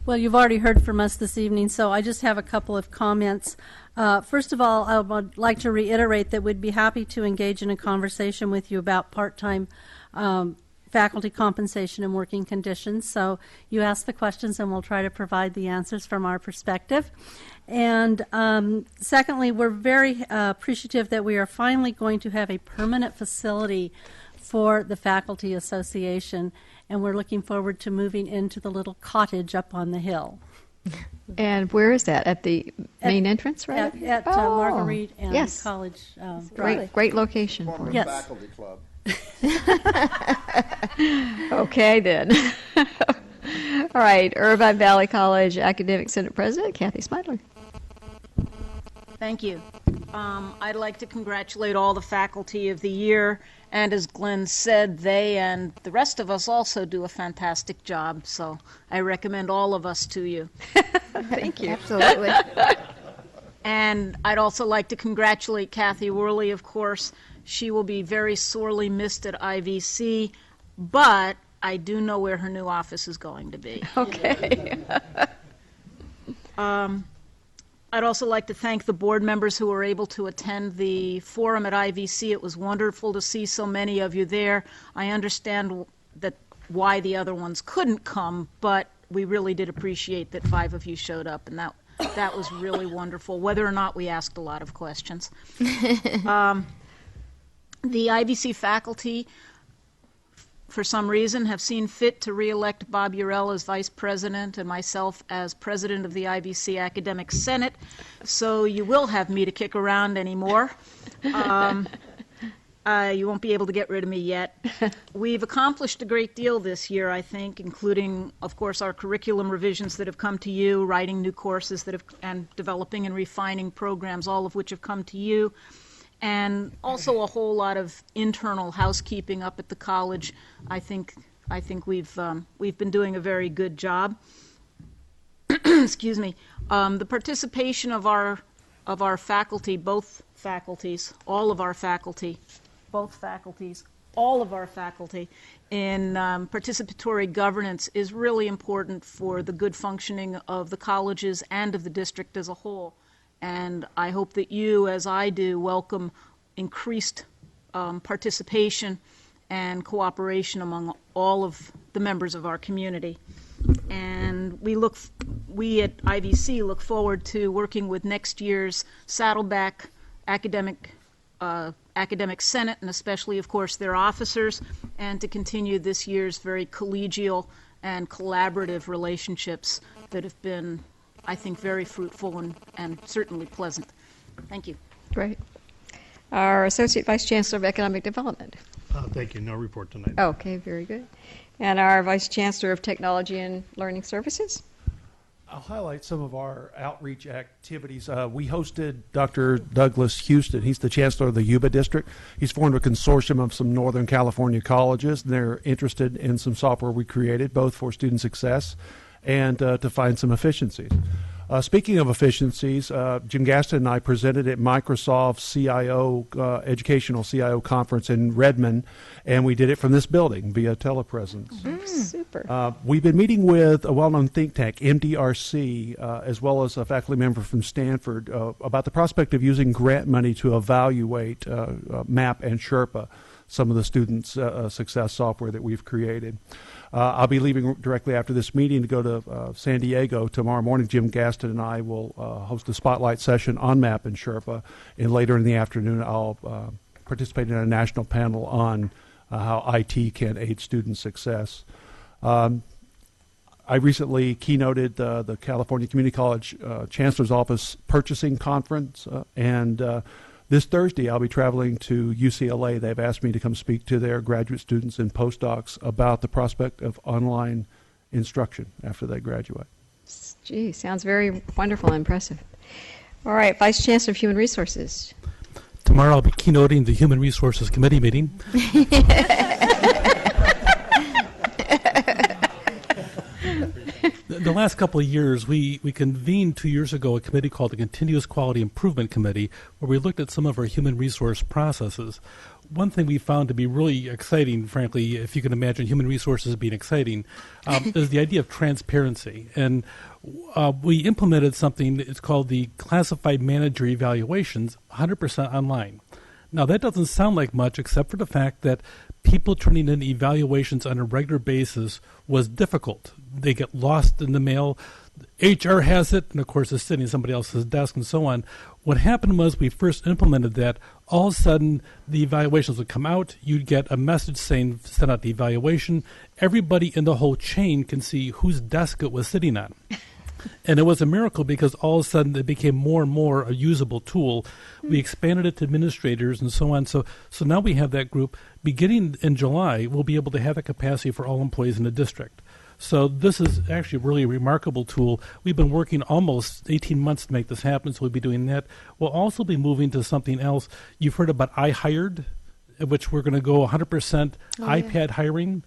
Well, you've already heard from us this evening, so I just have a couple of comments. First of all, I would like to reiterate that we'd be happy to engage in a conversation with you about part-time faculty compensation and working conditions. So you ask the questions and we'll try to provide the answers from our perspective. And secondly, we're very appreciative that we are finally going to have a permanent facility for the Faculty Association, and we're looking forward to moving into the little cottage up on the hill. And where is that? At the main entrance, right? At Marguerite and yes. College Drive. Great location. Former yes. faculty club. Okay, then. All right, Irvine Valley College Academic Senate President Kathy Smidler. Thank you. I'd like to congratulate all the faculty of the year, and as Glenn said, they and the rest of us also do a fantastic job, so I recommend all of us to you. Thank you. Absolutely. And I'd also like to congratulate Kathy Worley, of course. She will be very sorely missed at IVC, but I do know where her new office is going to be. Okay. I'd also like to thank the board members who were able to attend the forum at IVC. It was wonderful to see so many of you there. I understand that why the other ones couldn't come, but we really did appreciate that 5 of you showed up, and that was really wonderful, whether or not we asked a lot of questions. The IVC faculty, for some reason, have seen fit to re-elect Bob Urell as Vice President and myself as President of the IVC Academic Senate, so you will have me to kick around anymore. You won't be able to get rid of me yet. We've accomplished a great deal this year, I think, including, of course, our curriculum revisions that have come to you, writing new courses and developing and refining programs, all of which have come to you, and also a whole lot of internal housekeeping up at the college. I think we've been doing a very good job. Excuse me. The participation of our faculty, both faculties, all of our faculty, in participatory governance is really important for the good functioning of the colleges and of the district as a whole. And I hope that you, as I do, welcome increased participation and cooperation among all of the members of our community. And we at IVC look forward to working with next year's Saddleback Academic Senate, and especially, of course, their officers, and to continue this year's very collegial and collaborative relationships that have been, I think, very fruitful and certainly pleasant. Thank you. Great. Our Associate Vice Chancellor of Economic Development. Thank you. No report tonight. Okay, very good. And our Vice Chancellor of Technology and Learning Services. I'll highlight some of our outreach activities. We hosted Dr. Douglas Houston. He's the Chancellor of the Yuba District. He's formed a consortium of some Northern California colleges. They're interested in some software we created, both for student success and to find some efficiencies. Speaking of efficiencies, Jim Gaston and I presented at Microsoft's CIO, Educational CIO Conference in Redmond, and we did it from this building via telepresence. Super. We've been meeting with a well-known think tank, MDRC, as well as a faculty member from Stanford, about the prospect of using grant money to evaluate MAP and Sherpa, some of the students' success software that we've created. I'll be leaving directly after this meeting to go to San Diego tomorrow morning. Jim Gaston and I will host a spotlight session on MAP and Sherpa, and later in the afternoon I'll participate in a national panel on how IT can aid student success. I recently keynoted the California Community College Chancellor's Office Purchasing Conference, and this Thursday, I'll be traveling to UCLA. They've asked me to come speak to their graduate students and postdocs about the prospect of online instruction after they graduate. Gee, sounds very wonderful and impressive. All right, Vice Chancellor of Human Resources. Tomorrow I'll be keynoting the Human Resources Committee meeting. The last couple of years, we convened 2 years ago a committee called the Continuous Quality Improvement Committee, where we looked at some of our human resource processes. One thing we found to be really exciting, frankly, if you can imagine human resources being exciting, is the idea of transparency. And we implemented something that's called the Classified Manager Evaluations, 100% online. Now, that doesn't sound like much, except for the fact that people turning in evaluations on a regular basis was difficult. They get lost in the mail. HR has it, and of course it's sitting at somebody else's desk and so on. What happened was we first implemented that. All of a sudden, the evaluations would come out. You'd get a message saying, send out the evaluation. Everybody in the whole chain can see whose desk it was sitting on. And it was a miracle because all of a sudden it became more and more a usable tool. We expanded it to administrators and so on. So now we have that group. Beginning in July, we'll be able to have that capacity for all employees in the district. So this is actually a really remarkable tool. We've been working almost 18 months to make this happen, so we'll be doing that. We'll also be moving to something else. You've heard about iHired, which we're going to go 100% iPad hiring.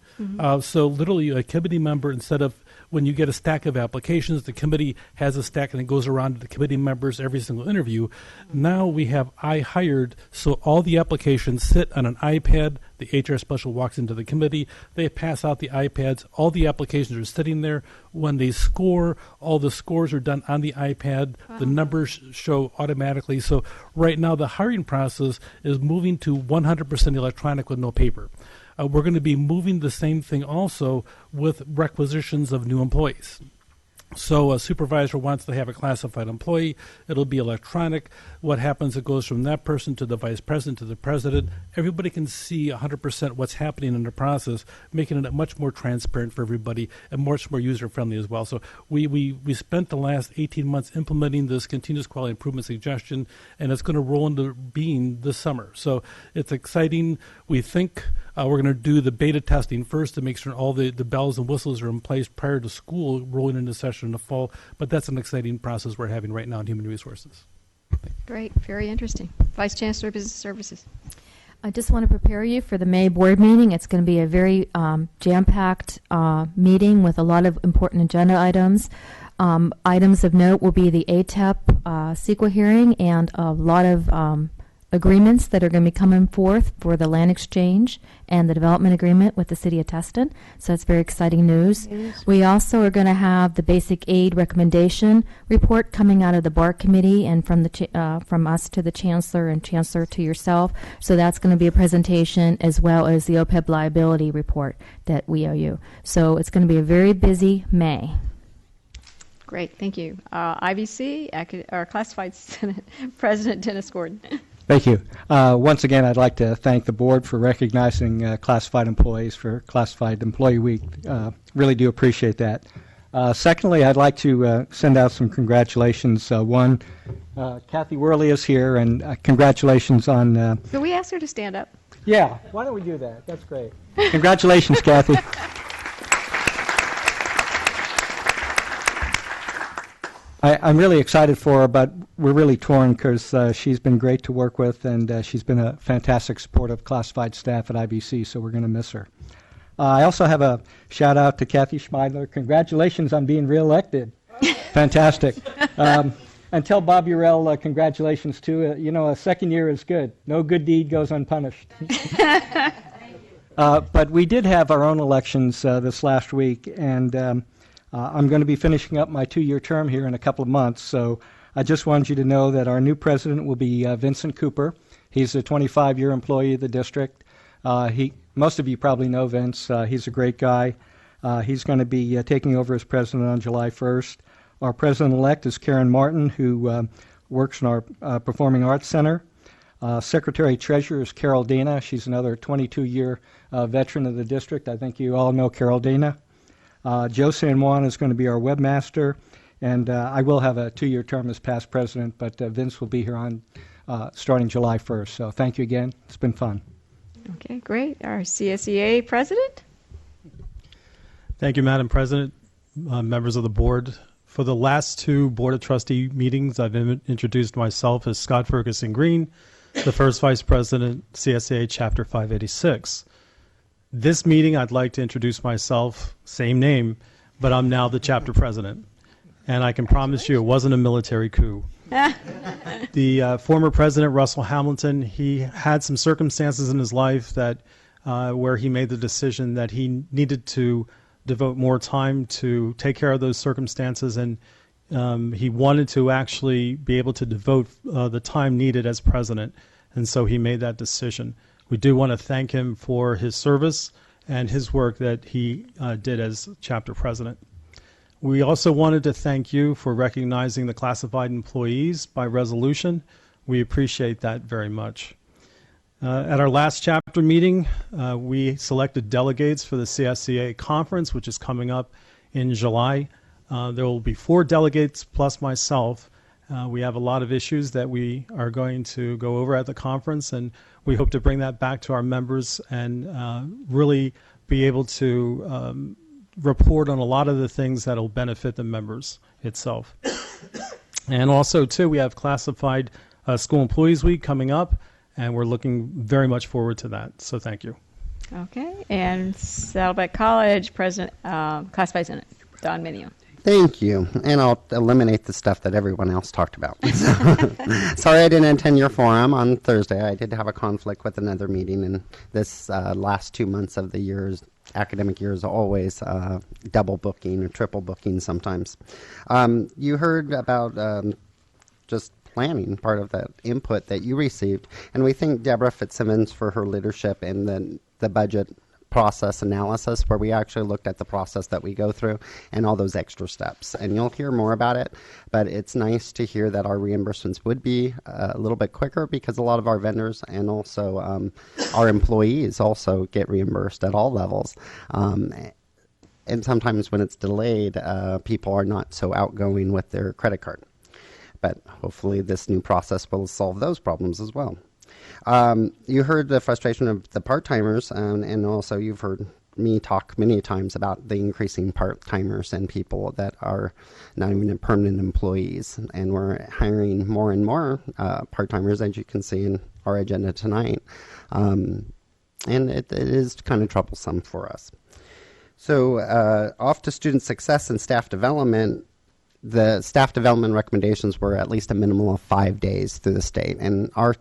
So literally a committee member, instead of when you get a stack of applications, the committee has a stack and it goes around to the committee members every single interview. Now we have iHired, so all the applications sit on an iPad. The HR special walks into the committee. They pass out the iPads. All the applications are sitting there. When they score, all the scores are done on the iPad. The numbers show automatically. So right now the hiring process is moving to 100% electronic with no paper. We're going to be moving the same thing also with requisitions of new employees. So a supervisor wants to have a classified employee. It'll be electronic. What happens, it goes from that person to the vice president to the president. Everybody can see 100% what's happening in the process, making it much more transparent for everybody and much more user-friendly as well. So we spent the last 18 months implementing this continuous quality improvement suggestion, and it's going to roll into being this summer. So it's exciting. We think we're going to do the beta testing first to make sure all the bells and whistles are in place prior to school rolling into session in the fall. But that's an exciting process we're having right now in human resources. Great, very interesting. Vice Chancellor of Business Services. I just want to prepare you for the May board meeting. It's going to be a very jam-packed meeting with a lot of important agenda items. Items of note will be the ATEP CEQA hearing and a lot of agreements that are going to be coming forth for the land exchange and the development agreement with the city of Tustin. So it's very exciting news. We also are going to have the basic aid recommendation report coming out of the BARC committee and from the from us to the chancellor and chancellor to yourself. So that's going to be a presentation as well as the OPEB liability report that we owe you. So it's going to be a very busy May. Great, thank you. IVC, our Classified Senate President Dennis Gordon. Thank you. Once again, I'd like to thank the board for recognizing classified employees for Classified Employee Week. Really do appreciate that. Secondly, I'd like to send out some congratulations. One, Kathy Worley is here, and congratulations on... Could we ask her to stand up? Yeah, why don't we do that? That's great. Congratulations, Kathy. I'm really excited for her, but we're really torn because she's been great to work with, and she's been a fantastic support of classified staff at IBC, so we're going to miss her. I also have a shout-out to Kathy Schmeidler. Congratulations on being reelected. Fantastic. And tell Bob Urell congratulations, too. You know, a second year is good. No good deed goes unpunished. But we did have our own elections this last week, and I'm going to be finishing up my 2-year term here in a couple of months, so I just wanted you to know that our new president will be Vincent Cooper. He's a 25-year employee of the district. Most of you probably know Vince. He's a great guy. He's going to be taking over as president on July 1st. Our president-elect is Karen Martin, who works in our Performing Arts Center. Secretary-Treasurer is Carol Dana. She's another 22-year veteran of the district. I think you all know Carol Dana. Joe San Juan is going to be our webmaster, and I will have a 2-year term as past president, but Vince will be here on starting July 1st. So thank you again. It's been fun. Okay, great. Our CSEA president. Thank you, Madam President, members of the board. For the last 2 Board of Trustee meetings, I've introduced myself as Scott Ferguson Green, the first Vice President, CSEA Chapter 586. This meeting, I'd like to introduce myself, same name, but I'm now the chapter president. And I can promise you it wasn't a military coup. The former president, Russell Hamilton, he had some circumstances in his life that where he made the decision that he needed to devote more time to take care of those circumstances, and he wanted to actually be able to devote the time needed as president. And so he made that decision. We do want to thank him for his service and his work that he did as chapter president. We also wanted to thank you for recognizing the classified employees by resolution. We appreciate that very much. At our last chapter meeting, we selected delegates for the CSEA conference, which is coming up in July. There will be 4 delegates plus myself. We have a lot of issues that we are going to go over at the conference, and we hope to bring that back to our members and really be able to report on a lot of the things that will benefit the members itself. And also, too, we have Classified School Employees Week coming up, and we're looking very much forward to that. So thank you. Okay, and Saddleback College President, Classified Senate, Don Minio. Thank you. And I'll eliminate the stuff that everyone else talked about. Sorry I didn't attend your forum on Thursday. I did have a conflict with another meeting, and this last 2 months of the year's academic year is always double booking or triple booking sometimes. You heard about just planning, part of that input that you received, and we thank Deborah Fitzsimmons for her leadership in the budget process analysis, where we actually looked at the process that we go through and all those extra steps. And you'll hear more about it, but it's nice to hear that our reimbursements would be a little bit quicker, because a lot of our vendors and also our employees also get reimbursed at all levels. And sometimes when it's delayed, people are not so outgoing with their credit card. But hopefully this new process will solve those problems as well. You heard the frustration of the part-timers, and also you've heard me talk many times about the increasing part-timers and people that are not even permanent employees. And we're hiring more and more part-timers, as you can see in our agenda tonight. And it is kind of troublesome for us. So off to student success and staff development. The staff development recommendations were at least a minimum of 5 days through the state. And our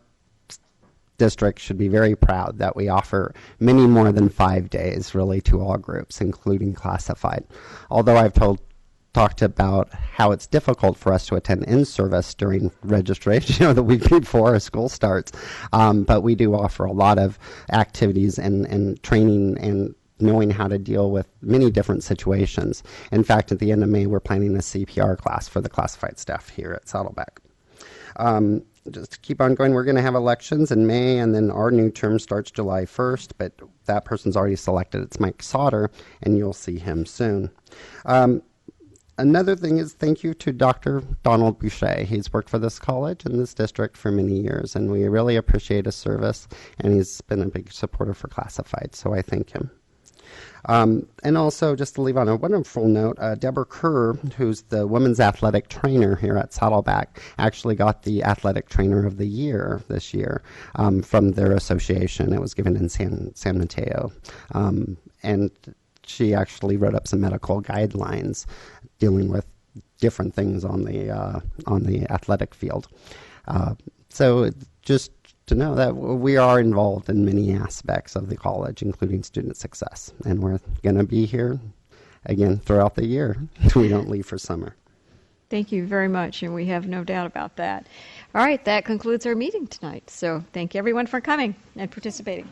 district should be very proud that we offer many more than 5 days, really, to all groups, including classified. Although I've talked about how it's difficult for us to attend in-service during registration, the week before school starts, but we do offer a lot of activities and training and knowing how to deal with many different situations. In fact, at the end of May, we're planning a CPR class for the classified staff here at Saddleback. Just to keep on going, we're going to have elections in May, and then our new term starts July 1st, but that person's already selected. It's Mike Sauter, and you'll see him soon. Another thing is thank you to Dr. Donald Boucher. He's worked for this college and this district for many years, and we really appreciate his service, and he's been a big supporter for classified, so I thank him. And also, just to leave on a wonderful note, Deborah Kerr, who's the women's athletic trainer here at Saddleback, actually got the Athletic Trainer of the Year this year from their association. It was given in San Mateo. And she actually wrote up some medical guidelines dealing with different things on the athletic field. So just to know that we are involved in many aspects of the college, including student success. And we're going to be here again throughout the year. We don't leave for summer. Thank you very much, and we have no doubt about that. All right, that concludes our meeting tonight. So thank you everyone for coming and participating.